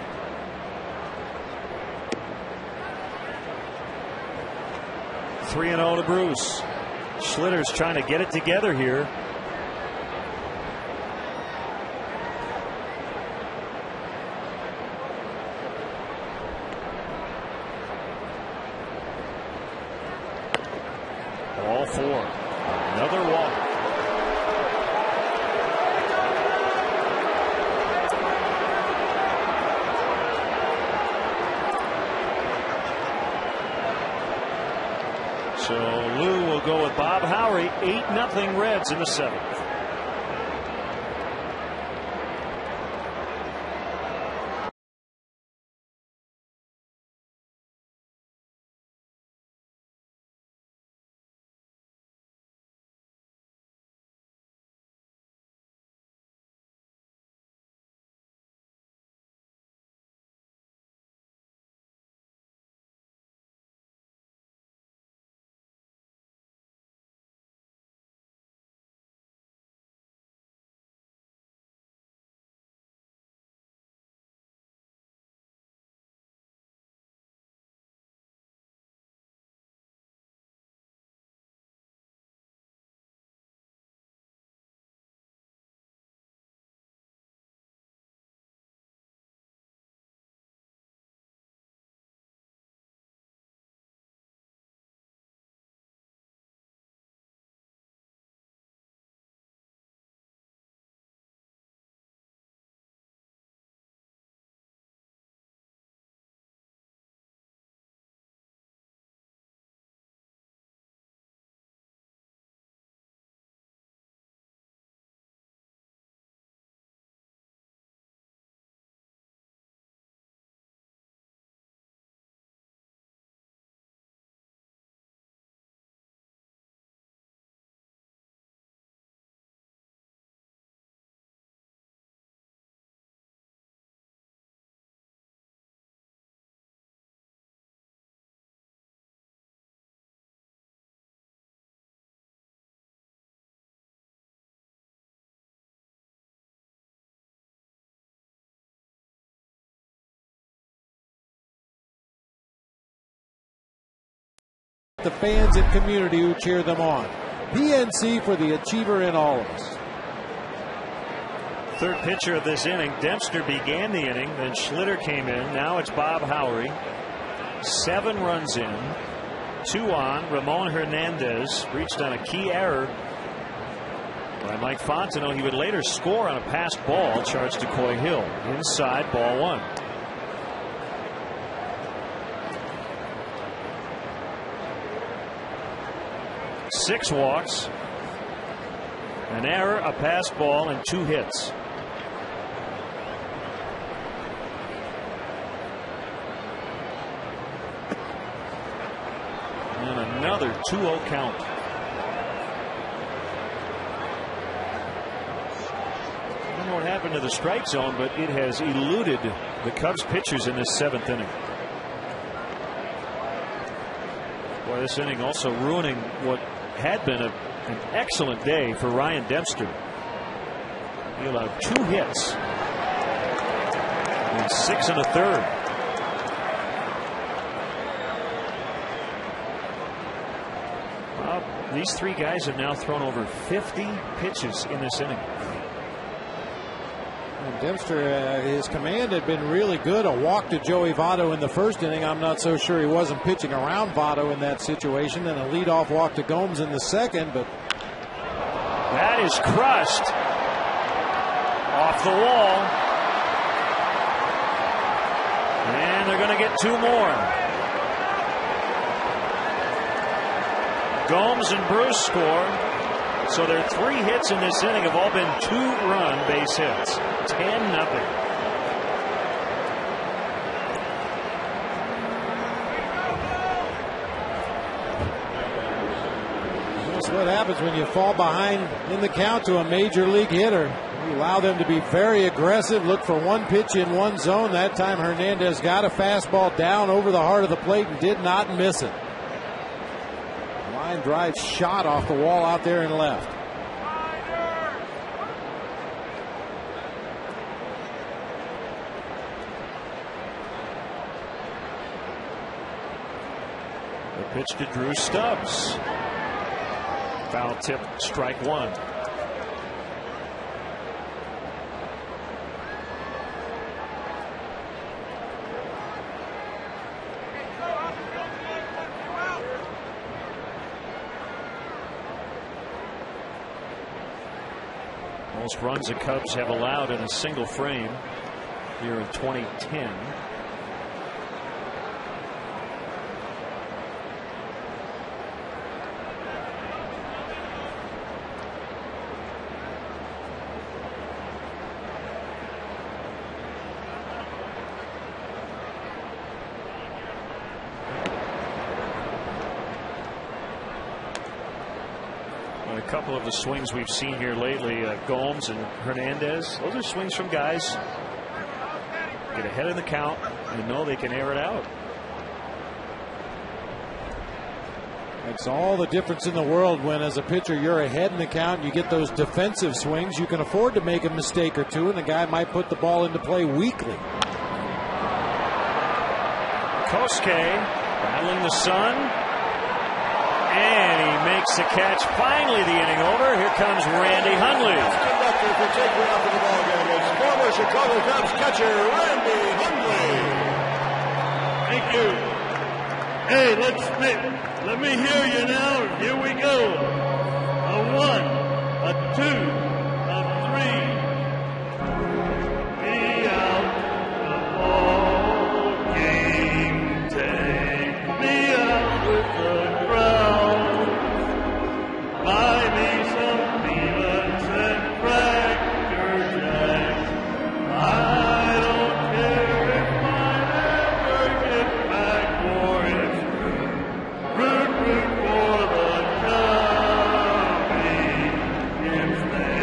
Three and 0 to Bruce. Schlitter's trying to get it together here. All 4. Another walk. So Lou will go with Bob Howry. 8-0 Reds in the 7th. The fans and community who cheer them on. PNC for the achiever in all of us. Third pitcher of this inning. Dempster began the inning, then Schlitter came in. Now it's Bob Howery. 7 runs in, 2 on. Ramon Hernandez reached on a key error by Mike Fontenot. He would later score on a passed ball charged to Coy Hill. Inside, ball 1. Six walks, an error, a pass ball, and 2 hits. And another 2-0 count. I don't know what happened to the strike zone, but it has eluded the Cubs pitchers in this 7th inning. Boy, this inning also ruining what had been an excellent day for Ryan Dempster. He allowed 2 hits in 6 1/3. Well, these 3 guys have now thrown over 50 pitches in this inning. Dempster, his command had been really good. A walk to Joey Votto in the first inning. I'm not so sure he wasn't pitching around Votto in that situation. And a leadoff walk to Gomes in the second. But that is crushed off the wall. And they're going to get 2 more. Gomes and Bruce score. So their 3 hits in this inning have all been 2-run base hits. 10-0. That's what happens when you fall behind in the count to a major league hitter. You allow them to be very aggressive, look for 1 pitch in 1 zone. That time Hernandez got a fastball down over the heart of the plate and did not miss it. Line drive shot off the wall out there and left. The pitch to Drew Stubbs. Foul tip, strike 1. Most runs the Cubs have allowed in a single frame here in 2010. A couple of the swings we've seen here lately, Gomes and Hernandez, those are swings from guys get ahead in the count and know they can air it out. Makes all the difference in the world when, as a pitcher, you're ahead in the count and you get those defensive swings. You can afford to make a mistake or two, and the guy might put the ball into play weakly. Kosuke battling the sun. And he makes the catch. Finally, the inning over. Here comes Randy Hundley. Conductor for taking off the ball game is former Chicago Cubs catcher Randy Hundley. Thank you. Hey, let me hear you now. Here we go. A 1, a 2, a 3. Be out the ball game. Take me out with the crowd. Buy me some peanuts and Cracker Jacks. I don't care if I never get back for it. Root for the Cubbies if they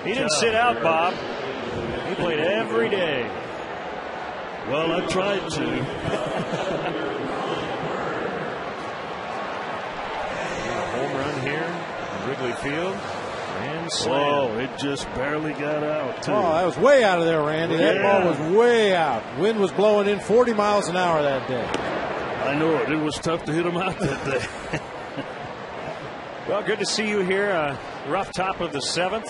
He didn't sit out, Bob. He played every day. Well, I tried to. Home run here at Wrigley Field. And slam. Oh, it just barely got out, too. Oh, that was way out of there, Randy. That ball was way out. Wind was blowing in 40 miles an hour that day. I know it. It was tough to hit him out that day. Well, good to see you here. Rough top of the 7th.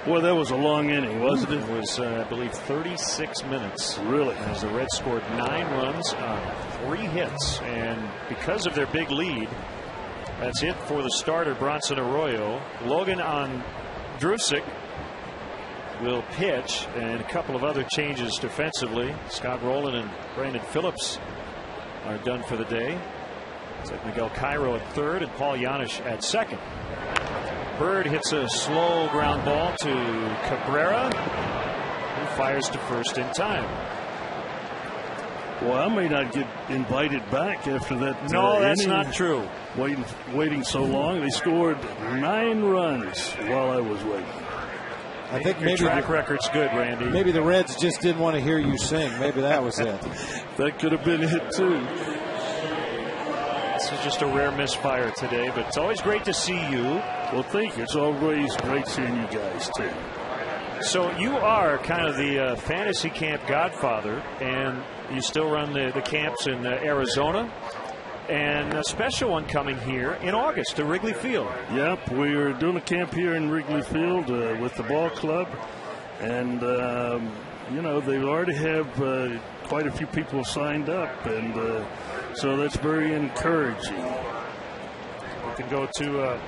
Well, that was a long inning, wasn't it? It was, I believe, 36 minutes. Really? As the Reds scored 9 runs on 3 hits. And because of their big lead, that's it for the starter, Bronson Arroyo. Logan on Drusick will pitch, and a couple of other changes defensively. Scott Rowland and Brandon Phillips are done for the day. It's like Miguel Cairo at third and Paul Yanish at second. Bird hits a slow ground ball to Cabrera, who fires to first in time. Well, I may not get invited back after that. No, that's inning. not true. Waiting so long. They scored 9 runs while I was waiting. I think Your maybe track record's good, Randy. Maybe the Reds just didn't want to hear you sing. Maybe that was it. That could have been it, too. This is just a rare misfire today, but it's always great to see you. Well, thank you. It's always great seeing you guys, too. So you are kind of the fantasy camp godfather, and you still run the camps in Arizona, and a special one coming here in August to Wrigley Field. Yep, we're doing a camp here in Wrigley Field with the ball club, and you know, they already have quite a few people signed up, and so that's very encouraging. You can go to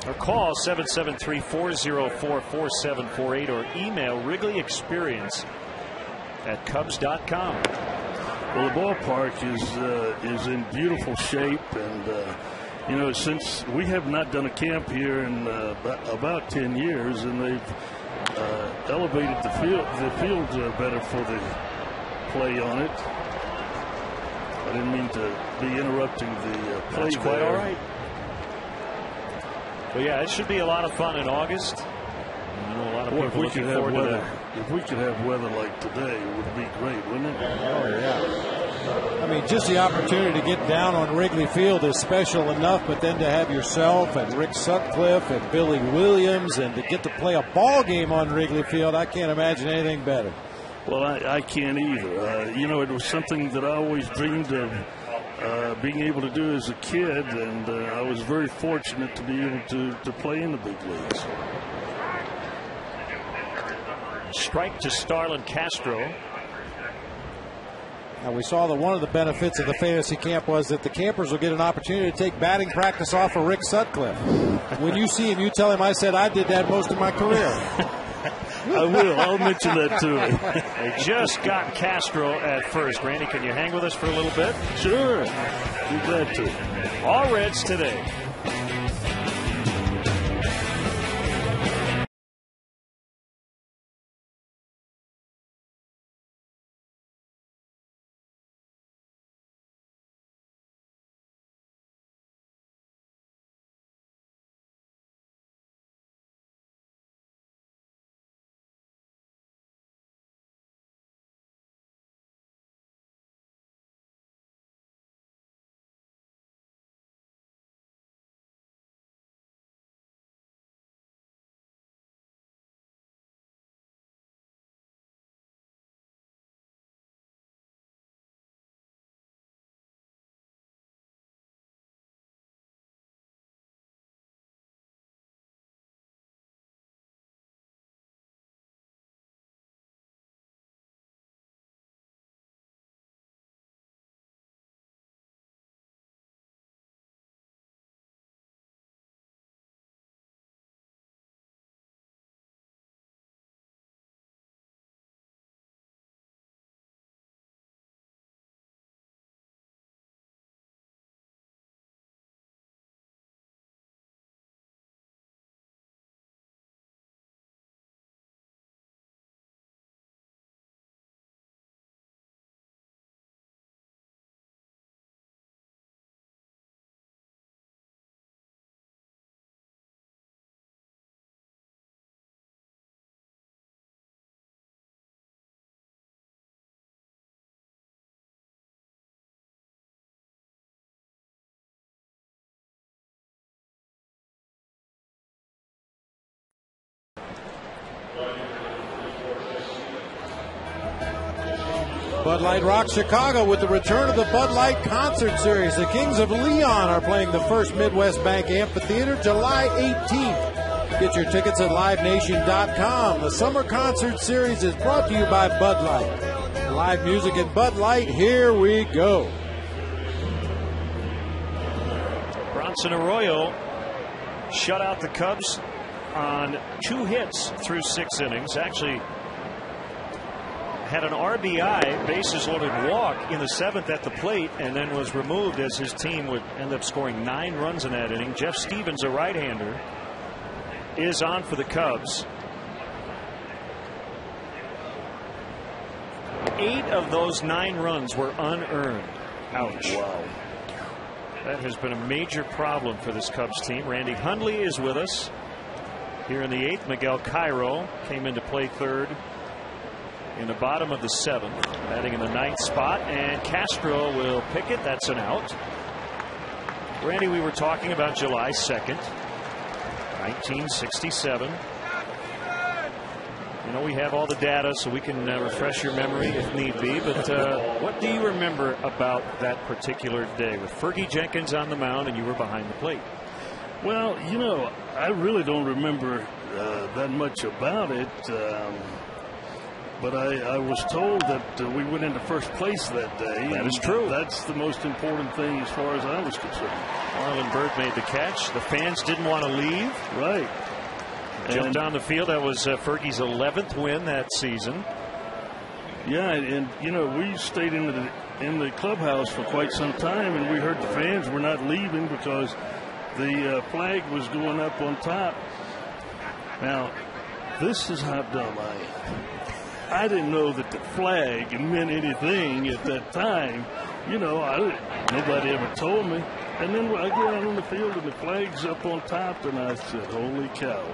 or call 773-404-4748 or email WrigleyExperience@Cubs.com. Well, the ballpark is in beautiful shape, and you know, since we have not done a camp here in about 10 years, and they've elevated the field better for the play on it. I didn't mean to be interrupting the play. That's quite all right. Well, yeah, it should be a lot of fun in August. I know a lot of people looking forward to that. If we could have weather like today, it would be great, wouldn't it? Oh, yeah. I mean, just the opportunity to get down on Wrigley Field is special enough, but then to have yourself and Rick Sutcliffe and Billy Williams and to get to play a ball game on Wrigley Field, I can't imagine anything better. Well, I can't either. You know, it was something that I always dreamed of being able to do as a kid, and I was very fortunate to be able to play in the big leagues. Strike to Starlin Castro. Now, we saw that one of the benefits of the fantasy camp was that the campers will get an opportunity to take batting practice off of Rick Sutcliffe. When you see him, you tell him, I said I did that most of my career. I will. I'll mention that to him. They just got Castro at first. Randy, can you hang with us for a little bit? Sure. Be glad to. All Reds today. Bud Light rocks Chicago with the return of the Bud Light Concert Series. The Kings of Leon are playing the First Midwest Bank Amphitheater July 18th. Get your tickets at livenation.com. The Summer Concert Series is brought to you by Bud Light. Live music and Bud Light, here we go. Bronson Arroyo shut out the Cubs on 2 hits through 6 innings. Actually had an RBI, bases loaded walk in the 7th at the plate, and then was removed as his team would end up scoring 9 runs in that inning. Jeff Stevens, a right-hander, is on for the Cubs. 8 of those 9 runs were unearned. Ouch. Wow. That has been a major problem for this Cubs team. Randy Hundley is with us here in the 8th. Miguel Cairo came into play 3rd in the bottom of the 7th, batting in the 9th spot, and Castro will pick it. That's an out. Randy, we were talking about July 2nd, 1967. You know, we have all the data, so we can refresh your memory if need be. But what do you remember about that particular day with Fergie Jenkins on the mound and you were behind the plate? Well, you know, I really don't remember that much about it. But I was told that we went into first place that day. That is true. That's the most important thing as far as I was concerned. Marlon Byrd made the catch. The fans didn't want to leave. Right. Jumped down the field. That was Fergie's 11th win that season. Yeah, and you know, we stayed in the clubhouse for quite some time, and we heard the fans were not leaving because the flag was going up on top. Now, this is how dumb I am. I didn't know that the flag meant anything at that time. You know, nobody ever told me. And then I go out on the field and the flag's up on top, and I said, holy cow.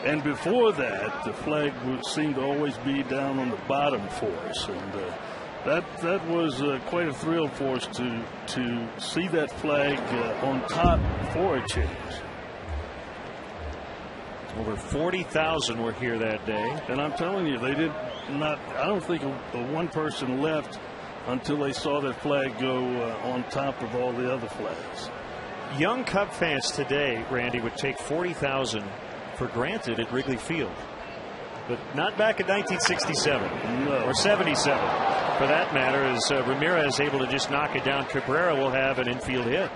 And before that, the flag seemed to always be down on the bottom for us. And that was quite a thrill for us to see that flag on top before a change. Over 40,000 were here that day. And I'm telling you, they did not, I don't think one person left until they saw that flag go on top of all the other flags. Young Cub fans today, Randy, would take 40,000 for granted at Wrigley Field. But not back in 1967 no. or 77. For that matter, as Ramirez able to just knock it down, Cabrera will have an infield hit.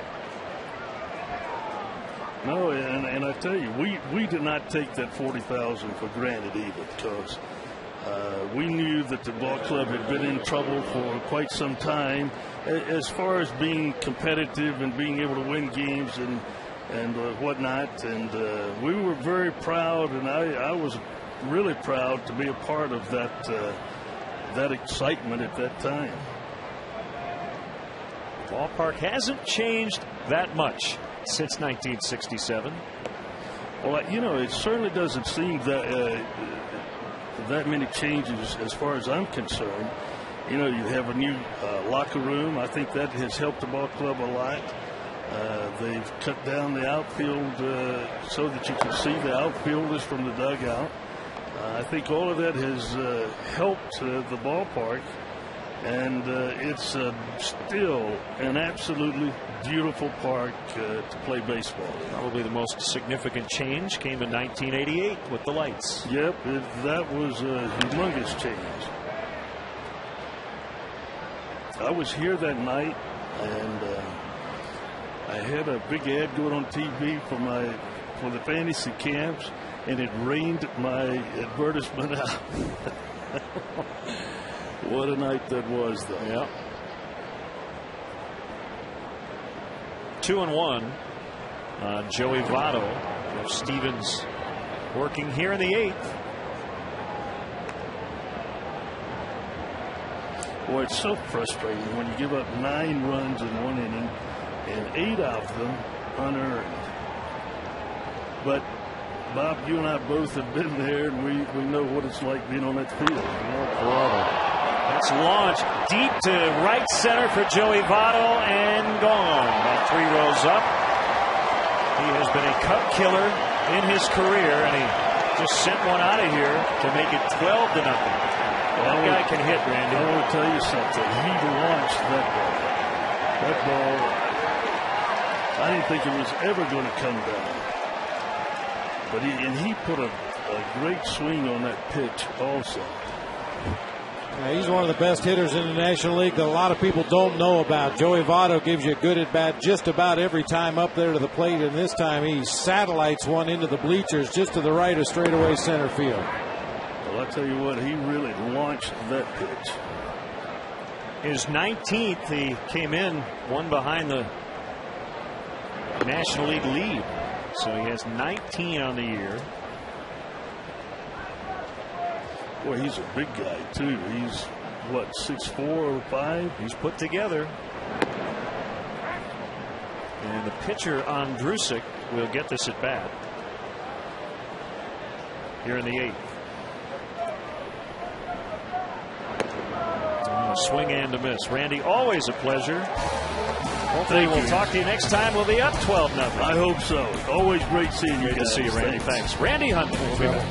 No, and I tell you, we did not take that 40,000 for granted either, because we knew that the ball club had been in trouble for quite some time as far as being competitive and being able to win games and whatnot. And we were very proud, and I was really proud to be a part of that excitement at that time. The ballpark hasn't changed that much since 1967. Well, you know, it certainly doesn't seem that that many changes as far as I'm concerned. You know, you have a new locker room. I think that has helped the ball club a lot. They've cut down the outfield so that you can see the outfielders from the dugout. I think all of that has helped the ballpark. And it's still an absolutely beautiful park to play baseball. Probably the most significant change came in 1988 with the lights. Yep, that was a humongous change. I was here that night, and I had a big ad going on TV for the fantasy camps, and it rained my advertisement out. What a night that was, though. Yeah. 2-1 on Joey Votto. Jeff Stevens working here in the 8th. Boy, it's so frustrating when you give up 9 runs in 1 inning and 8 of them unearned. But Bob, you and I both have been there, and we know what it's like being on that field. That's launched deep to right center for Joey Votto, and gone. About 3 rows up. He has been a Cub killer in his career, and he just sent one out of here to make it 12-0. That guy can hit, Randy. I want to tell you something. He launched that ball. That ball, I didn't think it was ever going to come down. But he put a great swing on that pitch also. Yeah, he's one of the best hitters in the National League that a lot of people don't know about. Joey Votto gives you a good at bat just about every time up there to the plate, and this time he satellites one into the bleachers just to the right of straightaway center field. Well, I tell you what, he really launched that pitch. His 19th, he came in one behind the National League lead. So he has 19 on the year. Boy, he's a big guy, too. He's, what, 6'4" or 5? He's put together. And the pitcher, Andrusik, will get this at bat here in the 8th. Swing and a miss. Randy, always a pleasure. Hopefully we'll talk to you next time. We'll be up 12-0. I hope so. Always great seeing you guys. Great to see you, Randy. Thanks. Randy Hunt. We'll be back.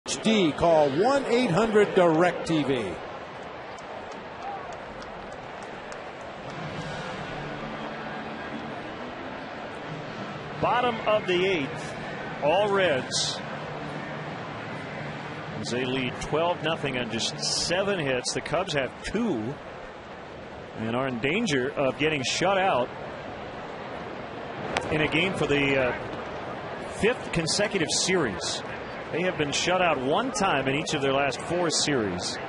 HD, call 1-800-DIRECTV. Bottom of the 8th, all Reds. As they lead 12-0 on just 7 hits. The Cubs have 2 and are in danger of getting shut out in a game for the 5th consecutive series. They have been shut out 1 time in each of their last 4 series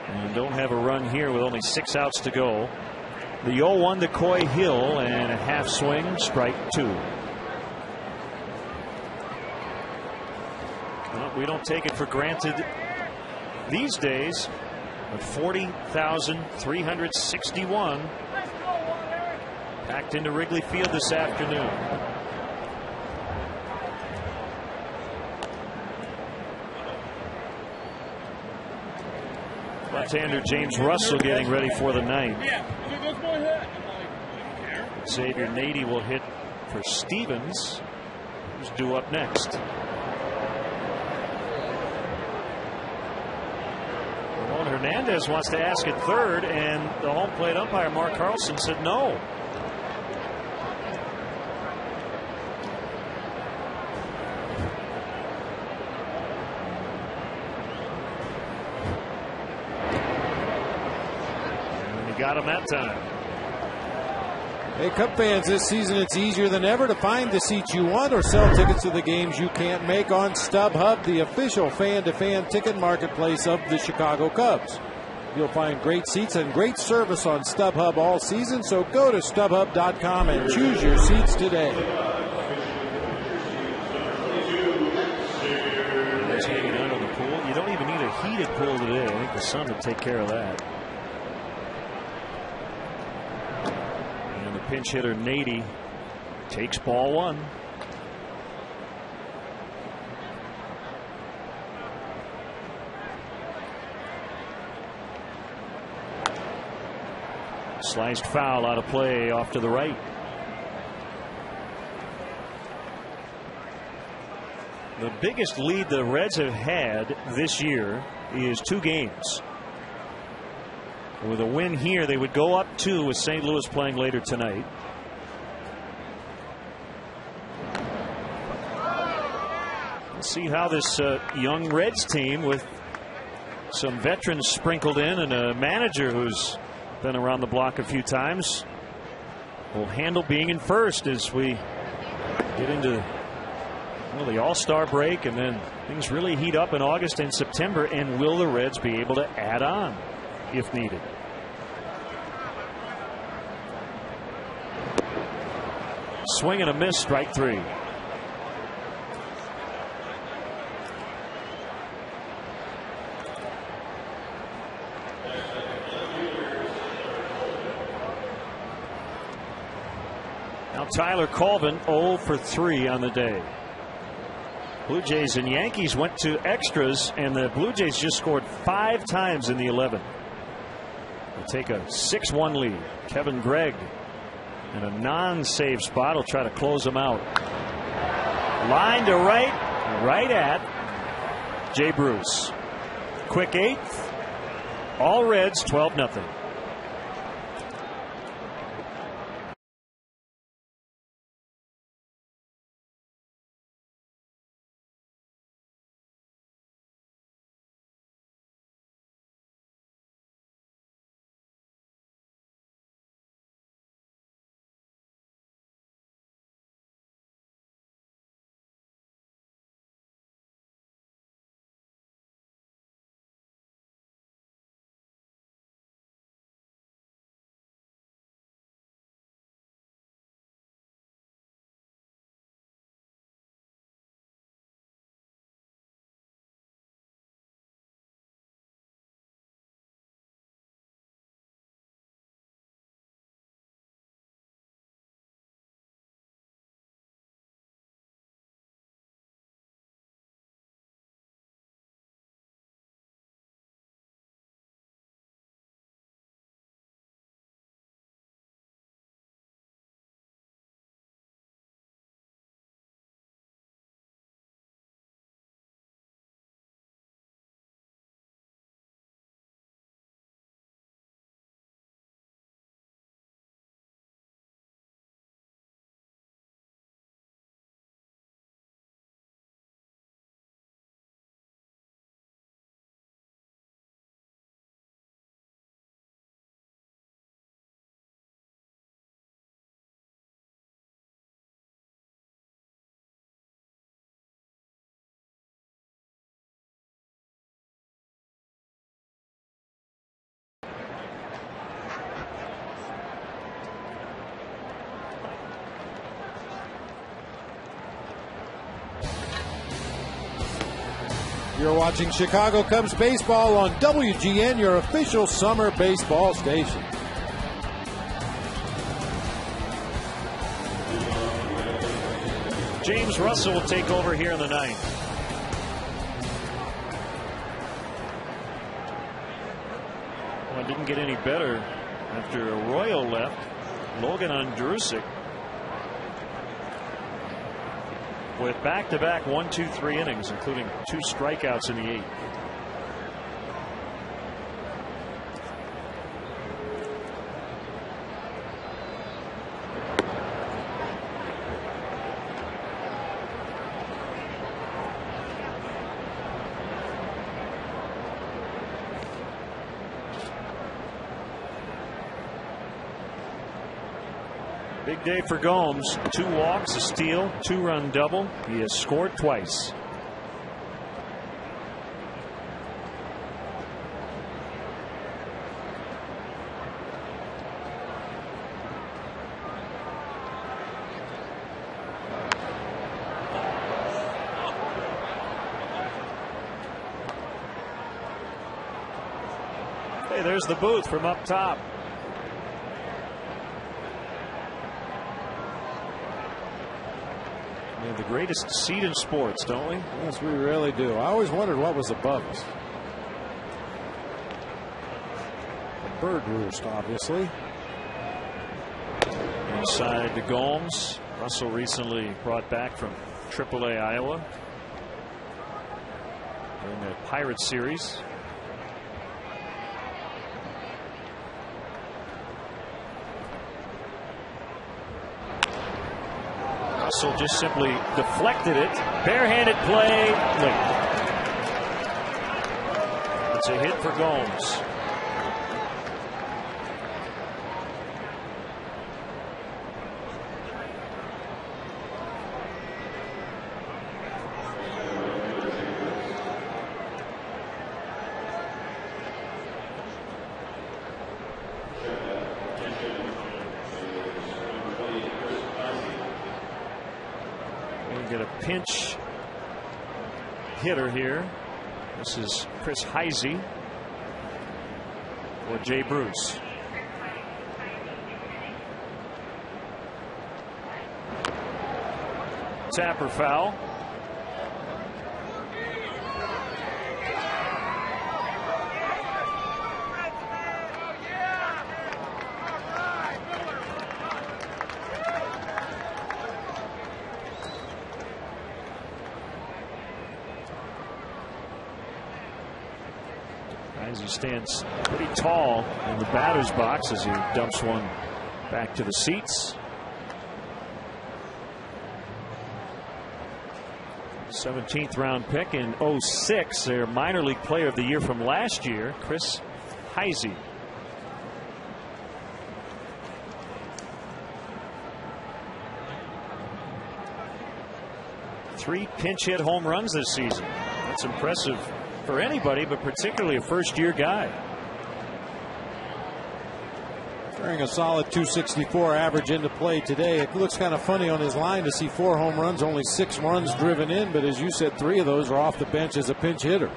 and don't have a run here with only 6 outs to go. The 0-1 to Coy Hill and a half swing, strike 2. Well, we don't take it for granted these days, but 40,361 packed into Wrigley Field this afternoon. Left-hander James Russell getting ready for the ninth. Xavier Nady will hit for Stevens, who's due up next. Ramon Hernandez wants to ask at third, and the home plate umpire Mark Carlson said no. Got him that time. Hey, Cub fans, this season it's easier than ever to find the seats you want or sell tickets to the games you can't make on StubHub, the official fan-to-fan ticket marketplace of the Chicago Cubs. You'll find great seats and great service on StubHub all season, so go to StubHub.com and choose your seats today. Guys hanging out on the pool. You don't even need a heated pool today. I think the sun would take care of that. And the pinch hitter, Nady, takes ball one. Sliced foul out of play off to the right. The biggest lead the Reds have had this year is 2 games. With a win here, they would go up 2 with St. Louis playing later tonight. Let's see how this young Reds team, with some veterans sprinkled in and a manager who's been around the block a few times, will handle being in first as we get into the All-Star break, and then things really heat up in August and September. And will the Reds be able to add on if needed? Swing and a miss, strike 3. Now Tyler Colvin 0 for 3 on the day. Blue Jays and Yankees went to extras, and the Blue Jays just scored 5 times in the 11. They take a 6-1 lead. Kevin Gregg and a non-save spot will try to close them out. Line to right, right at Jay Bruce. Quick 8th. All Reds 12-0. You're watching Chicago Cubs baseball on WGN, your official summer baseball station. James Russell will take over here in the 9th. Well, it didn't get any better after Arroyo left. Logan Ondrusek with back-to-back 1, 2, 3 innings, including 2 strikeouts in the 8th. Big day for Gomes. 2 walks, a steal, 2-run double. He has scored twice. Hey, there's the booth from up top. We have the greatest seat in sports, don't we? Yes, we really do. I always wondered what was above us. A bird roost, obviously. Inside to Gomes. Russell recently brought back from AAA Iowa in the Pirates series. Russell just simply deflected it. Barehanded play. Late. It's a hit for Gomes. Get a pinch hitter here. This is Chris Heisey or Jay Bruce. Tapper foul. He stands pretty tall in the batter's box as he dumps one back to the seats. 17th round pick in 06, their minor league player of the year from last year, Chris Heisey. Three pinch hit home runs this season. That's impressive for anybody, but particularly a first-year guy. Carrying a solid 264 average into play today. It looks kind of funny on his line to see 4 home runs, only 6 runs driven in, but as you said, 3 of those are off the bench as a pinch hitter.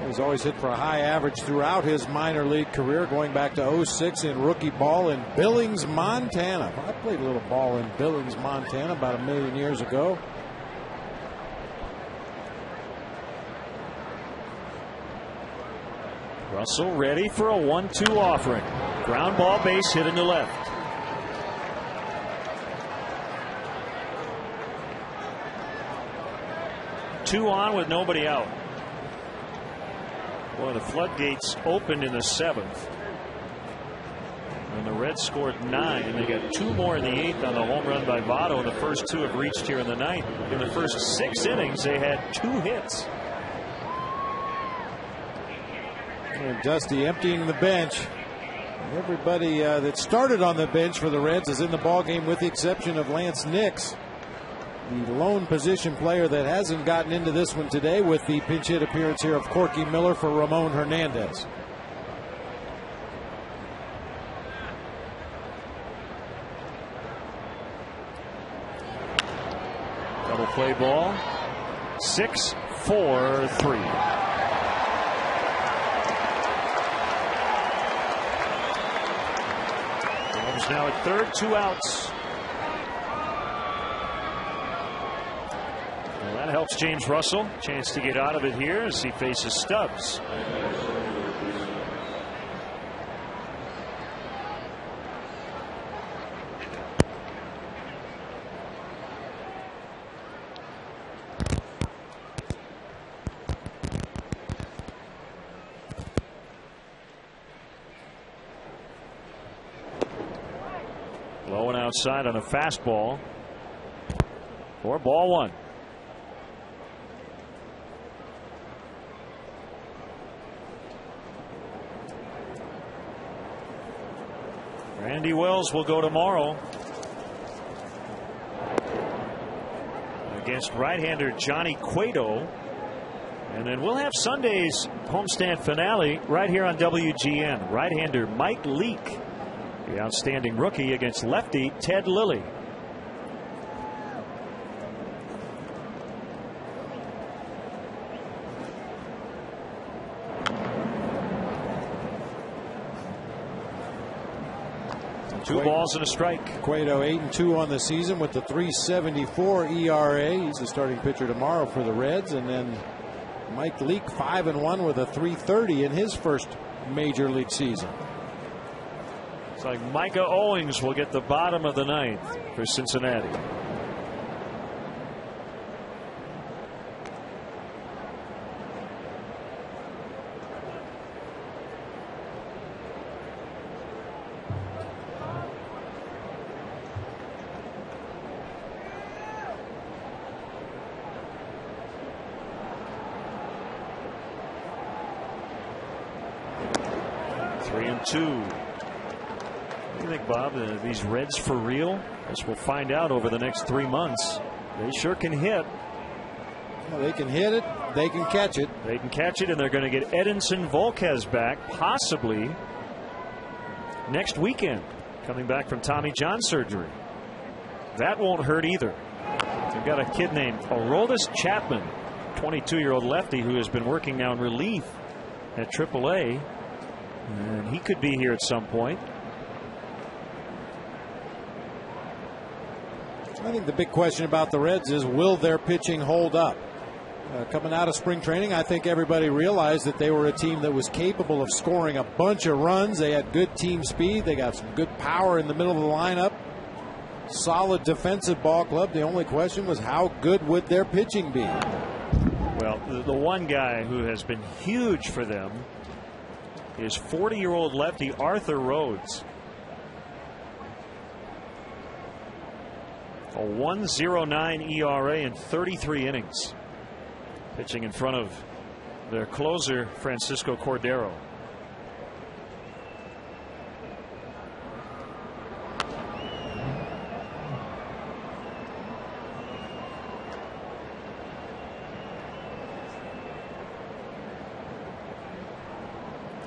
He's always hit for a high average throughout his minor league career, going back to 06 in rookie ball in Billings, Montana. I played a little ball in Billings, Montana about 1,000,000 years ago. Russell ready for a 1-2 offering. Ground ball, base hit into left. Two on with nobody out. Boy, the floodgates opened in the 7th. And the Reds scored 9. They got 2 more in the 8th on the home run by Votto. And the first 2 have reached here in the 9th. In the first 6 innings, they had 2 hits. And Dusty emptying the bench. Everybody that started on the bench for the Reds is in the ballgame with the exception of Lance Nix, the lone position player that hasn't gotten into this one today, with the pinch hit appearance here of Corky Miller for Ramon Hernandez. Double play ball. 6-4-3. Holmes now at third, 2 outs. Well, that helps James Russell. Chance to get out of it here as he faces Stubbs. Low and outside on a fastball. For ball 1. Randy Wells will go tomorrow against right-hander Johnny Cueto. And then we'll have Sunday's homestand finale right here on WGN. Right-hander Mike Leake, the outstanding rookie, against lefty Ted Lilly. 2 balls and a strike. Cueto 8-2 on the season with the 3.74 ERA. He's the starting pitcher tomorrow for the Reds. And then Mike Leake 5-1 with a 3.30 in his first major league season. It's like Micah Owings will get the bottom of the 9th for Cincinnati. Three and two. What do you think, Bob? These Reds for real? As we'll find out over the next 3 months. They sure can hit. Well, they can hit it. They can catch it. They can catch it, and they're going to get Edinson Volquez back, possibly next weekend, coming back from Tommy John surgery. That won't hurt either. They've got a kid named Aroldis Chapman, 22-year-old lefty who has been working now in relief at AAA. And he could be here at some point. I think the big question about the Reds is, will their pitching hold up? Coming out of spring training, I think everybody realized that they were a team that was capable of scoring a bunch of runs. They had good team speed. They got some good power in the middle of the lineup. Solid defensive ball club. The only question was, how good would their pitching be? Well, the one guy who has been huge for them is 40-year-old lefty Arthur Rhodes. A 1.09 ERA in 33 innings. Pitching in front of their closer, Francisco Cordero.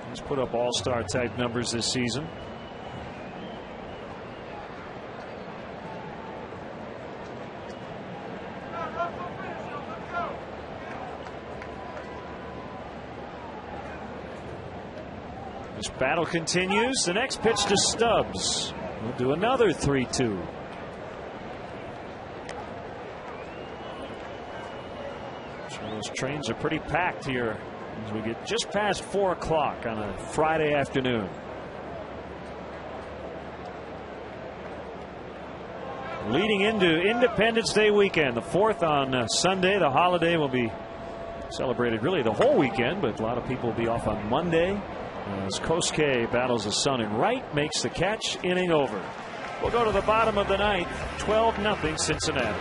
He's put up all-star type numbers this season. This battle continues. The next pitch to Stubbs. We'll do another 3-2. So those trains are pretty packed here as we get just past 4 o'clock on a Friday afternoon. Leading into Independence Day weekend, the 4th on Sunday. The holiday will be celebrated really the whole weekend, but a lot of people will be off on Monday as Kosuke battles the sun, and Wright makes the catch. Inning over. We'll go to the bottom of the 9th. 12-0 Cincinnati.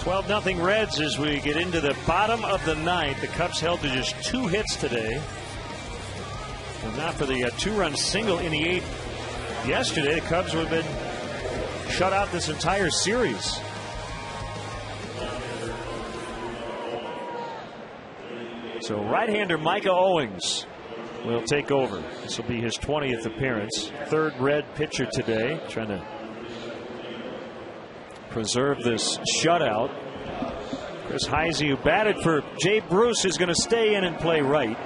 12-0 Reds as we get into the bottom of the ninth. The Cubs held to just 2 hits today. If not for the 2-run single in the 8th yesterday, the Cubs would have been shut out this entire series. So right-hander Micah Owings will take over. This will be his 20th appearance. 3rd Red pitcher today, trying to preserve this shutout. Chris Heisey, who batted for Jay Bruce, is going to stay in and play right.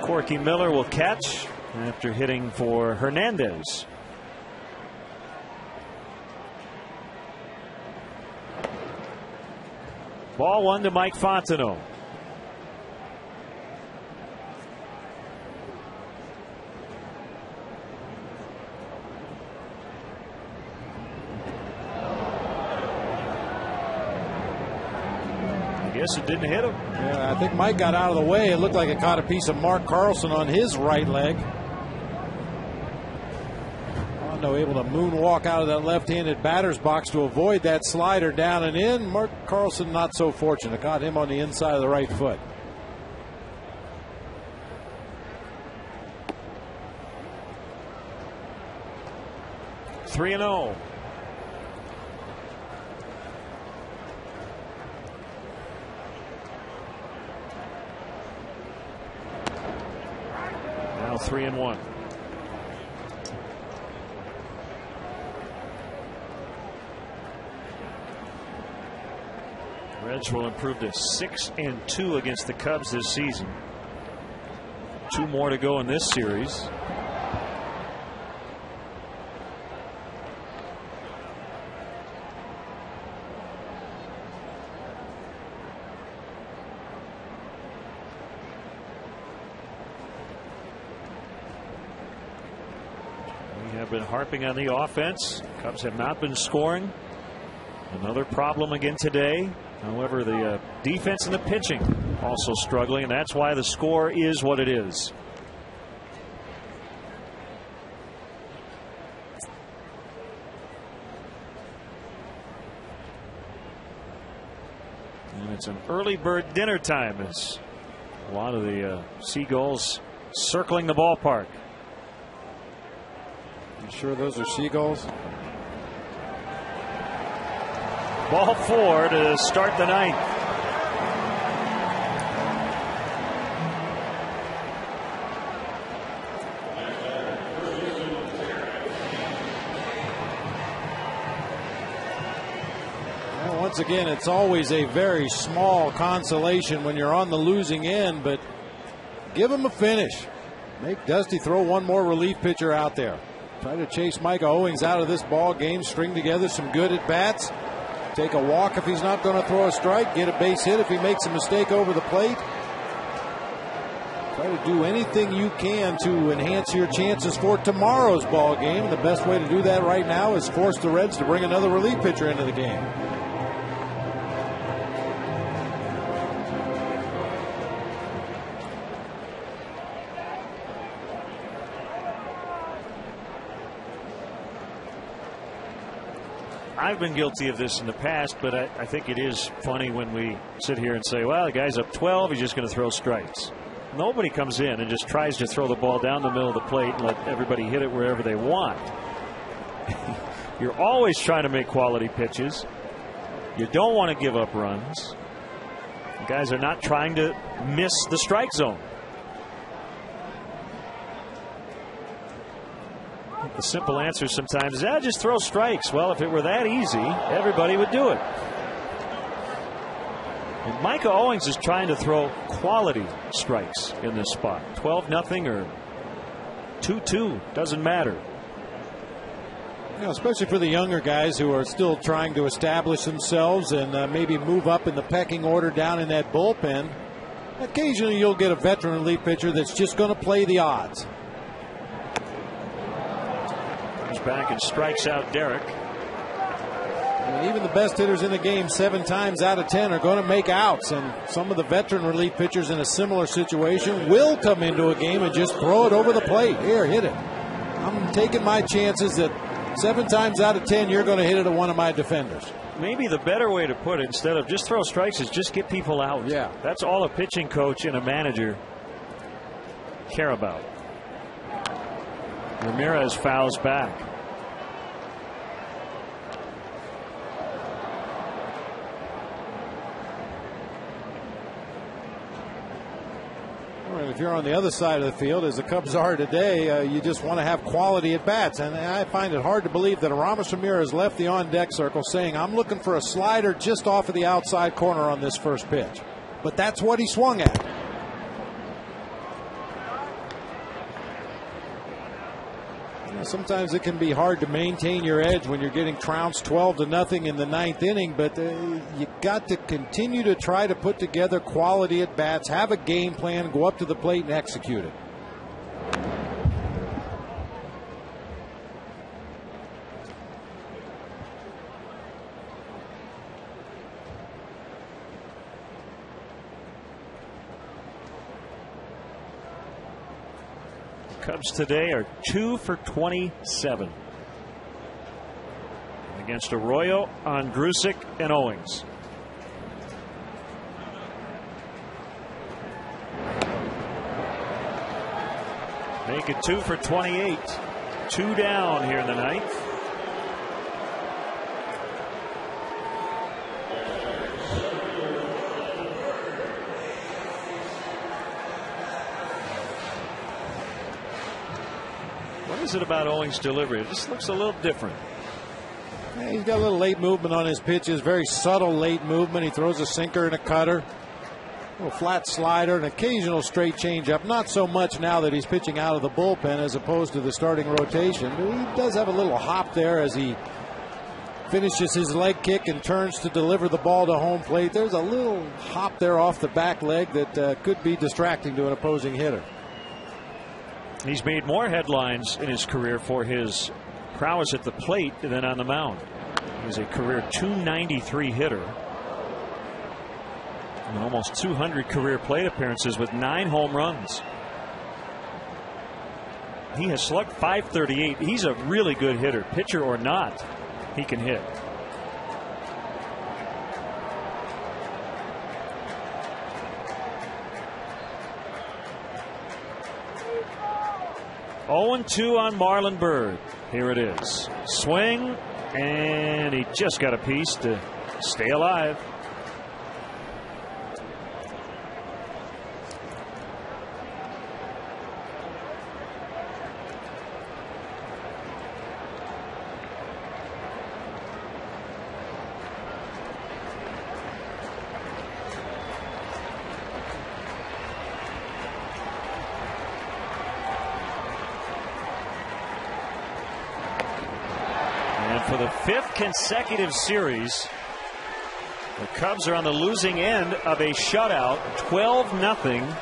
Corky Miller will catch after hitting for Hernandez. Ball 1 to Mike Fontenot. Guess it didn't hit him. Yeah, I think Mike got out of the way. It looked like it caught a piece of Mark Carlson on his right leg. Rondo able to moonwalk out of that left-handed batter's box to avoid that slider down and in. Mark Carlson not so fortunate. Got him on the inside of the right foot. Three and 0. Now 3 and 1. Reds will improve to 6 and 2 against the Cubs this season. 2 more to go in this series. Been harping on the offense. Cubs have not been scoring. Another problem again today. However, the defense and the pitching also struggling, and that's why the score is what it is. And it's an early bird dinner time as a lot of the seagulls circling the ballpark. You sure those are seagulls? Ball 4 to start the ninth. Well, once again, it's always a very small consolation when you're on the losing end, but give them a finish. Make Dusty throw one more relief pitcher out there. Try to chase Micah Owings out of this ball game, string together some good at-bats, take a walk if he's not going to throw a strike, get a base hit if he makes a mistake over the plate. Try to do anything you can to enhance your chances for tomorrow's ball game. The best way to do that right now is force the Reds to bring another relief pitcher into the game. I've been guilty of this in the past, but I think it is funny when we sit here and say, well, the guy's up 12, he's just going to throw strikes. Nobody comes in and just tries to throw the ball down the middle of the plate and let everybody hit it wherever they want. You're always trying to make quality pitches. You don't want to give up runs. The guys are not trying to miss the strike zone. The simple answer sometimes is, just throw strikes. Well, if it were that easy, everybody would do it. And Micah Owings is trying to throw quality strikes in this spot. 12-0 or 2-2, doesn't matter. You know, especially for the younger guys who are still trying to establish themselves and maybe move up in the pecking order down in that bullpen. Occasionally you'll get a veteran relief pitcher that's just going to play the odds. Back and strikes out Derek. And even the best hitters in the game 7 times out of 10 are going to make outs, and some of the veteran relief pitchers in a similar situation will come into a game and just throw it over the plate. Here, hit it. I'm taking my chances that 7 times out of 10 you're going to hit it at one of my defenders. maybe the better way to put it, instead of just throw strikes, is just get people out. Yeah. That's all a pitching coach and a manager care about. Ramirez fouls back. If you're on the other side of the field, as the Cubs are today, you just want to have quality at bats. And I find it hard to believe that Aramis Ramirez left the on-deck circle saying, I'm looking for a slider just off of the outside corner on this first pitch. But that's what he swung at. Sometimes it can be hard to maintain your edge when you're getting trounced 12-0 in the ninth inning, but you got to continue to try to put together quality at bats, have a game plan, go up to the plate and execute it. Cubs today are 2 for 27 against Arroyo, Andrusic, and Owings. Make it 2 for 28. 2 down here in the ninth. What is it about Owings' delivery? It just looks a little different. Yeah, he's got a little late movement on his pitches, very subtle late movement. He throws a sinker and a cutter, a little flat slider, an occasional straight changeup. Not so much now that he's pitching out of the bullpen as opposed to the starting rotation. But he does have a little hop there as he finishes his leg kick and turns to deliver the ball to home plate. There's a little hop there off the back leg that could be distracting to an opposing hitter. He's made more headlines in his career for his prowess at the plate than on the mound. He's a career .293 hitter. And almost 200 career plate appearances with 9 home runs. He has slugged .538. He's a really good hitter. Pitcher or not, he can hit. Oh, 2 on Marlon Byrd. Here it is. Swing, and he just got a piece to stay alive. For the 5th consecutive series, the Cubs are on the losing end of a shutout, 12-0.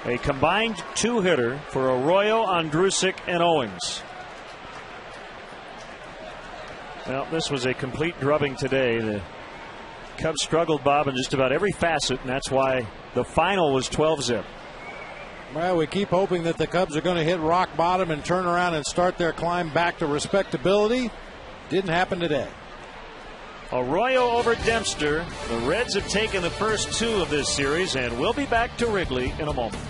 A combined 2-hitter for Arroyo, Andrusic, and Owings. Well, this was a complete drubbing today. The Cubs struggled, Bob, in just about every facet, and that's why the final was 12-zip. Well, we keep hoping that the Cubs are going to hit rock bottom and turn around and start their climb back to respectability. Didn't happen today. Arroyo over Dempster. The Reds have taken the first 2 of this series, and we'll be back to Wrigley in a moment.